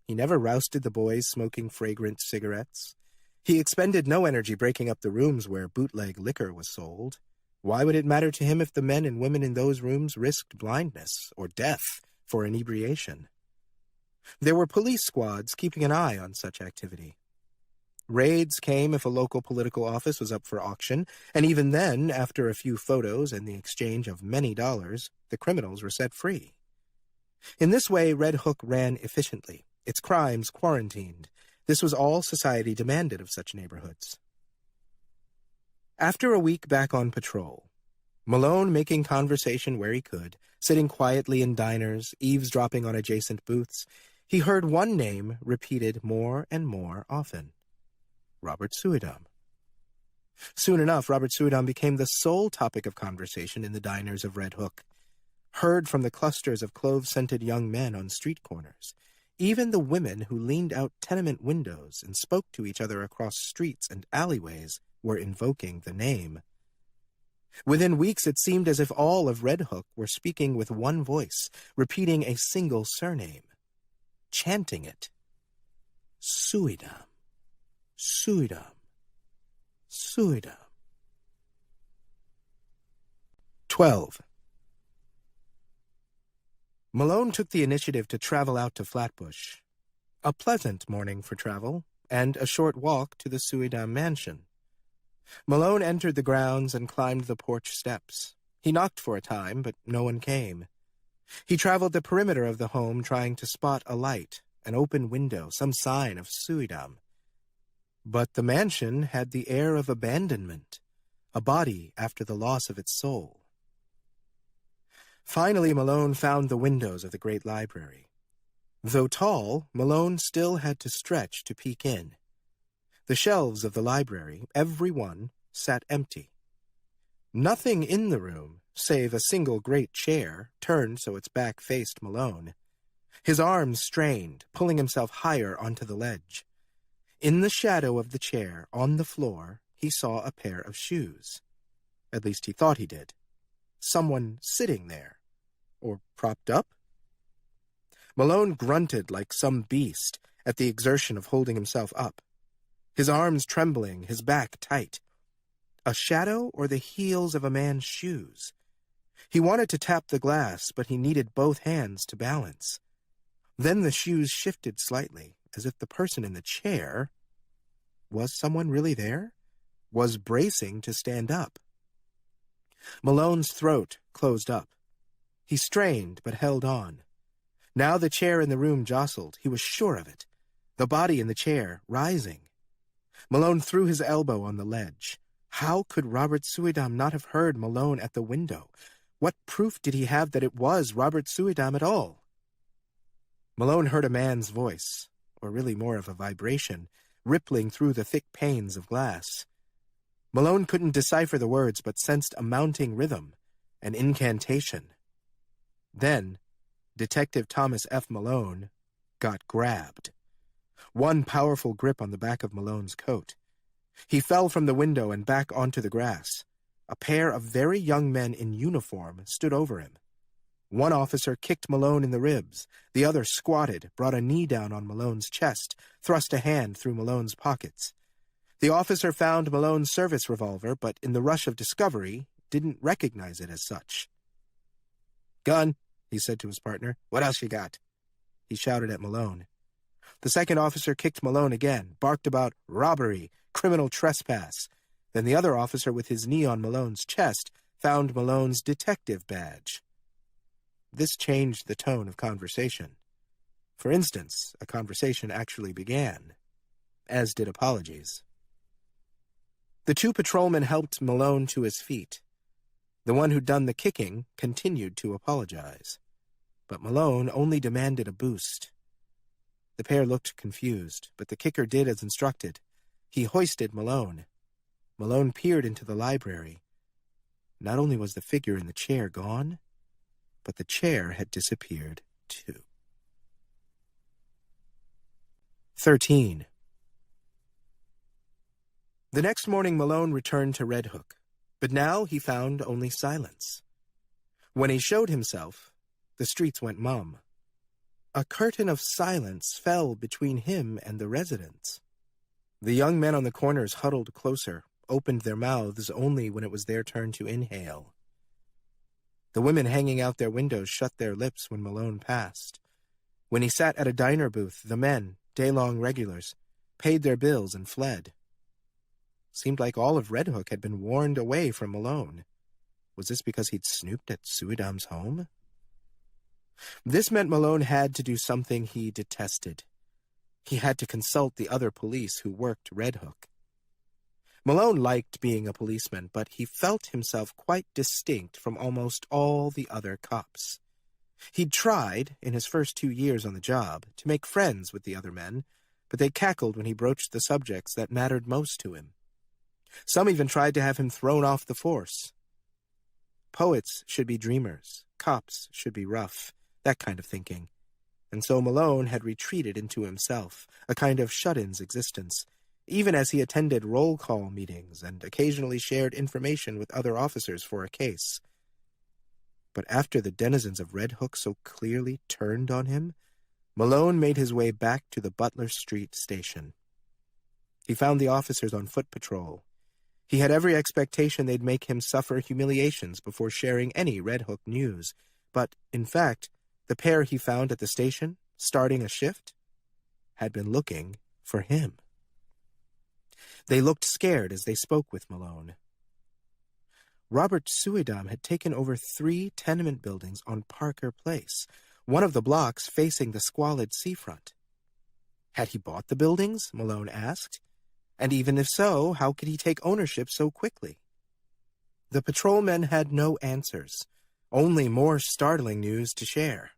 Speaker 1: He never rousted the boys smoking fragrant cigarettes. He expended no energy breaking up the rooms where bootleg liquor was sold. Why would it matter to him if the men and women in those rooms risked blindness or death for inebriation? There were police squads keeping an eye on such activity. Raids came if a local political office was up for auction, and even then, after a few photos and the exchange of many dollars, the criminals were set free. In this way, Red Hook ran efficiently, its crimes quarantined. This was all society demanded of such neighborhoods. After a week back on patrol, Malone making conversation where he could, sitting quietly in diners, eavesdropping on adjacent booths, he heard one name repeated more and more often: Robert Suidam. Soon enough, Robert Suidam became the sole topic of conversation in the diners of Red Hook, heard from the clusters of clove-scented young men on street corners. Even the women who leaned out tenement windows and spoke to each other across streets and alleyways were invoking the name. Within weeks, it seemed as if all of Red Hook were speaking with one voice, repeating a single surname, chanting it: Suidam, Suidam, Suidam. 12. Malone took the initiative to travel out to Flatbush. A pleasant morning for travel, and a short walk to the Suidam mansion. Malone entered the grounds and climbed the porch steps. He knocked for a time, but no one came. He traveled the perimeter of the home, trying to spot a light, an open window, some sign of Suidam. But the mansion had the air of abandonment, a body after the loss of its soul. Finally, Malone found the windows of the great library. Though tall, Malone still had to stretch to peek in. The shelves of the library, every one, sat empty. Nothing in the room, save a single great chair, turned so its back faced Malone. His arms strained, pulling himself higher onto the ledge. In the shadow of the chair, on the floor, he saw a pair of shoes. At least he thought he did. Someone sitting there, or propped up? Malone grunted like some beast at the exertion of holding himself up. His arms trembling, his back tight. A shadow or the heels of a man's shoes? He wanted to tap the glass, but he needed both hands to balance. Then the shoes shifted slightly, as if the person in the chair— was someone really there? Was bracing to stand up. Malone's throat closed up. He strained, but held on. Now the chair in the room jostled. He was sure of it. The body in the chair rising. Malone threw his elbow on the ledge. How could Robert Suidam not have heard Malone at the window? What proof did he have that it was Robert Suidam at all? Malone heard a man's voice, or really more of a vibration, rippling through the thick panes of glass. Malone couldn't decipher the words, but sensed a mounting rhythm, an incantation. Then, Detective Thomas F. Malone got grabbed. One powerful grip on the back of Malone's coat. He fell from the window and back onto the grass. A pair of very young men in uniform stood over him. One officer kicked Malone in the ribs. The other squatted, brought a knee down on Malone's chest, thrust a hand through Malone's pockets. The officer found Malone's service revolver, but in the rush of discovery, didn't recognize it as such. "Gun," he said to his partner. "What else you got?" He shouted at Malone. The second officer kicked Malone again, barked about robbery, criminal trespass. Then the other officer, with his knee on Malone's chest, found Malone's detective badge. This changed the tone of conversation. For instance, a conversation actually began, as did apologies. The two patrolmen helped Malone to his feet. The one who'd done the kicking continued to apologize. But Malone only demanded a boost. The pair looked confused, but the kicker did as instructed. He hoisted Malone. Malone peered into the library. Not only was the figure in the chair gone, but the chair had disappeared too. 13. The next morning Malone returned to Red Hook, but now he found only silence. When he showed himself, the streets went mum. A curtain of silence fell between him and the residents. The young men on the corners huddled closer, opened their mouths only when it was their turn to inhale. The women hanging out their windows shut their lips when Malone passed. When he sat at a diner booth, the men, day-long regulars, paid their bills and fled. Seemed like all of Red Hook had been warned away from Malone. Was this because he'd snooped at Suidam's home? This meant Malone had to do something he detested. He had to consult the other police who worked Red Hook. Malone liked being a policeman, but he felt himself quite distinct from almost all the other cops. He'd tried, in his first 2 years on the job, to make friends with the other men, but they cackled when he broached the subjects that mattered most to him. Some even tried to have him thrown off the force. Poets should be dreamers, cops should be rough, that kind of thinking. And so Malone had retreated into himself, a kind of shut-in's existence, even as he attended roll call meetings and occasionally shared information with other officers for a case. But after the denizens of Red Hook so clearly turned on him, Malone made his way back to the Butler Street station. He found the officers on foot patrol. He had every expectation they'd make him suffer humiliations before sharing any Red Hook news, but, in fact, the pair he found at the station, starting a shift, had been looking for him. They looked scared as they spoke with Malone. Robert Suidam had taken over 3 tenement buildings on Parker Place, one of the blocks facing the squalid seafront. Had he bought the buildings? Malone asked. And even if so, how could he take ownership so quickly? The patrolmen had no answers, only more startling news to share.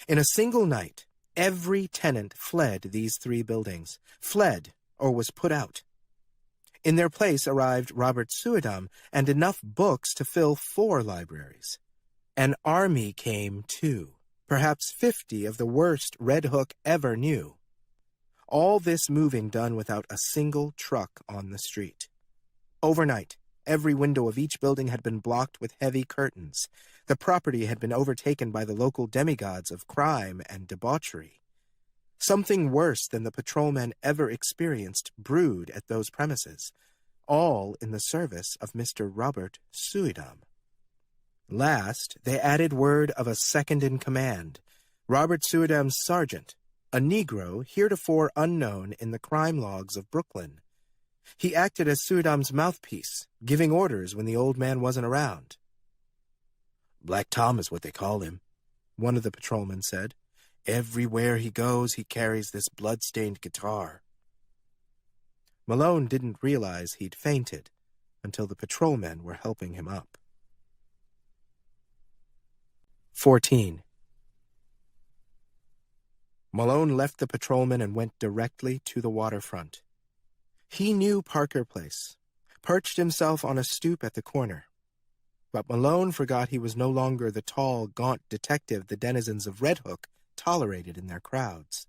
Speaker 1: In a single night, every tenant fled these 3 buildings, fled or was put out. In their place arrived Robert Suidam and enough books to fill 4 libraries. An army came, too, perhaps 50 of the worst Red Hook ever knew. All this moving done without a single truck on the street. Overnight, every window of each building had been blocked with heavy curtains. The property had been overtaken by the local demigods of crime and debauchery. Something worse than the patrolmen ever experienced brewed at those premises, all in the service of Mr. Robert Suidam. Last, they added word of a second-in-command, Robert Suidam's sergeant, a Negro heretofore unknown in the crime logs of Brooklyn. He acted as Suidam's mouthpiece, giving orders when the old man wasn't around. "Black Tom is what they call him," one of the patrolmen said. "Everywhere he goes, he carries this blood-stained guitar." Malone didn't realize he'd fainted until the patrolmen were helping him up. 14. Malone left the patrolman and went directly to the waterfront. He knew Parker Place, perched himself on a stoop at the corner. But Malone forgot he was no longer the tall, gaunt detective the denizens of Red Hook tolerated in their crowds.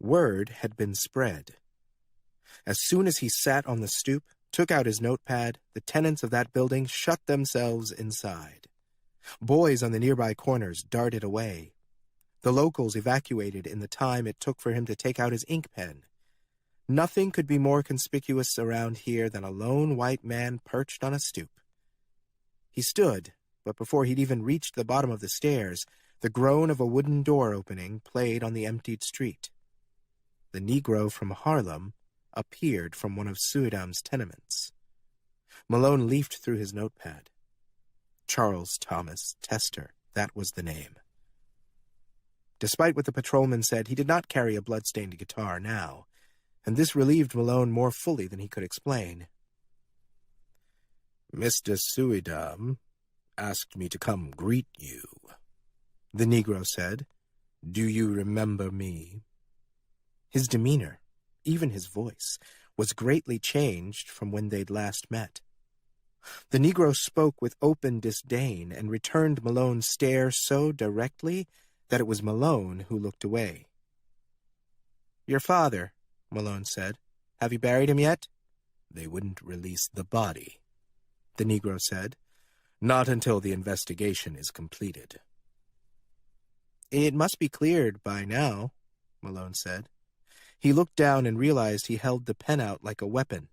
Speaker 1: Word had been spread. As soon as he sat on the stoop, took out his notepad, the tenants of that building shut themselves inside. Boys on the nearby corners darted away. The locals evacuated in the time it took for him to take out his ink pen. Nothing could be more conspicuous around here than a lone white man perched on a stoop. He stood, but before he'd even reached the bottom of the stairs, the groan of a wooden door opening played on the emptied street. The Negro from Harlem appeared from one of Suidam's tenements. Malone leafed through his notepad. Charles Thomas Tester, that was the name. Despite what the patrolman said, he did not carry a blood-stained guitar now, and this relieved Malone more fully than he could explain. "Mr. Suidam asked me to come greet you," the Negro said. "Do you remember me?" His demeanor, even his voice, was greatly changed from when they'd last met. The Negro spoke with open disdain and returned Malone's stare so directly that it was Malone who looked away. "Your father," Malone said. "Have you buried him yet?" "They wouldn't release the body," the Negro said. "Not until the investigation is completed." "It must be cleared by now," Malone said. He looked down and realized he held the pen out like a weapon.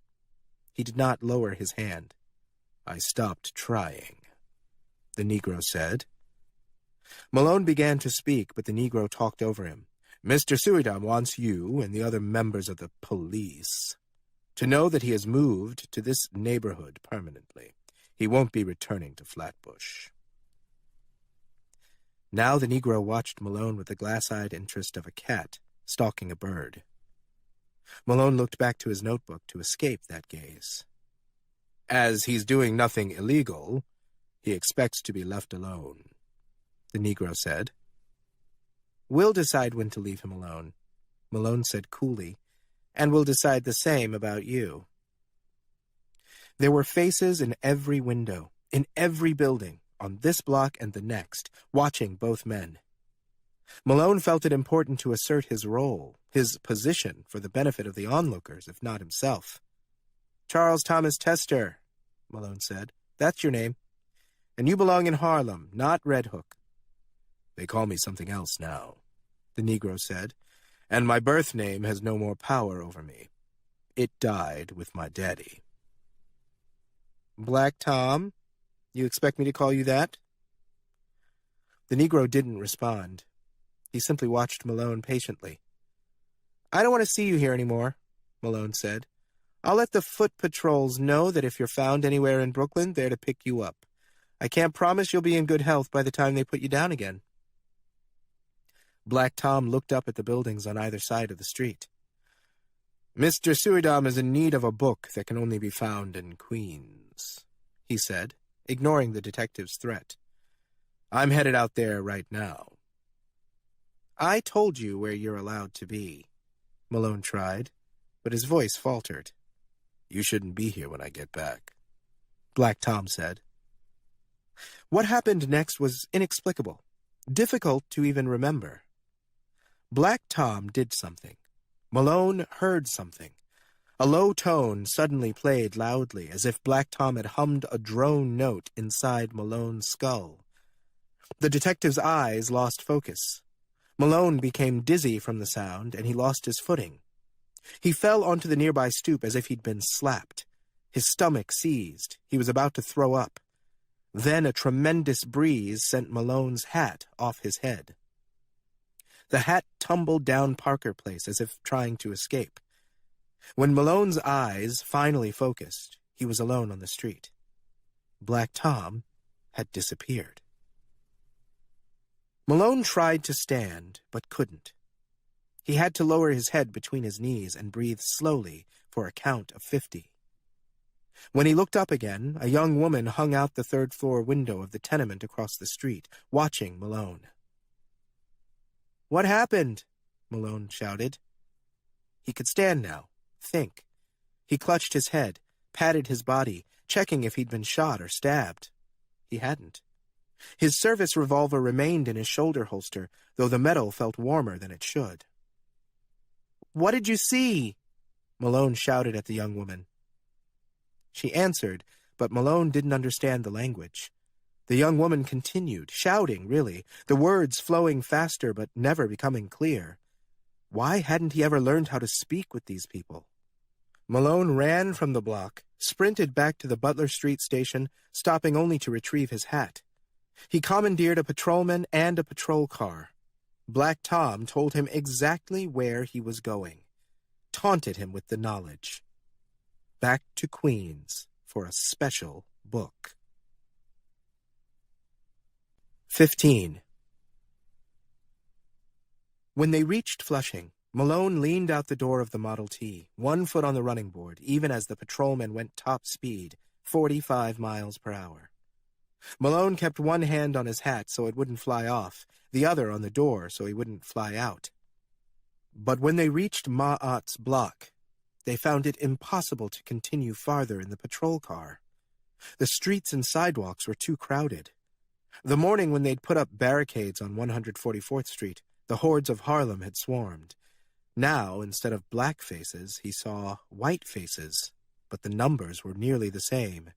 Speaker 1: He did not lower his hand. "I stopped trying," the Negro said. Malone began to speak, but the Negro talked over him. "Mr. Suidam wants you and the other members of the police to know that he has moved to this neighborhood permanently. He won't be returning to Flatbush." Now the Negro watched Malone with the glass-eyed interest of a cat stalking a bird. Malone looked back to his notebook to escape that gaze. "As he's doing nothing illegal, he expects to be left alone," the Negro said. "We'll decide when to leave him alone," Malone said coolly, "and we'll decide the same about you." There were faces in every window, in every building, on this block and the next, watching both men. Malone felt it important to assert his role, his position, for the benefit of the onlookers, if not himself. "Charles Thomas Tester," Malone said. "That's your name. And you belong in Harlem, not Red Hook." "They call me something else now," the Negro said, "and my birth name has no more power over me. It died with my daddy." "Black Tom? You expect me to call you that?" The Negro didn't respond. He simply watched Malone patiently. "I don't want to see you here anymore," Malone said. "I'll let the foot patrols know that if you're found anywhere in Brooklyn, they're to pick you up. I can't promise you'll be in good health by the time they put you down again." Black Tom looked up at the buildings on either side of the street. "Mr. Suidam is in need of a book that can only be found in Queens," he said, ignoring the detective's threat. "I'm headed out there right now." "I told you where you're allowed to be," Malone tried, but his voice faltered. "You shouldn't be here when I get back," Black Tom said. What happened next was inexplicable, difficult to even remember. Black Tom did something. Malone heard something. A low tone suddenly played loudly, as if Black Tom had hummed a drone note inside Malone's skull. The detective's eyes lost focus. Malone became dizzy from the sound, and he lost his footing. He fell onto the nearby stoop as if he'd been slapped. His stomach seized. He was about to throw up. Then a tremendous breeze sent Malone's hat off his head. The hat tumbled down Parker Place as if trying to escape. When Malone's eyes finally focused, he was alone on the street. Black Tom had disappeared. Malone tried to stand, but couldn't. He had to lower his head between his knees and breathe slowly for a count of 50. When he looked up again, a young woman hung out the third-floor window of the tenement across the street, watching Malone. "What happened?" Malone shouted. He could stand now, think. He clutched his head, patted his body, checking if he'd been shot or stabbed. He hadn't. His service revolver remained in his shoulder holster, though the metal felt warmer than it should. "What did you see?" Malone shouted at the young woman. She answered, but Malone didn't understand the language. The young woman continued, shouting, really, the words flowing faster but never becoming clear. Why hadn't he ever learned how to speak with these people? Malone ran from the block, sprinted back to the Butler Street station, stopping only to retrieve his hat. He commandeered a patrolman and a patrol car. Black Tom told him exactly where he was going, taunted him with the knowledge. Back to Queens for a special book. 15. When they reached Flushing, Malone leaned out the door of the Model T, 1 foot on the running board, even as the patrolman went top speed, 45 miles per hour. Malone kept one hand on his hat so it wouldn't fly off, the other on the door so he wouldn't fly out. But when they reached Ma'at's block, They found it impossible to continue farther in the patrol car. The streets and sidewalks were too crowded. The morning when they'd put up barricades on 144th Street, the hordes of Harlem had swarmed. Now, instead of black faces, he saw white faces, but the numbers were nearly the same.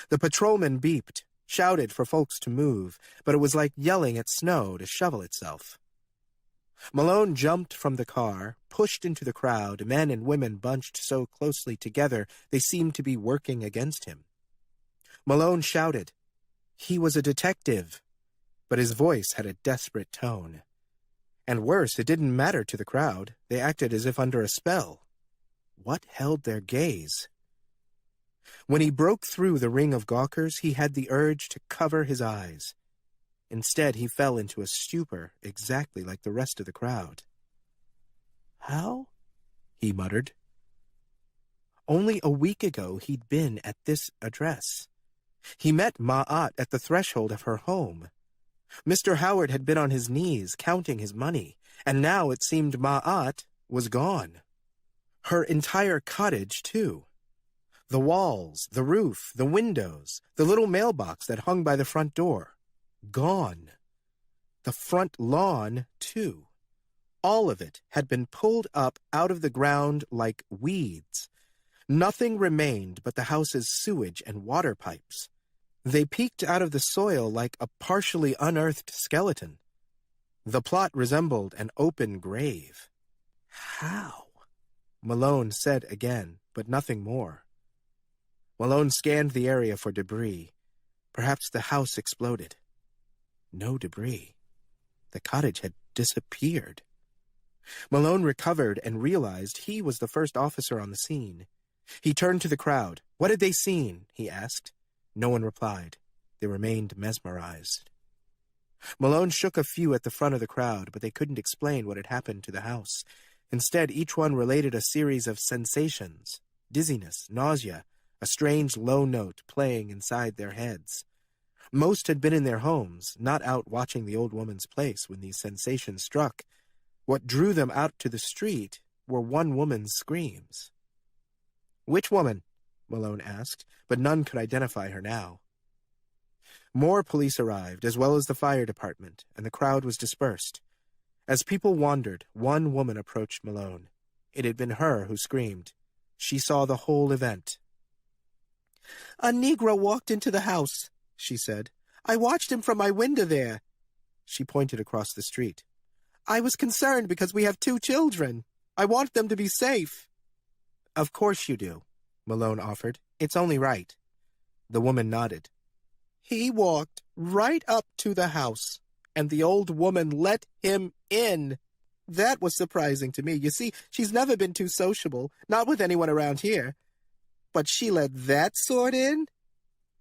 Speaker 1: The patrolman beeped, shouted for folks to move, but it was like yelling at snow to shovel itself. Malone jumped from the car, pushed into the crowd, men and women bunched so closely together they seemed to be working against him. Malone shouted. He was a detective, but his voice had a desperate tone. And worse, it didn't matter to the crowd. They acted as if under a spell. What held their gaze? When he broke through the ring of gawkers, he had the urge to cover his eyes. Instead, he fell into a stupor, exactly like the rest of the crowd. How? He muttered. Only a week ago he'd been at this address. He met Ma'at at the threshold of her home. Mr. Howard had been on his knees counting his money, and now it seemed Ma'at was gone. Her entire cottage, too. The walls, the roof, the windows, the little mailbox that hung by the front door. Gone. The front lawn, too. All of it had been pulled up out of the ground like weeds. Nothing remained but the house's sewage and water pipes. They peeked out of the soil like a partially unearthed skeleton. The plot resembled an open grave. How? Malone said again, but nothing more. Malone scanned the area for debris. Perhaps the house exploded. No debris. The cottage had disappeared. Malone recovered and realized he was the first officer on the scene. He turned to the crowd. What had they seen? He asked. No one replied. They remained mesmerized. Malone shook a few at the front of the crowd, but they couldn't explain what had happened to the house. Instead, each one related a series of sensations, dizziness, nausea, a strange low note playing inside their heads. Most had been in their homes, not out watching the old woman's place when these sensations struck. What drew them out to the street were one woman's screams. Which woman? Malone asked, but none could identify her now. More police arrived, as well as the fire department, and the crowd was dispersed. As people wandered, one woman approached Malone. It had been her who screamed. She saw the whole event. "A Negro walked into the house," she said. "I watched him from my window there." She pointed across the street. "I was concerned because we have 2 children. I want them to be safe." "Of course you do," Malone offered. "It's only right." The woman nodded. "He walked right up to the house, and the old woman let him in. That was surprising to me. You see, she's never been too sociable, not with anyone around here. But she let that sort in?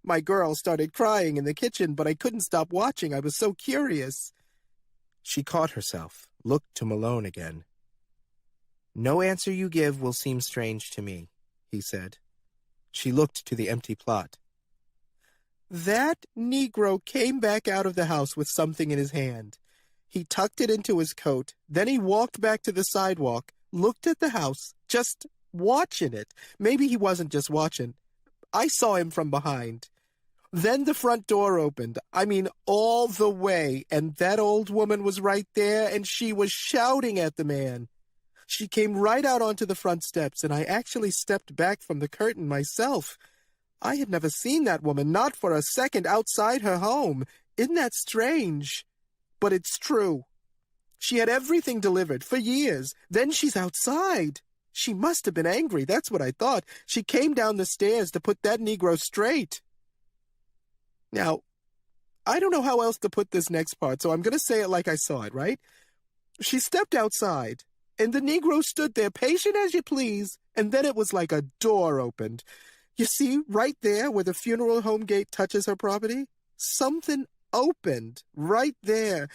Speaker 1: My girl started crying in the kitchen, but I couldn't stop watching. I was so curious." She caught herself, looked to Malone again. "No answer you give will seem strange to me," he said. She looked to the empty plot. "That Negro came back out of the house with something in his hand. He tucked it into his coat. Then he walked back to the sidewalk, looked at the house, just watching it. Maybe he wasn't just watching. I saw him from behind. Then the front door opened. I mean, all the way. And that old woman was right there, and she was shouting at the man. She came right out onto the front steps, and I actually stepped back from the curtain myself. I had never seen that woman, not for a second, outside her home. Isn't that strange? But it's true. She had everything delivered for years. Then she's outside. She must have been angry. That's what I thought. She came down the stairs to put that Negro straight." Now, I don't know how else to put this next part, so I'm going to say it like I saw it, right? She stepped outside, and the Negro stood there, patient as you please, and then it was like a door opened. You see, right there where the funeral home gate touches her property? Something opened right there.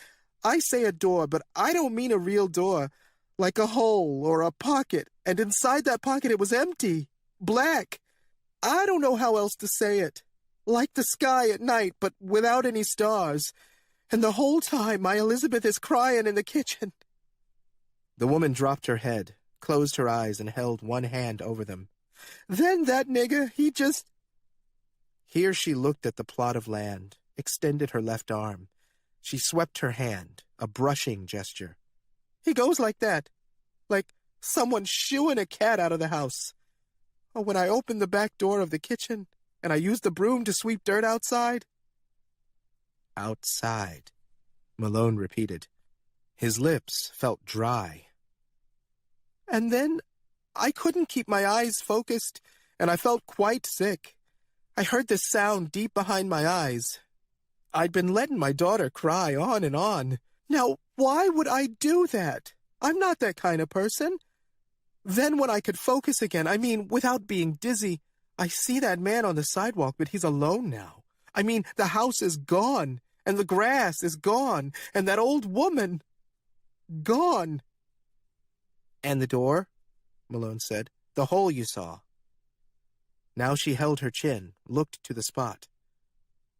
Speaker 1: I say a door, but I don't mean a real door. Like a hole or a pocket, and inside that pocket it was empty, black. I don't know how else to say it. Like the sky at night, but without any stars. And the whole time my Elizabeth is crying in the kitchen. The woman dropped her head, closed her eyes, and held one hand over them. "Then that nigger, he just—" Here she looked at the plot of land, extended her left arm. She swept her hand, a brushing gesture. "He goes like that, like someone shooing a cat out of the house. Oh, when I opened the back door of the kitchen, and I used the broom to sweep dirt outside." "Outside," Malone repeated. His lips felt dry. "And then I couldn't keep my eyes focused, and I felt quite sick. I heard this sound deep behind my eyes. I'd been letting my daughter cry on and on. Now, why would I do that? I'm not that kind of person. Then when I could focus again, I mean, without being dizzy, I see that man on the sidewalk, but he's alone now. I mean, the house is gone, and the grass is gone, and that old woman, gone." "And the door?" Malone said. "The hole you saw." Now she held her chin, looked to the spot.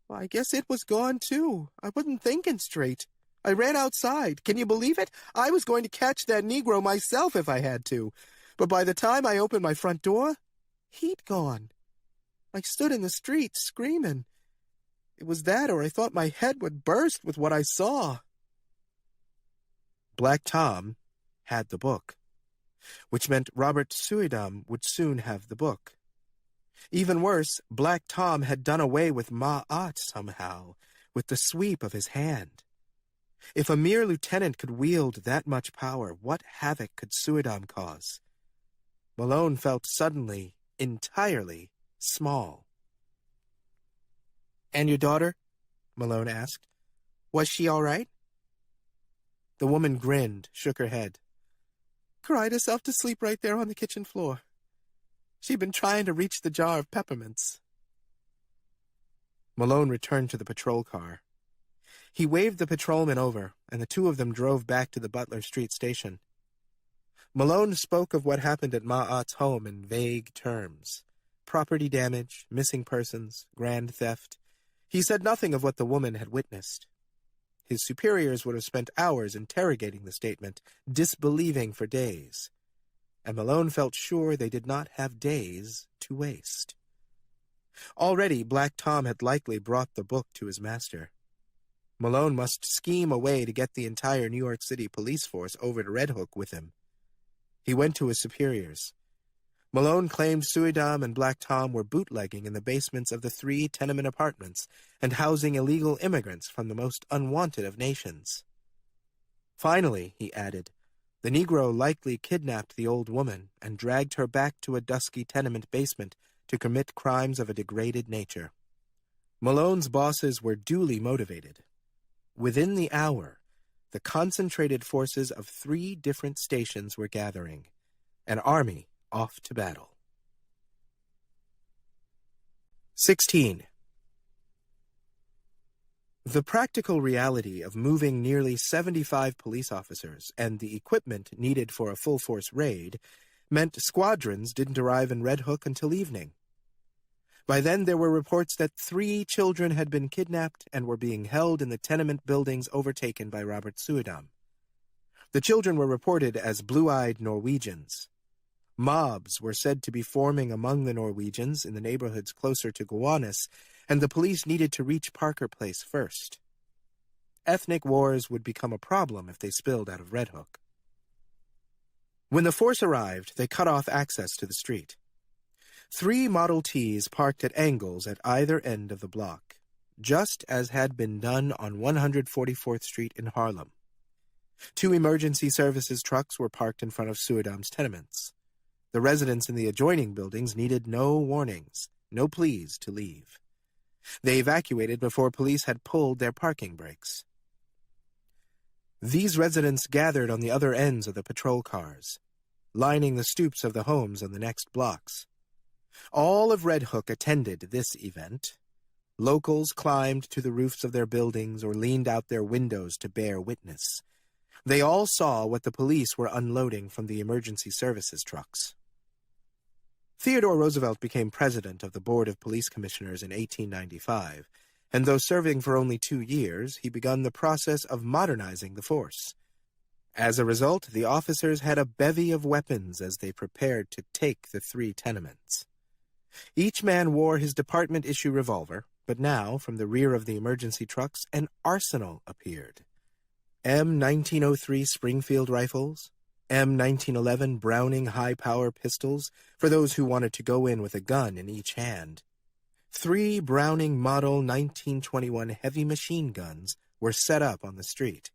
Speaker 1: "Well, I guess it was gone, too. I wasn't thinking straight. I ran outside. Can you believe it? I was going to catch that Negro myself if I had to. But by the time I opened my front door, he'd gone. I stood in the street, screaming. It was that, or I thought my head would burst with what I saw." Black Tom had the book, which meant Robert Suydam would soon have the book. Even worse, Black Tom had done away with Ma'at somehow, with the sweep of his hand. If a mere lieutenant could wield that much power, what havoc could Suydam cause? Malone felt suddenly, entirely small. "And your daughter?" Malone asked. "Was she all right?" The woman grinned, shook her head. "Cried herself to sleep right there on the kitchen floor. She'd been trying to reach the jar of peppermints." Malone returned to the patrol car. He waved the patrolman over, and the two of them drove back to the Butler Street station. Malone spoke of what happened at Ma'at's home in vague terms. Property damage, missing persons, grand theft. He said nothing of what the woman had witnessed. His superiors would have spent hours interrogating the statement, disbelieving for days. And Malone felt sure they did not have days to waste. Already, Black Tom had likely brought the book to his master. Malone must scheme a way to get the entire New York City police force over to Red Hook with him. He went to his superiors. Malone claimed Suydam and Black Tom were bootlegging in the basements of the 3 tenement apartments and housing illegal immigrants from the most unwanted of nations. Finally, he added, the Negro likely kidnapped the old woman and dragged her back to a dusky tenement basement to commit crimes of a degraded nature. Malone's bosses were duly motivated. Within the hour, the concentrated forces of 3 different stations were gathering, an army off to battle. 16. The practical reality of moving nearly 75 police officers and the equipment needed for a full-force raid meant squadrons didn't arrive in Red Hook until evening. By then, there were reports that 3 children had been kidnapped and were being held in the tenement buildings overtaken by Robert Suydam. The children were reported as blue-eyed Norwegians. Mobs were said to be forming among the Norwegians in the neighborhoods closer to Gowanus, and the police needed to reach Parker Place first. Ethnic wars would become a problem if they spilled out of Red Hook. When the force arrived, they cut off access to the street. 3 Model Ts parked at angles at either end of the block, just as had been done on 144th Street in Harlem. 2 emergency services trucks were parked in front of Suydam's tenements. The residents in the adjoining buildings needed no warnings, no pleas to leave. They evacuated before police had pulled their parking brakes. These residents gathered on the other ends of the patrol cars, lining the stoops of the homes on the next blocks. All of Red Hook attended this event. Locals climbed to the roofs of their buildings or leaned out their windows to bear witness. They all saw what the police were unloading from the emergency services trucks. Theodore Roosevelt became president of the Board of Police Commissioners in 1895, and though serving for only 2 years, he began the process of modernizing the force. As a result, the officers had a bevy of weapons as they prepared to take the 3 tenements. Each man wore his department-issue revolver, but now, from the rear of the emergency trucks, an arsenal appeared. M1903 Springfield rifles, M1911 Browning high-power pistols for those who wanted to go in with a gun in each hand. 3 Browning Model 1921 heavy machine guns were set up on the street.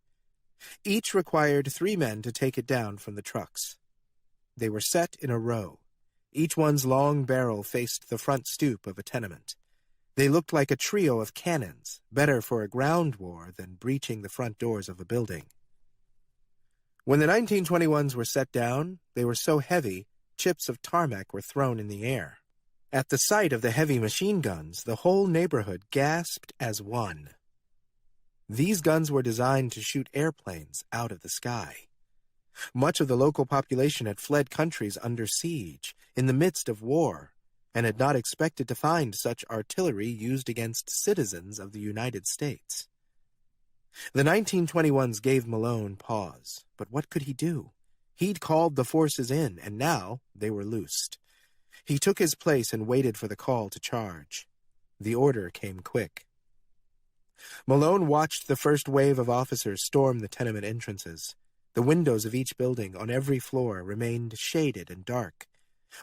Speaker 1: Each required 3 men to take it down from the trucks. They were set in a row. Each one's long barrel faced the front stoop of a tenement. They looked like a trio of cannons, better for a ground war than breaching the front doors of a building. When the 1921s were set down, they were so heavy, chips of tarmac were thrown in the air. At the sight of the heavy machine guns, the whole neighborhood gasped as one. These guns were designed to shoot airplanes out of the sky. Much of the local population had fled countries under siege, in the midst of war, and had not expected to find such artillery used against citizens of the United States. The 1921s gave Malone pause, but what could he do? He'd called the forces in, and now they were loosed. He took his place and waited for the call to charge. The order came quick. Malone watched the first wave of officers storm the tenement entrances. The windows of each building on every floor remained shaded and dark.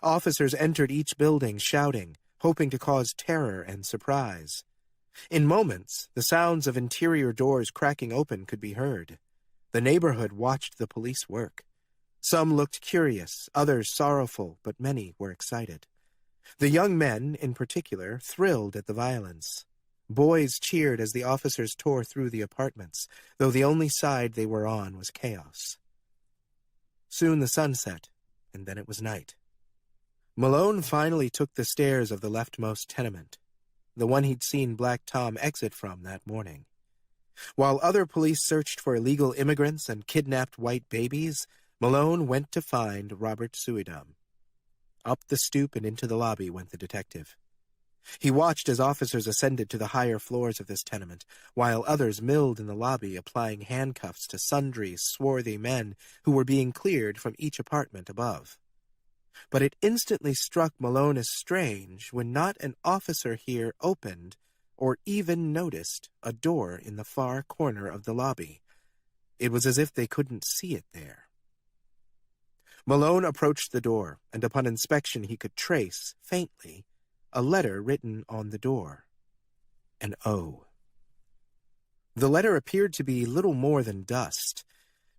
Speaker 1: Officers entered each building shouting, hoping to cause terror and surprise. In moments, the sounds of interior doors cracking open could be heard. The neighborhood watched the police work. Some looked curious, others sorrowful, but many were excited. The young men, in particular, thrilled at the violence. Boys cheered as the officers tore through the apartments, though the only side they were on was chaos. Soon the sun set, and then it was night. Malone finally took the stairs of the leftmost tenement, the one he'd seen Black Tom exit from that morning. While other police searched for illegal immigrants and kidnapped white babies, Malone went to find Robert Suidam. Up the stoop and into the lobby went the detective. He watched as officers ascended to the higher floors of this tenement, while others milled in the lobby applying handcuffs to sundry swarthy men who were being cleared from each apartment above. But it instantly struck Malone as strange when not an officer here opened or even noticed a door in the far corner of the lobby. It was as if they couldn't see it there. Malone approached the door, and upon inspection he could trace, faintly, a letter written on the door. An O. The letter appeared to be little more than dust,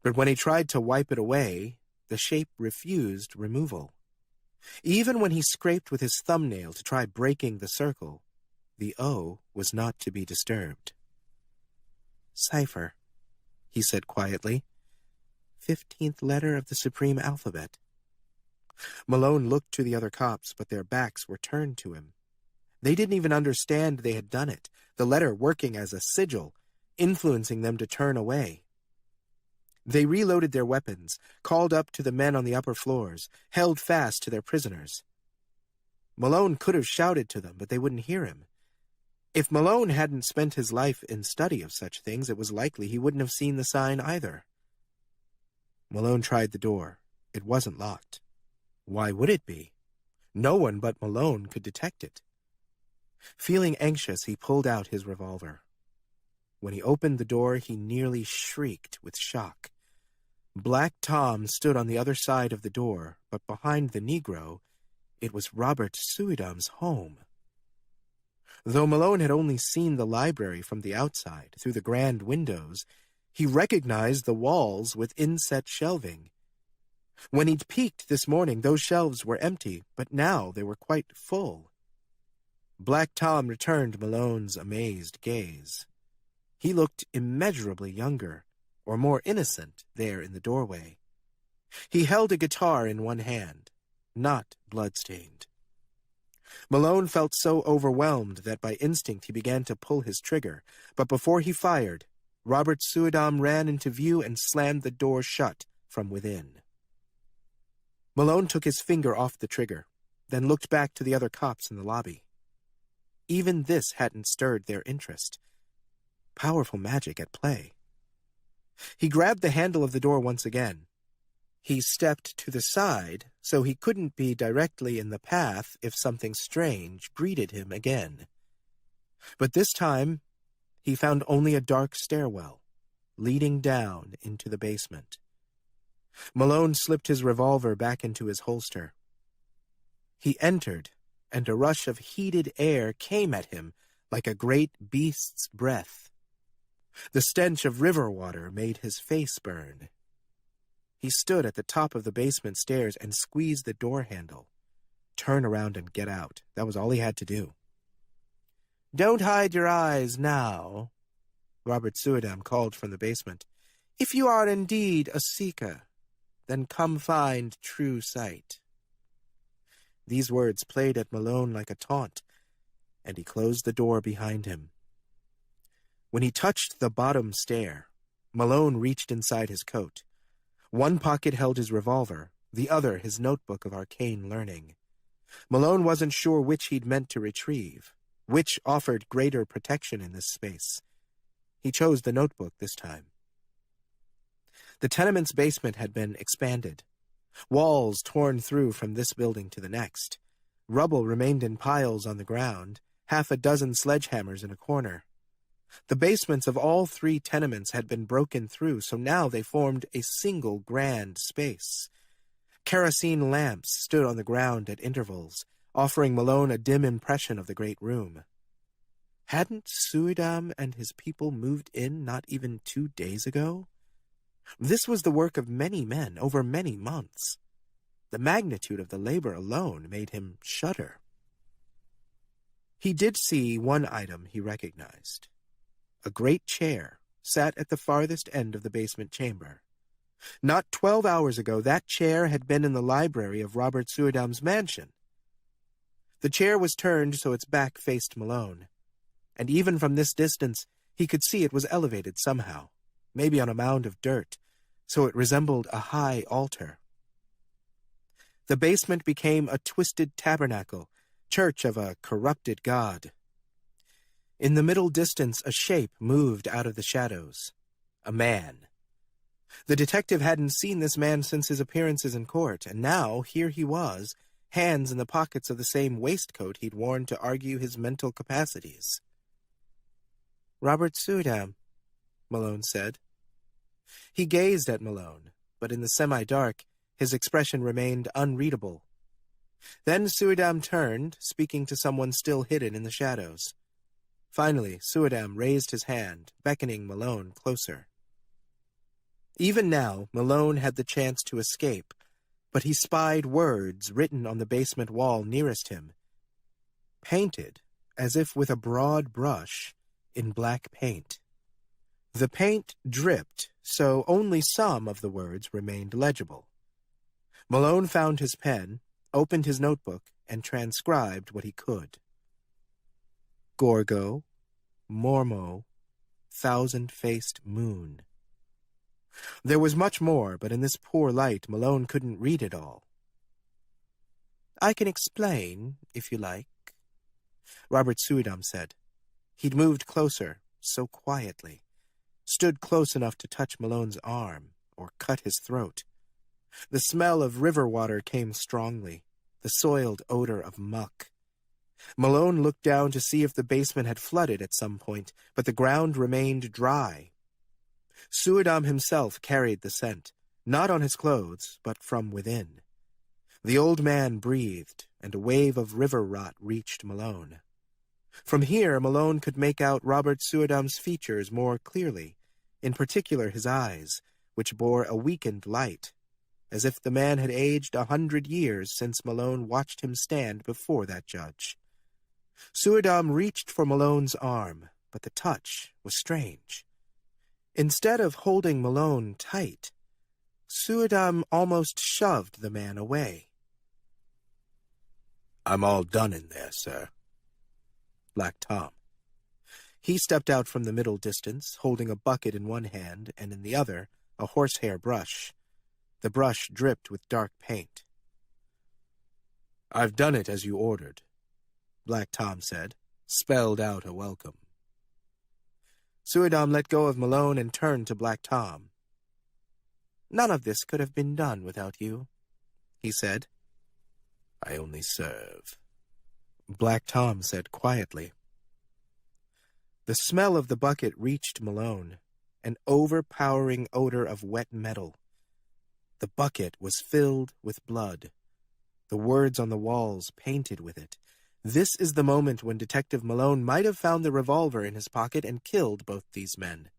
Speaker 1: but when he tried to wipe it away, the shape refused removal. Even when he scraped with his thumbnail to try breaking the circle, the O was not to be disturbed. "Cipher," he said quietly. 15th letter of the supreme alphabet. Malone looked to the other cops, but their backs were turned to him. They didn't even understand they had done it, the letter working as a sigil, influencing them to turn away. They reloaded their weapons, called up to the men on the upper floors, held fast to their prisoners. Malone could have shouted to them, but they wouldn't hear him. If Malone hadn't spent his life in study of such things, it was likely he wouldn't have seen the sign either. Malone tried the door. It wasn't locked. Why would it be? No one but Malone could detect it. Feeling anxious, he pulled out his revolver. When he opened the door, he nearly shrieked with shock. Black Tom stood on the other side of the door, but behind the Negro, it was Robert Suidam's home. Though Malone had only seen the library from the outside, through the grand windows, he recognized the walls with inset shelving. When he'd peeked this morning, those shelves were empty, but now they were quite full. Black Tom returned Malone's amazed gaze. He looked immeasurably younger, or more innocent, there in the doorway. He held a guitar in one hand, not blood-stained. Malone felt so overwhelmed that by instinct he began to pull his trigger, but before he fired, Robert Suidam ran into view and slammed the door shut from within. Malone took his finger off the trigger, then looked back to the other cops in the lobby. Even this hadn't stirred their interest. Powerful magic at play. He grabbed the handle of the door once again. He stepped to the side so he couldn't be directly in the path if something strange greeted him again. But this time, he found only a dark stairwell leading down into the basement. Malone slipped his revolver back into his holster. He entered, and a rush of heated air came at him like a great beast's breath. The stench of river water made his face burn. He stood at the top of the basement stairs and squeezed the door handle. Turn around and get out. That was all he had to do. "Don't hide your eyes now," Robert Suidam called from the basement. "If you are indeed a seeker, then come find true sight." These words played at Malone like a taunt, and he closed the door behind him. When he touched the bottom stair, Malone reached inside his coat. One pocket held his revolver, the other his notebook of arcane learning. Malone wasn't sure which he'd meant to retrieve, which offered greater protection in this space. He chose the notebook this time. The tenement's basement had been expanded. Walls torn through from this building to the next. Rubble remained in piles on the ground, half a dozen sledgehammers in a corner. The basements of all three tenements had been broken through, so now they formed a single grand space. Kerosene lamps stood on the ground at intervals, offering Malone a dim impression of the great room. Hadn't Suidam and his people moved in not even 2 days ago? This was the work of many men over many months. The magnitude of the labor alone made him shudder. He did see one item he recognized. A great chair sat at the farthest end of the basement chamber. Not 12 hours ago, that chair had been in the library of Robert Suidam's mansion. The chair was turned so its back faced Malone, and even from this distance he could see it was elevated somehow, maybe on a mound of dirt, so it resembled a high altar. The basement became a twisted tabernacle, church of a corrupted god. In the middle distance, a shape moved out of the shadows. A man. The detective hadn't seen this man since his appearances in court, and now here he was, hands in the pockets of the same waistcoat he'd worn to argue his mental capacities. "Robert Suidam," Malone said. He gazed at Malone, but in the semi-dark, his expression remained unreadable. Then Suidam turned, speaking to someone still hidden in the shadows. Finally, Suidam raised his hand, beckoning Malone closer. Even now, Malone had the chance to escape, but he spied words written on the basement wall nearest him, painted, as if with a broad brush, in black paint. The paint dripped, so only some of the words remained legible. Malone found his pen, opened his notebook, and transcribed what he could. Gorgo, Mormo, thousand-faced moon. There was much more, but in this poor light, Malone couldn't read it all. "I can explain, if you like," Robert Suidam said. He'd moved closer, so quietly, stood close enough to touch Malone's arm, or cut his throat. The smell of river water came strongly, the soiled odor of muck. Malone looked down to see if the basement had flooded at some point, but the ground remained dry. Suidam himself carried the scent, not on his clothes, but from within. The old man breathed, and a wave of river rot reached Malone. From here, Malone could make out Robert Suidam's features more clearly, in particular his eyes, which bore a weakened light, as if the man had aged 100 years since Malone watched him stand before that judge. Suidam reached for Malone's arm, but the touch was strange. Instead of holding Malone tight, Suidam almost shoved the man away. "I'm all done in there, sir." Black Tom. He stepped out from the middle distance, holding a bucket in one hand and in the other a horsehair brush. The brush dripped with dark paint. "I've done it as you ordered," Black Tom said, spelled out a welcome. Suidam let go of Malone and turned to Black Tom. "None of this could have been done without you," he said. "I only serve," Black Tom said quietly. The smell of the bucket reached Malone, an overpowering odor of wet metal. The bucket was filled with blood. The words on the walls painted with it. This is the moment when Detective Malone might have found the revolver in his pocket and killed both these men.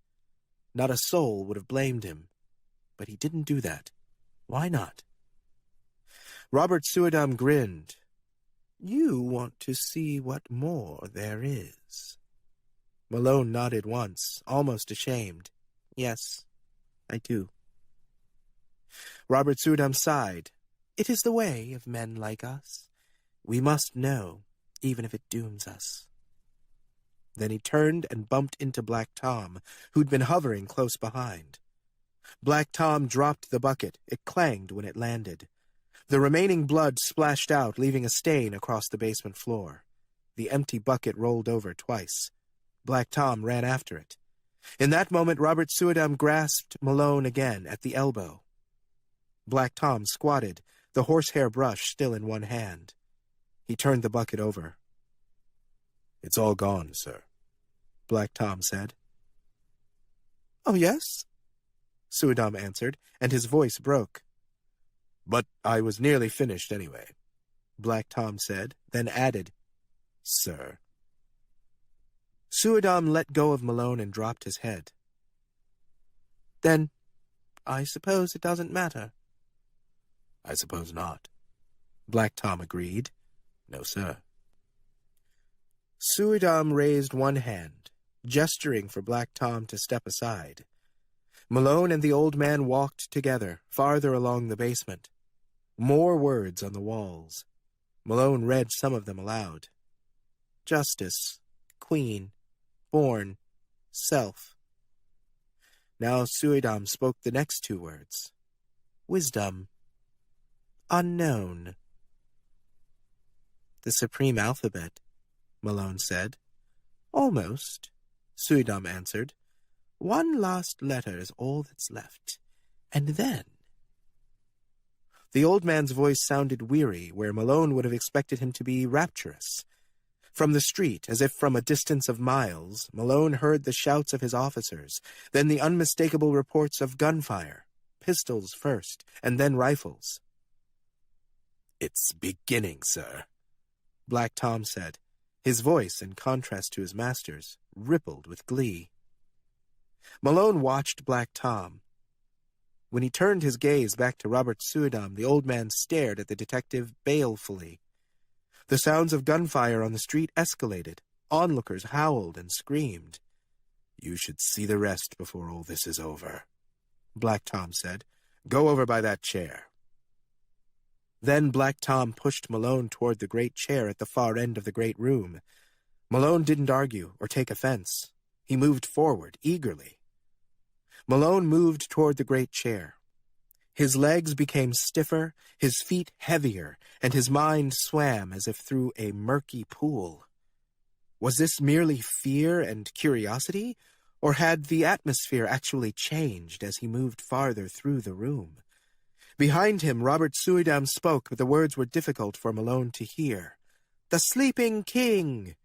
Speaker 1: Not a soul would have blamed him. But he didn't do that. Why not? Robert Suidam grinned. "You want to see what more there is." Malone nodded once, almost ashamed. "Yes, I do." Robert Suidam sighed. "It is the way of men like us. We must know, even if it dooms us." Then he turned and bumped into Black Tom, who'd been hovering close behind. Black Tom dropped the bucket. It clanged when it landed. The remaining blood splashed out, leaving a stain across the basement floor. The empty bucket rolled over twice. Black Tom ran after it. In that moment, Robert Suidam grasped Malone again at the elbow. Black Tom squatted, the horsehair brush still in one hand. He turned the bucket over. "It's all gone, sir," Black Tom said. "Oh, yes?" Suidam answered, and his voice broke. "But I was nearly finished anyway," Black Tom said, then added, "Sir." Suidam let go of Malone and dropped his head. "Then, I suppose it doesn't matter." "I suppose not," Black Tom agreed. "No, sir." Suidam raised one hand, gesturing for Black Tom to step aside. Malone and the old man walked together, farther along the basement. More words on the walls. Malone read some of them aloud. Justice, Queen, Born, Self. Now Suidam spoke the next two words. Wisdom, Unknown. "The supreme alphabet," Malone said. "Almost," Suidam answered. "One last letter is all that's left. And then—" The old man's voice sounded weary, where Malone would have expected him to be rapturous. From the street, as if from a distance of miles, Malone heard the shouts of his officers, then the unmistakable reports of gunfire, pistols first, and then rifles. "It's beginning, sir," Black Tom said. His voice, in contrast to his master's, rippled with glee. Malone watched Black Tom. When he turned his gaze back to Robert Suidam, the old man stared at the detective balefully. The sounds of gunfire on the street escalated. Onlookers howled and screamed. "You should see the rest before all this is over," Black Tom said. "Go over by that chair." Then Black Tom pushed Malone toward the great chair at the far end of the great room. Malone didn't argue or take offense. He moved forward, eagerly. Malone moved toward the great chair. His legs became stiffer, his feet heavier, and his mind swam as if through a murky pool. Was this merely fear and curiosity, or had the atmosphere actually changed as he moved farther through the room? Behind him, Robert Suidam spoke, but the words were difficult for Malone to hear. "The Sleeping King!"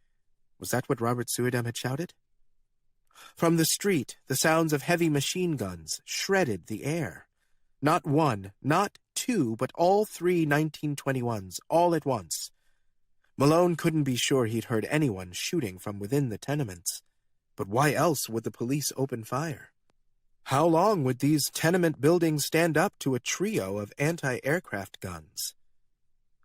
Speaker 1: Was that what Robert Suidam had shouted? From the street, the sounds of heavy machine guns shredded the air. Not one, not two, but all three 1921s, all at once. Malone couldn't be sure he'd heard anyone shooting from within the tenements. But why else would the police open fire? How long would these tenement buildings stand up to a trio of anti-aircraft guns?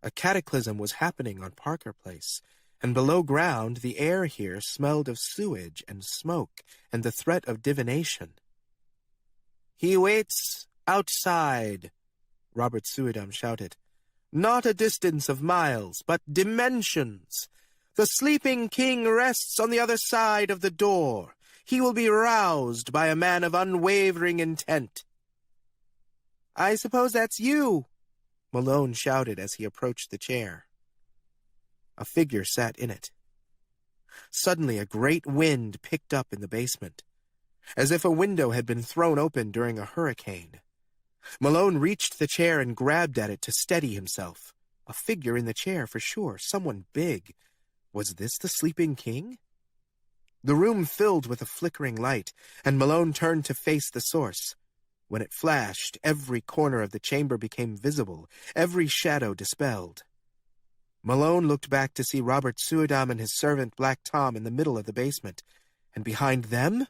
Speaker 1: A cataclysm was happening on Parker Place, and below ground the air here smelled of sewage and smoke and the threat of divination. "He waits outside," Robert Suidam shouted. "Not a distance of miles, but dimensions. The Sleeping King rests on the other side of the door. He will be roused by a man of unwavering intent." "I suppose that's you," Malone shouted as he approached the chair. A figure sat in it. Suddenly, a great wind picked up in the basement, as if a window had been thrown open during a hurricane. Malone reached the chair and grabbed at it to steady himself. A figure in the chair, for sure, someone big. Was this the sleeping king? The room filled with a flickering light, and Malone turned to face the source. When it flashed, every corner of the chamber became visible, every shadow dispelled. Malone looked back to see Robert Suidam and his servant Black Tom in the middle of the basement, and behind them,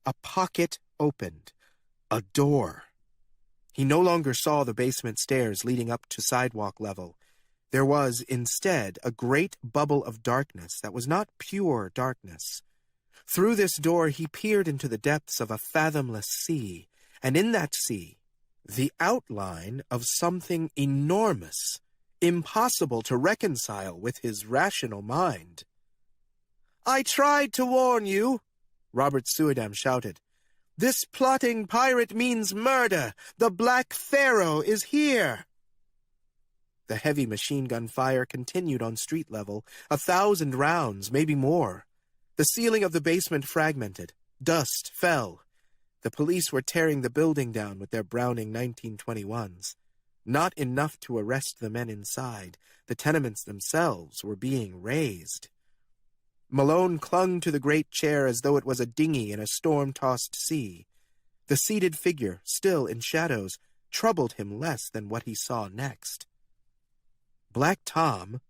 Speaker 1: a pocket opened. A door. He no longer saw the basement stairs leading up to sidewalk level. There was, instead, a great bubble of darkness that was not pure darkness. Through this door he peered into the depths of a fathomless sea, and in that sea, the outline of something enormous, impossible to reconcile with his rational mind. "I tried to warn you," Robert Suidam shouted. "This plotting pirate means murder. The Black Pharaoh is here." The heavy machine gun fire continued on street level, 1,000 rounds, maybe more. The ceiling of the basement fragmented. Dust fell. The police were tearing the building down with their Browning 1921s. Not enough to arrest the men inside. The tenements themselves were being razed. Malone clung to the great chair as though it was a dinghy in a storm-tossed sea. The seated figure, still in shadows, troubled him less than what he saw next. Black Tom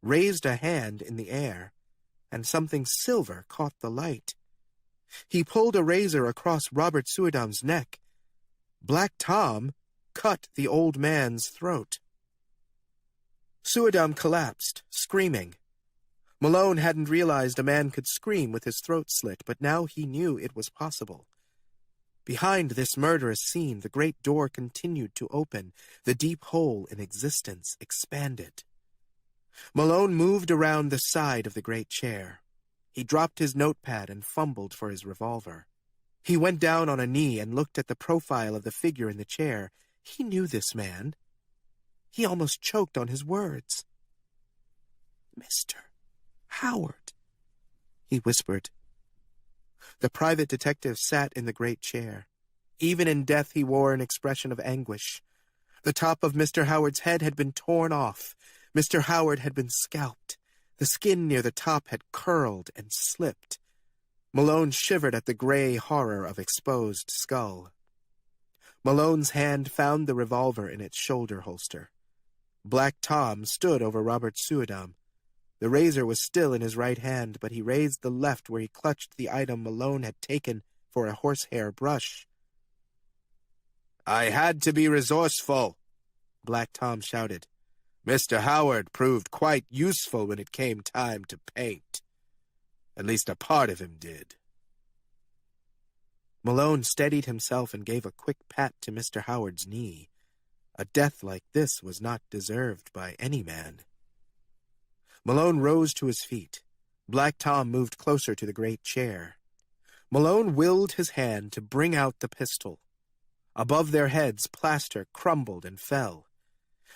Speaker 1: raised a hand in the air, and something silver caught the light. He pulled a razor across Robert Suidam's neck. Black Tom cut the old man's throat. Suidam collapsed, screaming. Malone hadn't realized a man could scream with his throat slit, but now he knew it was possible. Behind this murderous scene, the great door continued to open. The deep hole in existence expanded. Malone moved around the side of the great chair. He dropped his notepad and fumbled for his revolver. He went down on a knee and looked at the profile of the figure in the chair. He knew this man. He almost choked on his words. "Mr. Howard," he whispered. The private detective sat in the great chair. Even in death he wore an expression of anguish. The top of Mr. Howard's head had been torn off. Mr. Howard had been scalped. The skin near the top had curled and slipped. Malone shivered at the gray horror of exposed skull. Malone's hand found the revolver in its shoulder holster. Black Tom stood over Robert Suidam. The razor was still in his right hand, but he raised the left where he clutched the item Malone had taken for a horsehair brush. "I had to be resourceful," Black Tom shouted. "Mr. Howard proved quite useful when it came time to paint. At least a part of him did." Malone steadied himself and gave a quick pat to Mr. Howard's knee. A death like this was not deserved by any man. Malone rose to his feet. Black Tom moved closer to the great chair. Malone willed his hand to bring out the pistol. Above their heads, plaster crumbled and fell.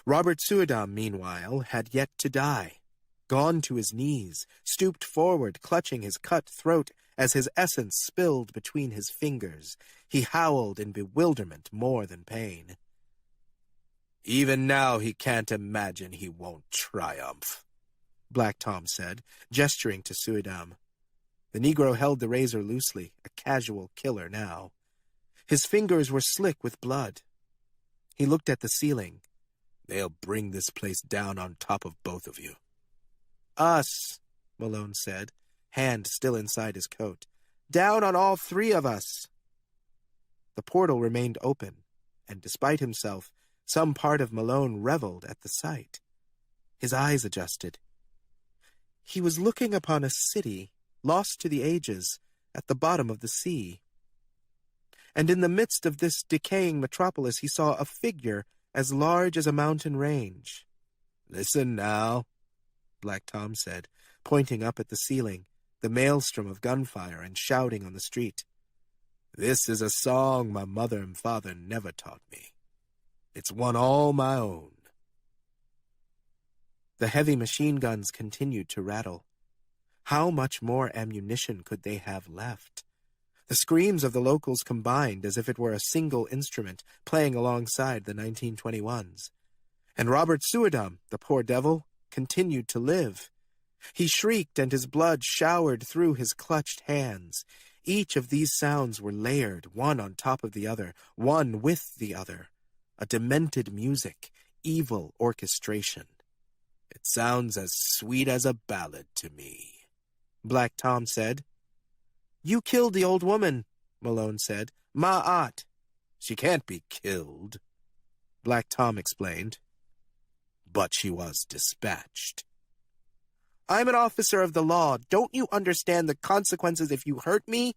Speaker 1: Robert Suidam, meanwhile, had yet to die. Gone to his knees, stooped forward, clutching his cut throat as his essence spilled between his fingers. He howled in bewilderment more than pain. "Even now he can't imagine he won't triumph," Black Tom said, gesturing to Suidam. The Negro held the razor loosely, a casual killer now. His fingers were slick with blood. He looked at the ceiling. "They'll bring this place down on top of both of you." "Us," Malone said, hand still inside his coat. "Down on all three of us." The portal remained open, and despite himself, some part of Malone reveled at the sight. His eyes adjusted. He was looking upon a city, lost to the ages, at the bottom of the sea. And in the midst of this decaying metropolis he saw a figure as large as a mountain range. "Listen now," Black Tom said, pointing up at the ceiling, the maelstrom of gunfire and shouting on the street. "This is a song my mother and father never taught me. It's one all my own." The heavy machine guns continued to rattle. How much more ammunition could they have left? The screams of the locals combined as if it were a single instrument playing alongside the 1921s. And Robert Suidam, the poor devil, continued to live. He shrieked and his blood showered through his clutched hands. Each of these sounds were layered, one on top of the other, one with the other. A demented music, evil orchestration. "It sounds as sweet as a ballad to me," Black Tom said. "You killed the old woman," Malone said. "Ma'at." "She can't be killed," Black Tom explained. "But she was dispatched." "I'm an officer of the law. Don't you understand the consequences if you hurt me?"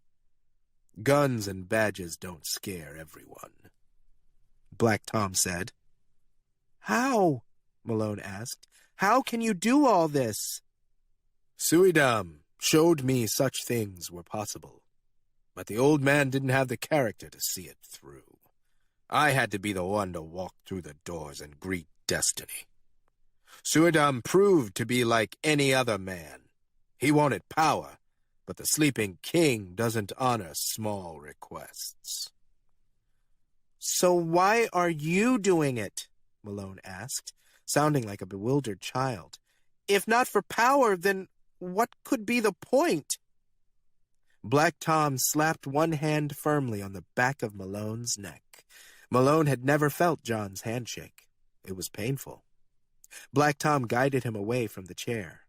Speaker 1: "Guns and badges don't scare everyone," Black Tom said. "How?" Malone asked. "How can you do all this?" "Suidam showed me such things were possible. But the old man didn't have the character to see it through. I had to be the one to walk through the doors and greet destiny. Suidam proved to be like any other man. He wanted power, but the sleeping king doesn't honor small requests." "So why are you doing it?" Malone asked, sounding like a bewildered child. "If not for power, then what could be the point?" Black Tom slapped one hand firmly on the back of Malone's neck. Malone had never felt John's handshake. It was painful. Black Tom guided him away from the chair.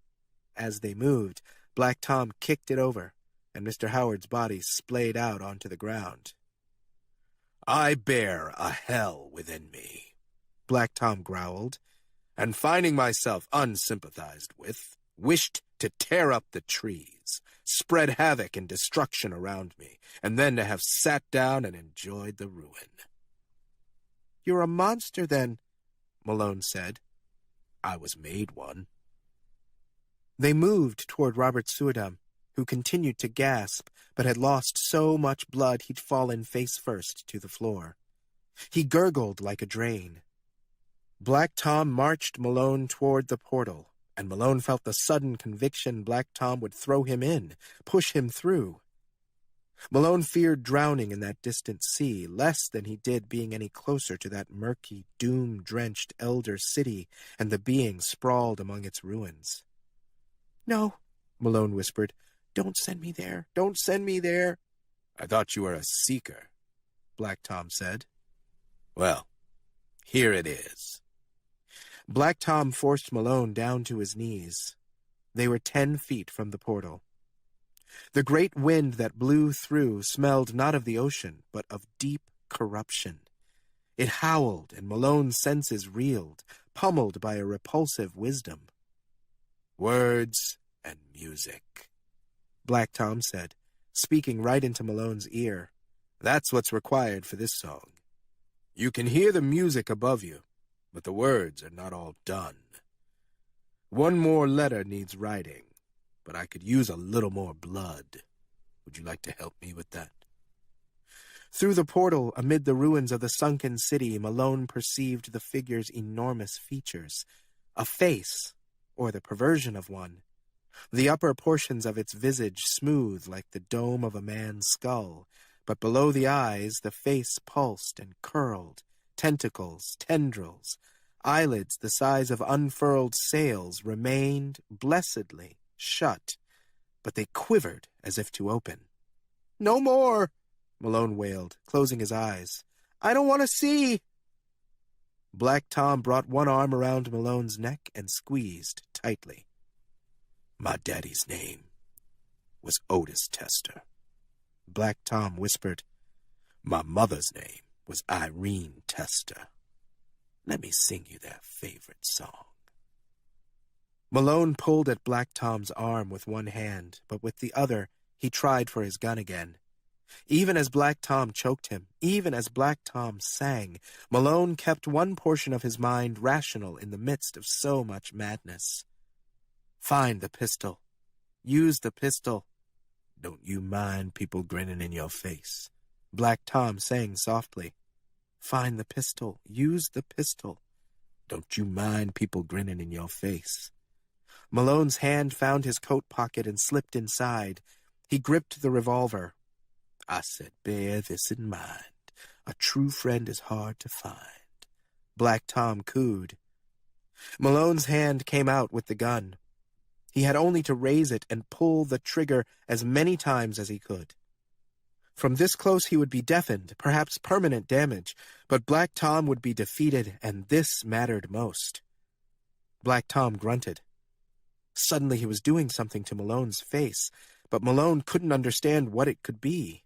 Speaker 1: As they moved, Black Tom kicked it over, and Mr. Howard's body splayed out onto the ground. "I bear a hell within me," Black Tom growled, and finding myself unsympathized with, wished to tear up the trees, spread havoc and destruction around me, and then to have sat down and enjoyed the ruin. "You're a monster, then," Malone said. "I was made one." They moved toward Robert Suidam, who continued to gasp, but had lost so much blood he'd fallen face first to the floor. He gurgled like a drain. Black Tom marched Malone toward the portal, and Malone felt the sudden conviction Black Tom would throw him in, push him through. Malone feared drowning in that distant sea less than he did being any closer to that murky, doom-drenched elder city and the beings sprawled among its ruins. "No," Malone whispered. "Don't send me there. Don't send me there." "I thought you were a seeker," Black Tom said. "Well, here it is." Black Tom forced Malone down to his knees. They were 10 feet from the portal. The great wind that blew through smelled not of the ocean, but of deep corruption. It howled, and Malone's senses reeled, pummeled by a repulsive wisdom. "Words and music," Black Tom said, speaking right into Malone's ear. "That's what's required for this song. You can hear the music above you, but the words are not all done. One more letter needs writing, but I could use a little more blood. Would you like to help me with that?" Through the portal, amid the ruins of the sunken city, Malone perceived the figure's enormous features. A face, or the perversion of one. The upper portions of its visage smooth like the dome of a man's skull, but below the eyes the face pulsed and curled, tentacles, tendrils, eyelids the size of unfurled sails remained blessedly shut, but they quivered as if to open. "No more," Malone wailed, closing his eyes. "I don't want to see." Black Tom brought one arm around Malone's neck and squeezed tightly. "My daddy's name was Otis Tester," Black Tom whispered. "My mother's name was Irene Tester. Let me sing you their favorite song." Malone pulled at Black Tom's arm with one hand, but with the other he tried for his gun again. Even as Black Tom choked him, even as Black Tom sang, Malone kept one portion of his mind rational in the midst of so much madness. "Find the pistol. Use the pistol. Don't you mind people grinning in your face?" Black Tom sang softly. "Find the pistol. Use the pistol. Don't you mind people grinning in your face?" Malone's hand found his coat pocket and slipped inside. He gripped the revolver. "I said, bear this in mind. A true friend is hard to find," Black Tom cooed. Malone's hand came out with the gun. He had only to raise it and pull the trigger as many times as he could. From this close he would be deafened, perhaps permanent damage, but Black Tom would be defeated, and this mattered most. Black Tom grunted. Suddenly he was doing something to Malone's face, but Malone couldn't understand what it could be.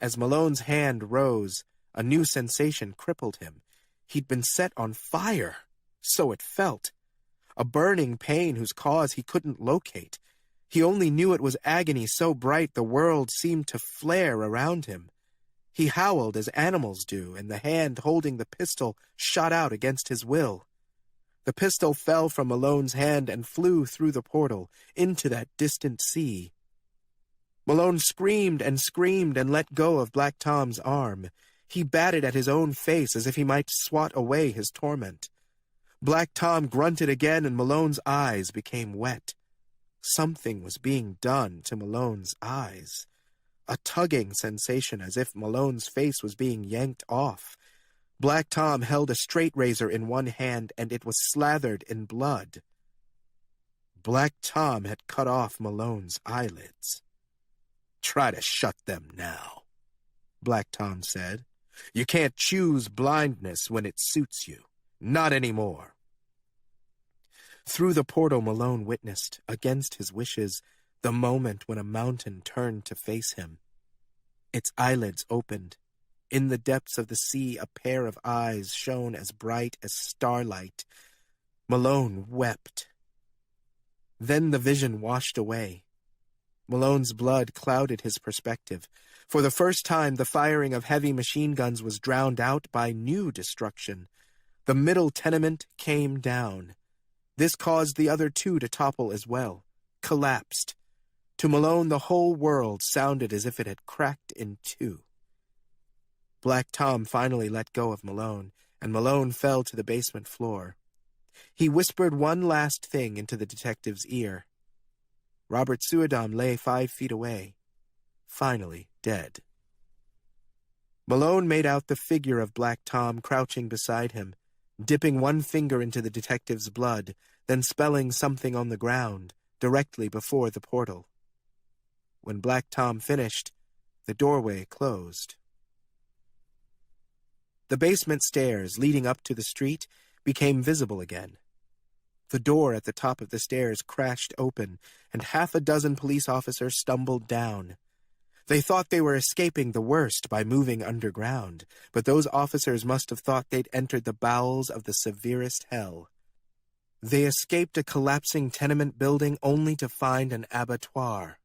Speaker 1: As Malone's hand rose, a new sensation crippled him. He'd been set on fire, so it felt. A burning pain whose cause he couldn't locate. He only knew it was agony so bright the world seemed to flare around him. He howled as animals do, and the hand holding the pistol shot out against his will. The pistol fell from Malone's hand and flew through the portal into that distant sea. Malone screamed and let go of Black Tom's arm. He batted at his own face as if he might swat away his torment. Black Tom grunted again, and Malone's eyes became wet. Something was being done to Malone's eyes. A tugging sensation as if Malone's face was being yanked off. Black Tom held a straight razor in one hand, and it was slathered in blood. Black Tom had cut off Malone's eyelids. "Try to shut them now," Black Tom said. "You can't choose blindness when it suits you. Not anymore." Through the portal, Malone witnessed, against his wishes, the moment when a mountain turned to face him. Its eyelids opened. In the depths of the sea, a pair of eyes shone as bright as starlight. Malone wept. Then the vision washed away. Malone's blood clouded his perspective. For the first time, the firing of heavy machine guns was drowned out by new destruction. The middle tenement came down. This caused the other two to topple as well, collapsed. To Malone, the whole world sounded as if it had cracked in two. Black Tom finally let go of Malone, and Malone fell to the basement floor. He whispered one last thing into the detective's ear. Robert Suidam lay 5 feet away, finally dead. Malone made out the figure of Black Tom crouching beside him, dipping one finger into the detective's blood, then spelling something on the ground, directly before the portal. When Black Tom finished, the doorway closed. The basement stairs leading up to the street became visible again. The door at the top of the stairs crashed open, and 6 police officers stumbled down. They thought they were escaping the worst by moving underground, but those officers must have thought they'd entered the bowels of the severest hell. They escaped a collapsing tenement building only to find an abattoir.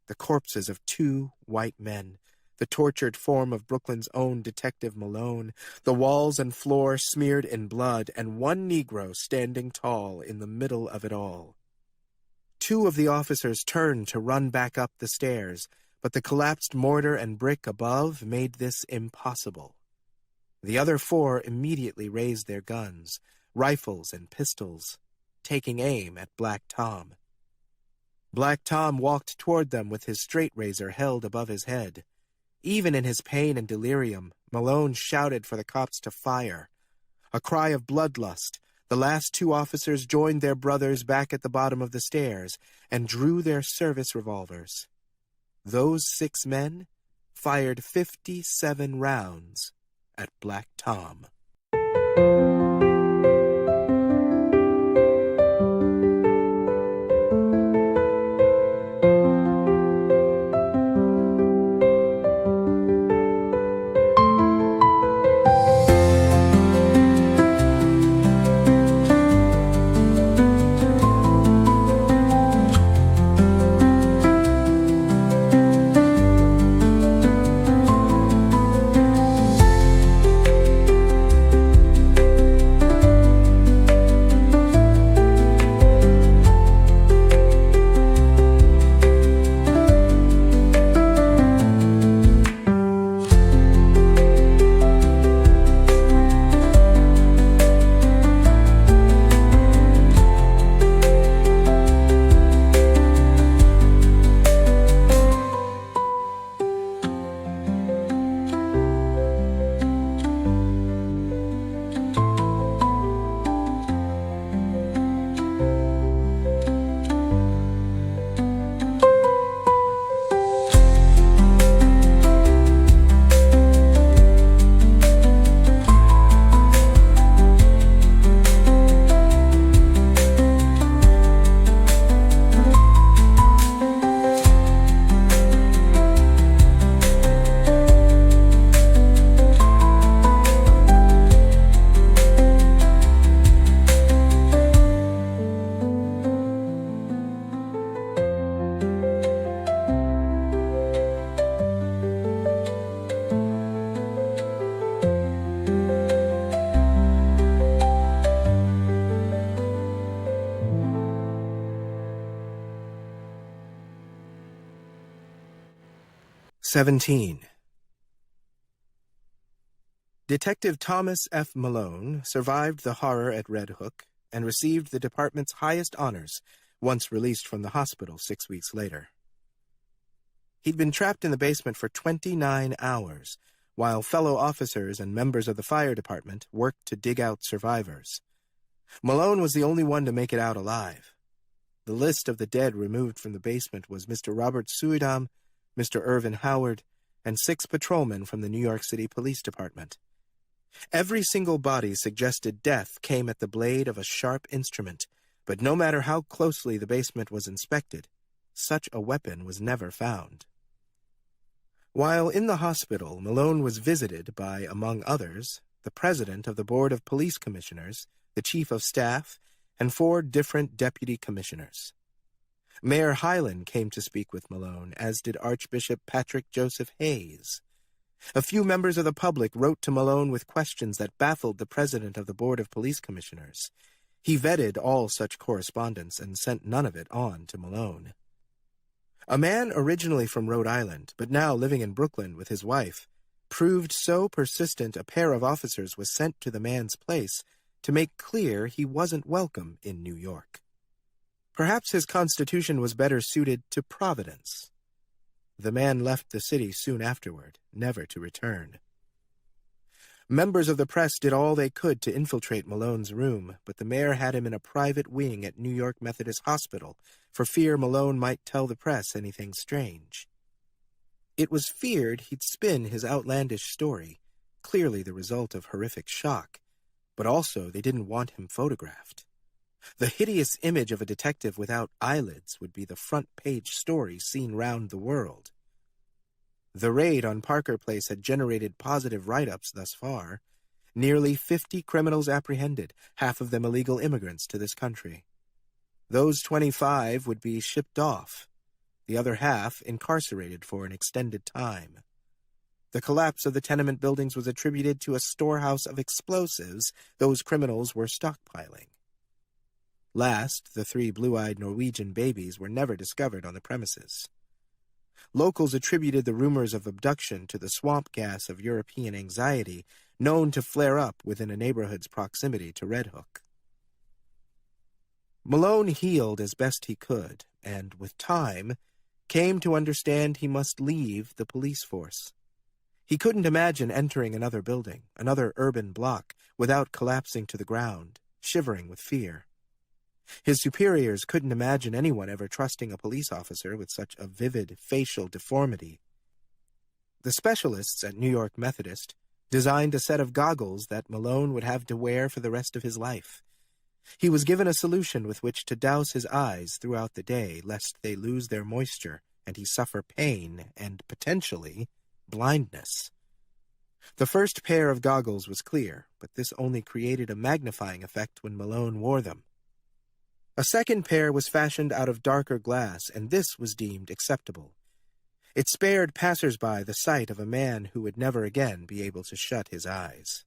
Speaker 1: The corpses of 2 white men, the tortured form of Brooklyn's own Detective Malone, the walls and floor smeared in blood, and one Negro standing tall in the middle of it all. 2 of the officers turned to run back up the stairs, but the collapsed mortar and brick above made this impossible. The other 4 immediately raised their guns, rifles and pistols, taking aim at Black Tom. Black Tom walked toward them with his straight razor held above his head. Even in his pain and delirium, Malone shouted for the cops to fire. A cry of bloodlust, the last 2 officers joined their brothers back at the bottom of the stairs and drew their service revolvers. Those 6 men fired 57 rounds at Black Tom. 17. Detective Thomas F. Malone survived the horror at Red Hook and received the department's highest honors once released from the hospital 6 weeks later. He'd been trapped in the basement for 29 hours, while fellow officers and members of the fire department worked to dig out survivors. Malone was the only one to make it out alive. The list of the dead removed from the basement was Mr. Robert Suidam, Mr. Irvin Howard, and 6 patrolmen from the New York City Police Department. Every single body suggested death came at the blade of a sharp instrument, but no matter how closely the basement was inspected, such a weapon was never found. While in the hospital, Malone was visited by, among others, the president of the Board of Police Commissioners, the chief of staff, and 4 different deputy commissioners. Mayor Hyland came to speak with Malone, as did Archbishop Patrick Joseph Hayes. A few members of the public wrote to Malone with questions that baffled the president of the Board of Police Commissioners. He vetted all such correspondence and sent none of it on to Malone. A man originally from Rhode Island, but now living in Brooklyn with his wife, proved so persistent a pair of officers was sent to the man's place to make clear he wasn't welcome in New York. Perhaps his constitution was better suited to Providence. The man left the city soon afterward, never to return. Members of the press did all they could to infiltrate Malone's room, but the mayor had him in a private wing at New York Methodist Hospital for fear Malone might tell the press anything strange. It was feared he'd spin his outlandish story, clearly the result of horrific shock, but also they didn't want him photographed. The hideous image of a detective without eyelids would be the front-page story seen round the world. The raid on Parker Place had generated positive write-ups thus far. Nearly 50 criminals apprehended, half of them illegal immigrants to this country. Those 25 would be shipped off, the other half incarcerated for an extended time. The collapse of the tenement buildings was attributed to a storehouse of explosives those criminals were stockpiling. Last, the 3 blue-eyed Norwegian babies were never discovered on the premises. Locals attributed the rumors of abduction to the swamp gas of European anxiety known to flare up within a neighborhood's proximity to Red Hook. Malone healed as best he could, and, with time, came to understand he must leave the police force. He couldn't imagine entering another building, another urban block, without collapsing to the ground, shivering with fear. His superiors couldn't imagine anyone ever trusting a police officer with such a vivid facial deformity. The specialists at New York Methodist designed a set of goggles that Malone would have to wear for the rest of his life. He was given a solution with which to douse his eyes throughout the day, lest they lose their moisture and he suffer pain and, potentially, blindness. The first pair of goggles was clear, but this only created a magnifying effect when Malone wore them. A second pair was fashioned out of darker glass, and this was deemed acceptable. It spared passers-by the sight of a man who would never again be able to shut his eyes.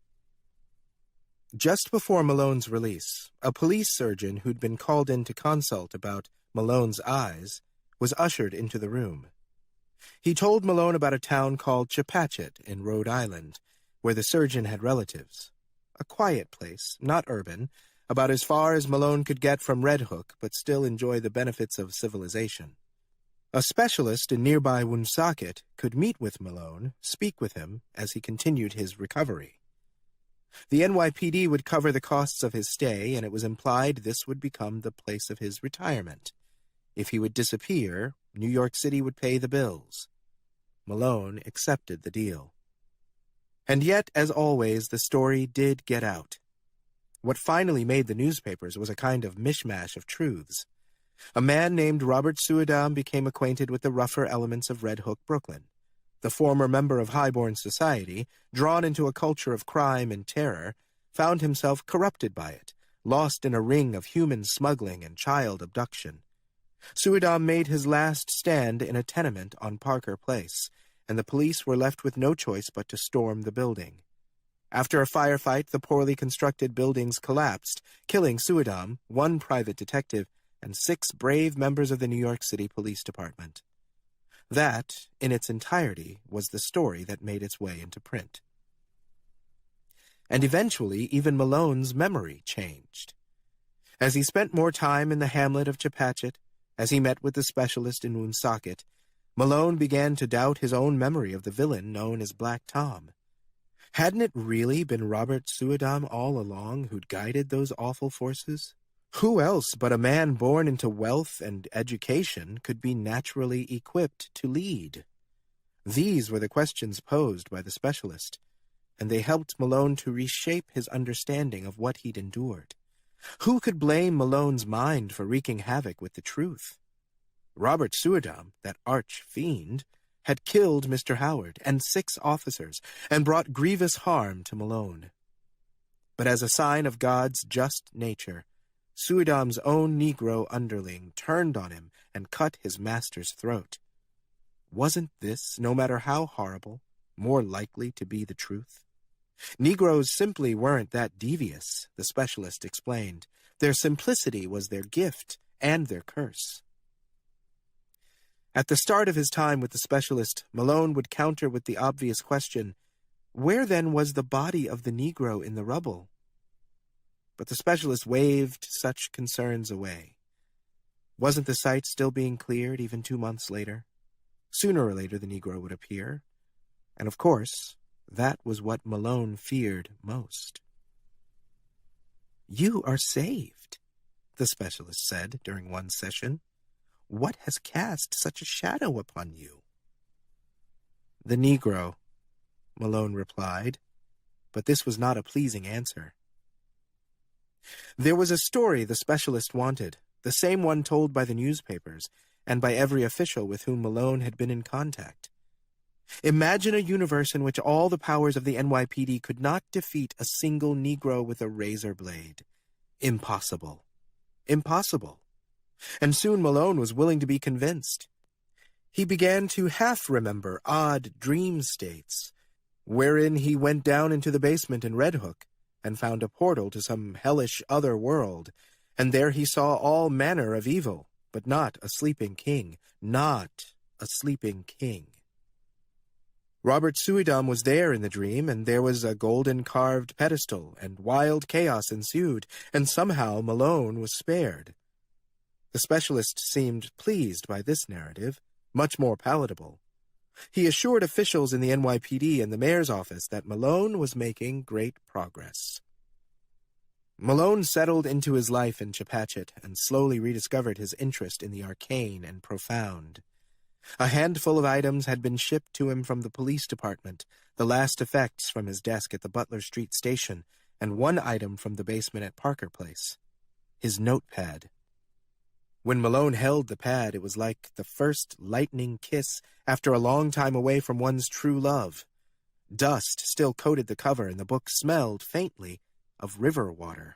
Speaker 1: Just before Malone's release, a police surgeon who'd been called in to consult about Malone's eyes was ushered into the room. He told Malone about a town called Chepachet in Rhode Island, where the surgeon had relatives. A quiet place, not urban, about as far as Malone could get from Red Hook, but still enjoy the benefits of civilization. A specialist in nearby Woonsocket could meet with Malone, speak with him, as he continued his recovery. The NYPD would cover the costs of his stay, and it was implied this would become the place of his retirement. If he would disappear, New York City would pay the bills. Malone accepted the deal. And yet, as always, the story did get out. What finally made the newspapers was a kind of mishmash of truths. A man named Robert Suidam became acquainted with the rougher elements of Red Hook, Brooklyn. The former member of highborn society, drawn into a culture of crime and terror, found himself corrupted by it, lost in a ring of human smuggling and child abduction. Suidam made his last stand in a tenement on Parker Place, and the police were left with no choice but to storm the building. After a firefight, the poorly constructed buildings collapsed, killing Suidam, 1 private detective, and 6 brave members of the New York City Police Department. That, in its entirety, was the story that made its way into print. And eventually, even Malone's memory changed. As he spent more time in the hamlet of Chepachet, as he met with the specialist in Woonsocket, Malone began to doubt his own memory of the villain known as Black Tom. Hadn't it really been Robert Suidam all along who'd guided those awful forces? Who else but a man born into wealth and education could be naturally equipped to lead? These were the questions posed by the specialist, and they helped Malone to reshape his understanding of what he'd endured. Who could blame Malone's mind for wreaking havoc with the truth? Robert Suidam, that arch-fiend, had killed Mr. Howard and 6 officers and brought grievous harm to Malone. But as a sign of God's just nature, Suidam's own Negro underling turned on him and cut his master's throat. Wasn't this, no matter how horrible, more likely to be the truth? Negroes simply weren't that devious, the specialist explained. Their simplicity was their gift and their curse. At the start of his time with the specialist, Malone would counter with the obvious question, where then was the body of the Negro in the rubble? But the specialist waved such concerns away. Wasn't the site still being cleared even 2 months later? Sooner or later the Negro would appear. And of course, that was what Malone feared most. "You are saved," the specialist said during one session. "What has cast such a shadow upon you?" "The Negro," Malone replied, but this was not a pleasing answer. There was a story the specialist wanted, the same one told by the newspapers and by every official with whom Malone had been in contact. Imagine a universe in which all the powers of the NYPD could not defeat a single Negro with a razor blade. Impossible. Impossible. And soon Malone was willing to be convinced. He began to half-remember odd dream states, wherein he went down into the basement in Red Hook and found a portal to some hellish other world, and there he saw all manner of evil, but not a sleeping king, not a sleeping king. Robert Suidam was there in the dream, and there was a golden-carved pedestal, and wild chaos ensued, and somehow Malone was spared. The specialist seemed pleased by this narrative, much more palatable. He assured officials in the NYPD and the mayor's office that Malone was making great progress. Malone settled into his life in Chepachet and slowly rediscovered his interest in the arcane and profound. A handful of items had been shipped to him from the police department, the last effects from his desk at the Butler Street station, and one item from the basement at Parker Place. His notepad. When Malone held the pad, it was like the first lightning kiss after a long time away from one's true love. Dust still coated the cover, and the book smelled, faintly, of river water.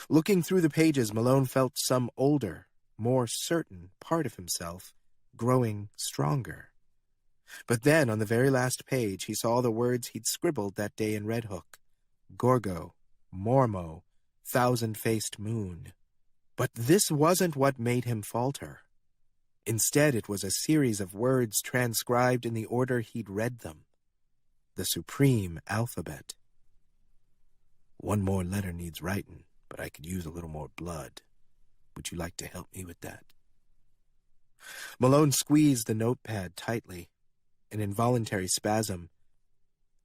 Speaker 1: Looking through the pages, Malone felt some older, more certain part of himself growing stronger. But then, on the very last page, he saw the words he'd scribbled that day in Red Hook. Gorgo, Mormo, thousand-faced moon. But this wasn't what made him falter. Instead, it was a series of words transcribed in the order he'd read them. The supreme alphabet. "One more letter needs writing, but I could use a little more blood. Would you like to help me with that?" Malone squeezed the notepad tightly, an involuntary spasm,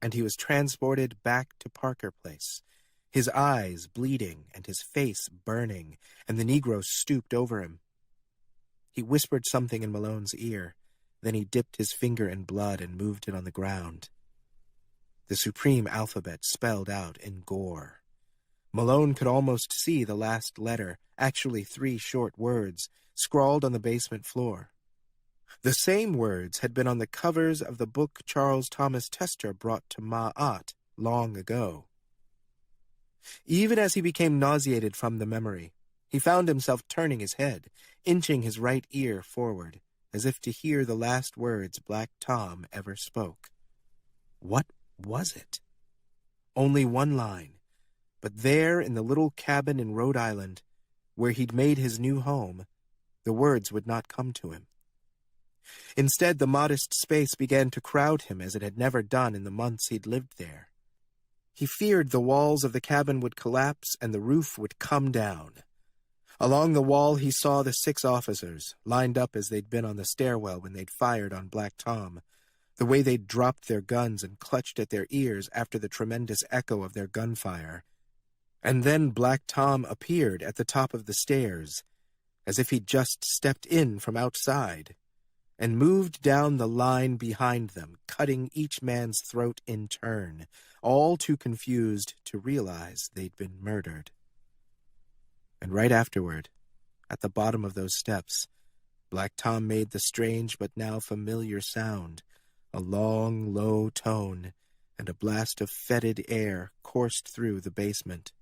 Speaker 1: and he was transported back to Parker Place, his eyes bleeding and his face burning, and the Negro stooped over him. He whispered something in Malone's ear, then he dipped his finger in blood and moved it on the ground. The supreme alphabet spelled out in gore. Malone could almost see the last letter, actually 3 short words, scrawled on the basement floor. The same words had been on the covers of the book Charles Thomas Tester brought to Ma'at long ago. Even as he became nauseated from the memory, he found himself turning his head, inching his right ear forward, as if to hear the last words Black Tom ever spoke. What was it? Only one line, but there in the little cabin in Rhode Island, where he'd made his new home, the words would not come to him. Instead, the modest space began to crowd him as it had never done in the months he'd lived there. He feared the walls of the cabin would collapse and the roof would come down. Along the wall he saw the 6 officers, lined up as they'd been on the stairwell when they'd fired on Black Tom, the way they'd dropped their guns and clutched at their ears after the tremendous echo of their gunfire. And then Black Tom appeared at the top of the stairs, as if he'd just stepped in from outside, and moved down the line behind them, cutting each man's throat in turn, all too confused to realize they'd been murdered. And right afterward, at the bottom of those steps, Black Tom made the strange but now familiar sound. A long, low tone, and a blast of fetid air coursed through the basement.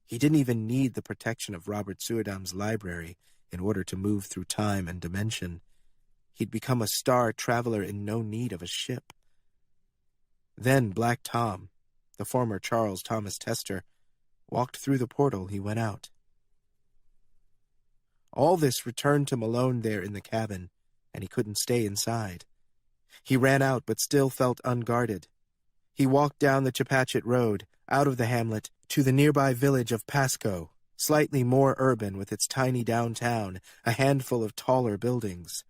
Speaker 1: He didn't even need the protection of Robert Suidam's library in order to move through time and dimension. He'd become a star traveler in no need of a ship. Then Black Tom, the former Charles Thomas Tester, walked through the portal he went out. All this returned to Malone there in the cabin, and he couldn't stay inside. He ran out, but still felt unguarded. He walked down the Chepachet Road, out of the hamlet, to the nearby village of Pasco, slightly more urban with its tiny downtown, a handful of taller buildings.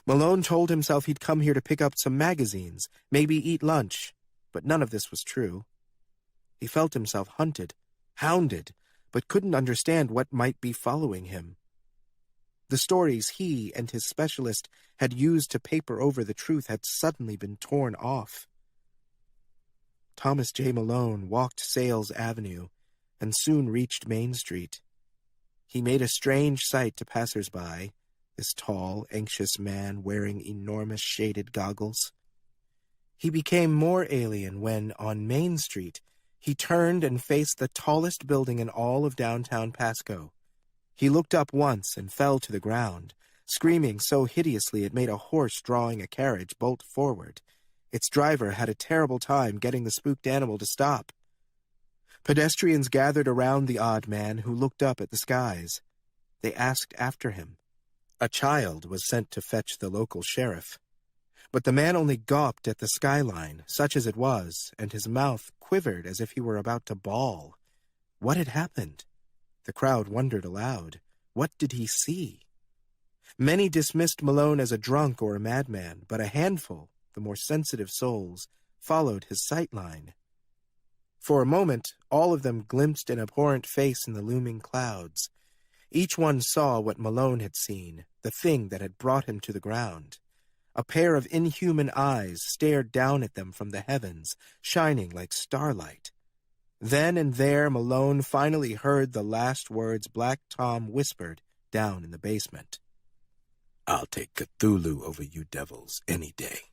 Speaker 1: Malone told himself he'd come here to pick up some magazines, maybe eat lunch, but none of this was true. He felt himself hunted, hounded, but couldn't understand what might be following him. The stories he and his specialist had used to paper over the truth had suddenly been torn off. Thomas J. Malone walked Sales Avenue and soon reached Main Street. He made a strange sight to passers-by, this tall, anxious man wearing enormous shaded goggles. He became more alien when, on Main Street, he turned and faced the tallest building in all of downtown Pasco. He looked up once and fell to the ground, screaming so hideously it made a horse drawing a carriage bolt forward. Its driver had a terrible time getting the spooked animal to stop. Pedestrians gathered around the odd man who looked up at the skies. They asked after him. A child was sent to fetch the local sheriff. But the man only gawped at the skyline, such as it was, and his mouth quivered as if he were about to bawl. What had happened? The crowd wondered aloud. What did he see? Many dismissed Malone as a drunk or a madman, but a handful, the more sensitive souls, followed his sightline. For a moment, all of them glimpsed an abhorrent face in the looming clouds. Each one saw what Malone had seen, the thing that had brought him to the ground. A pair of inhuman eyes stared down at them from the heavens, shining like starlight. Then and there Malone finally heard the last words Black Tom whispered down in the basement. "I'll take Cthulhu over you devils any day."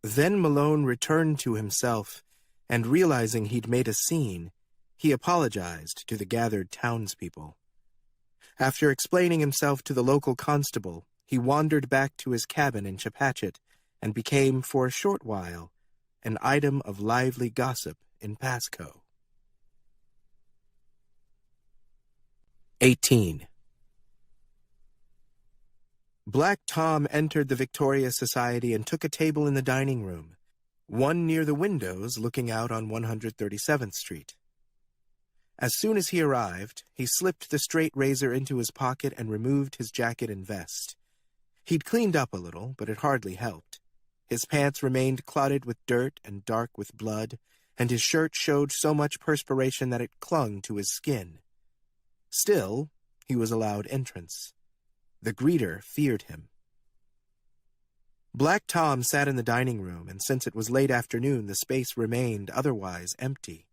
Speaker 1: Then Malone returned to himself, and realizing he'd made a scene, he apologized to the gathered townspeople. After explaining himself to the local constable, he wandered back to his cabin in Chepachet and became, for a short while, an item of lively gossip in Pasco. 18. Black Tom entered the Victoria Society and took a table in the dining room, one near the windows looking out on 137th Street. As soon as he arrived, he slipped the straight razor into his pocket and removed his jacket and vest. He'd cleaned up a little, but it hardly helped. His pants remained clotted with dirt and dark with blood, and his shirt showed so much perspiration that it clung to his skin. Still, he was allowed entrance. The greeter feared him. Black Tom sat in the dining room, and since it was late afternoon, the space remained otherwise empty.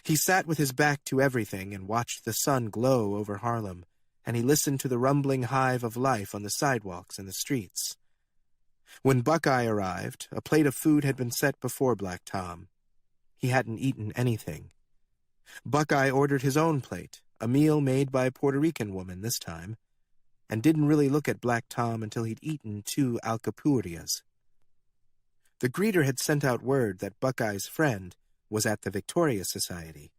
Speaker 1: He sat with his back to everything and watched the sun glow over Harlem, and he listened to the rumbling hive of life on the sidewalks and the streets. When Buckeye arrived, a plate of food had been set before Black Tom. He hadn't eaten anything. Buckeye ordered his own plate, a meal made by a Puerto Rican woman this time, and didn't really look at Black Tom until he'd eaten 2 alcapurrias. The greeter had sent out word that Buckeye's friend was at the Victoria Society,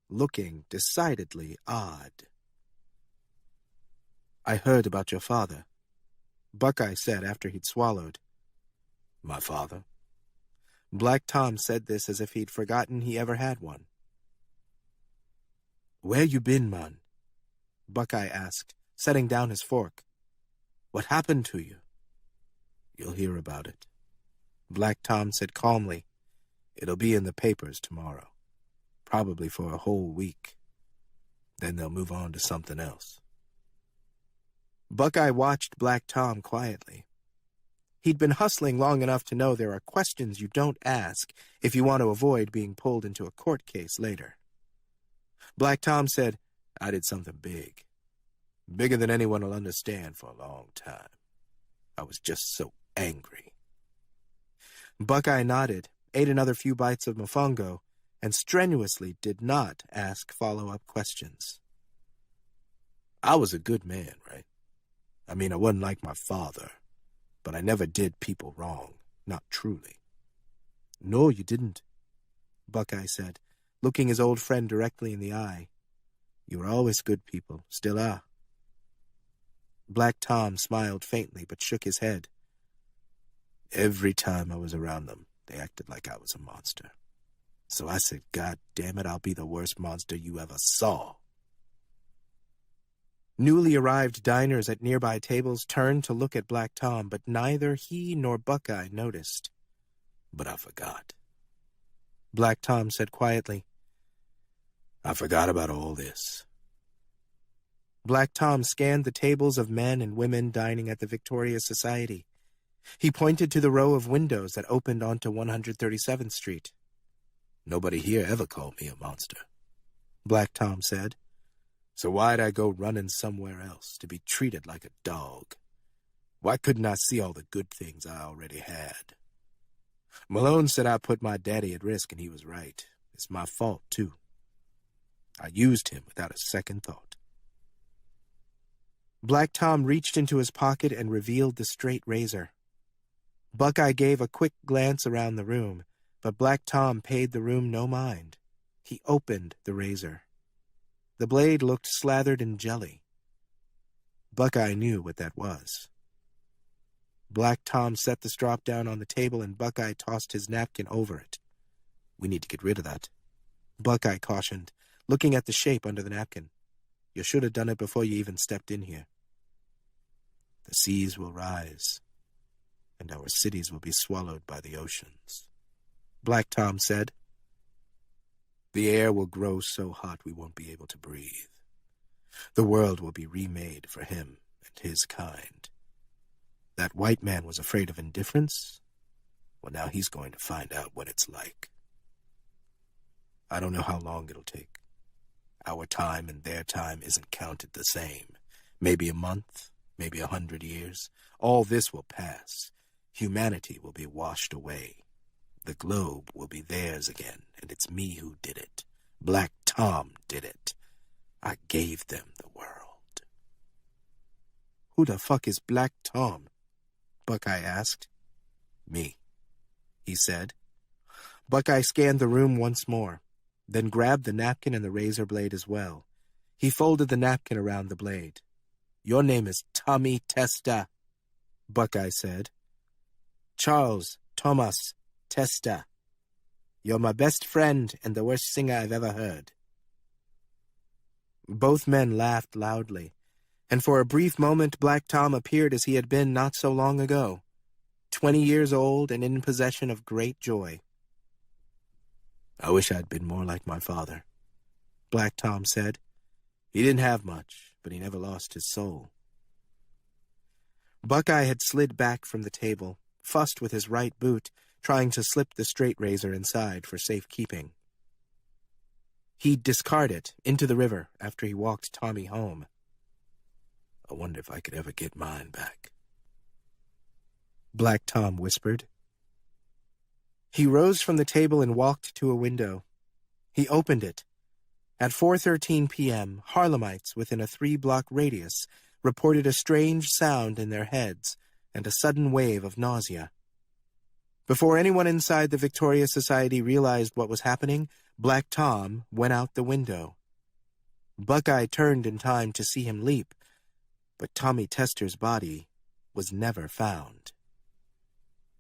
Speaker 1: looking decidedly odd. "I heard about your father," Buckeye said after he'd swallowed. "My father?" Black Tom said this as if he'd forgotten he ever had one. "Where you been, man?" Buckeye asked, setting down his fork. "What happened to you?" "You'll hear about it," Black Tom said calmly. "It'll be in the papers tomorrow, probably for a whole week. Then they'll move on to something else." Buckeye watched Black Tom quietly. He'd been hustling long enough to know there are questions you don't ask if you want to avoid being pulled into a court case later. Black Tom said, "I did something big. Bigger than anyone will understand for a long time. I was just so angry." Buckeye nodded, ate another few bites of mofongo, and strenuously did not ask follow-up questions. "I was a good man, right? I mean, I wasn't like my father, but I never did people wrong, not truly." "No, you didn't," Buckeye said, looking his old friend directly in the eye. "You were always good people, still are." Black Tom smiled faintly but shook his head. "Every time I was around them, they acted like I was a monster. So I said, God damn it, I'll be the worst monster you ever saw." Newly arrived diners at nearby tables turned to look at Black Tom, but neither he nor Buckeye noticed. "But I forgot," Black Tom said quietly. "I forgot about all this." Black Tom scanned the tables of men and women dining at the Victoria Society. He pointed to the row of windows that opened onto 137th Street. "Nobody here ever called me a monster," Black Tom said. "So why'd I go running somewhere else to be treated like a dog? Why couldn't I see all the good things I already had? Malone said I put my daddy at risk, and he was right. It's my fault, too. I used him without a second thought." Black Tom reached into his pocket and revealed the straight razor. Buckeye gave a quick glance around the room, but Black Tom paid the room no mind. He opened the razor. The blade looked slathered in jelly. Buckeye knew what that was. Black Tom set the strop down on the table, and Buckeye tossed his napkin over it. "We need to get rid of that," Buckeye cautioned, looking at the shape under the napkin. "You should have done it before you even stepped in here. The seas will rise, and our cities will be swallowed by the oceans," Black Tom said. "The air will grow so hot we won't be able to breathe. The world will be remade for him and his kind. That white man was afraid of indifference. Well, now he's going to find out what it's like. I don't know how long it'll take. Our time and their time isn't counted the same. Maybe a month, maybe 100 years. All this will pass. Humanity will be washed away. The globe will be theirs again, and it's me who did it. Black Tom did it. I gave them the world." "Who the fuck is Black Tom?" Buckeye asked. "Me," he said. Buckeye scanned the room once more, then grabbed the napkin and the razor blade as well. He folded the napkin around the blade. "Your name is Tommy Testa," Buckeye said. "Charles Thomas Testa. You're my best friend and the worst singer I've ever heard." Both men laughed loudly, and for a brief moment Black Tom appeared as he had been not so long ago, 20 years old and in possession of great joy. "I wish I'd been more like my father," Black Tom said. "He didn't have much, but he never lost his soul." Buckeye had slid back from the table, fussed with his right boot, trying to slip the straight razor inside for safekeeping. He'd discard it into the river after he walked Tommy home. "I wonder if I could ever get mine back," Black Tom whispered. He rose from the table and walked to a window. He opened it. At 4:13 p.m., Harlemites within a 3-block radius reported a strange sound in their heads and a sudden wave of nausea. Before anyone inside the Victoria Society realized what was happening, Black Tom went out the window. Buckeye turned in time to see him leap, but Tommy Tester's body was never found.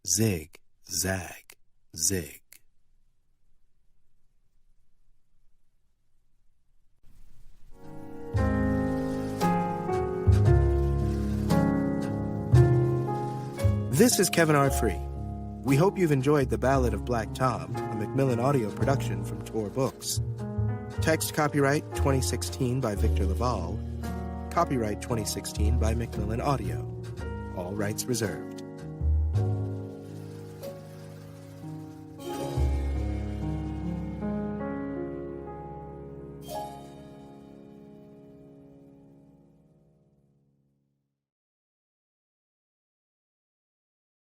Speaker 1: Zig, zag, zig. This is Kevin R. Free. We hope you've enjoyed The Ballad of Black Tom, a Macmillan audio production from Tor Books. Text copyright 2016 by Victor LaValle. Copyright 2016 by Macmillan Audio. All rights reserved.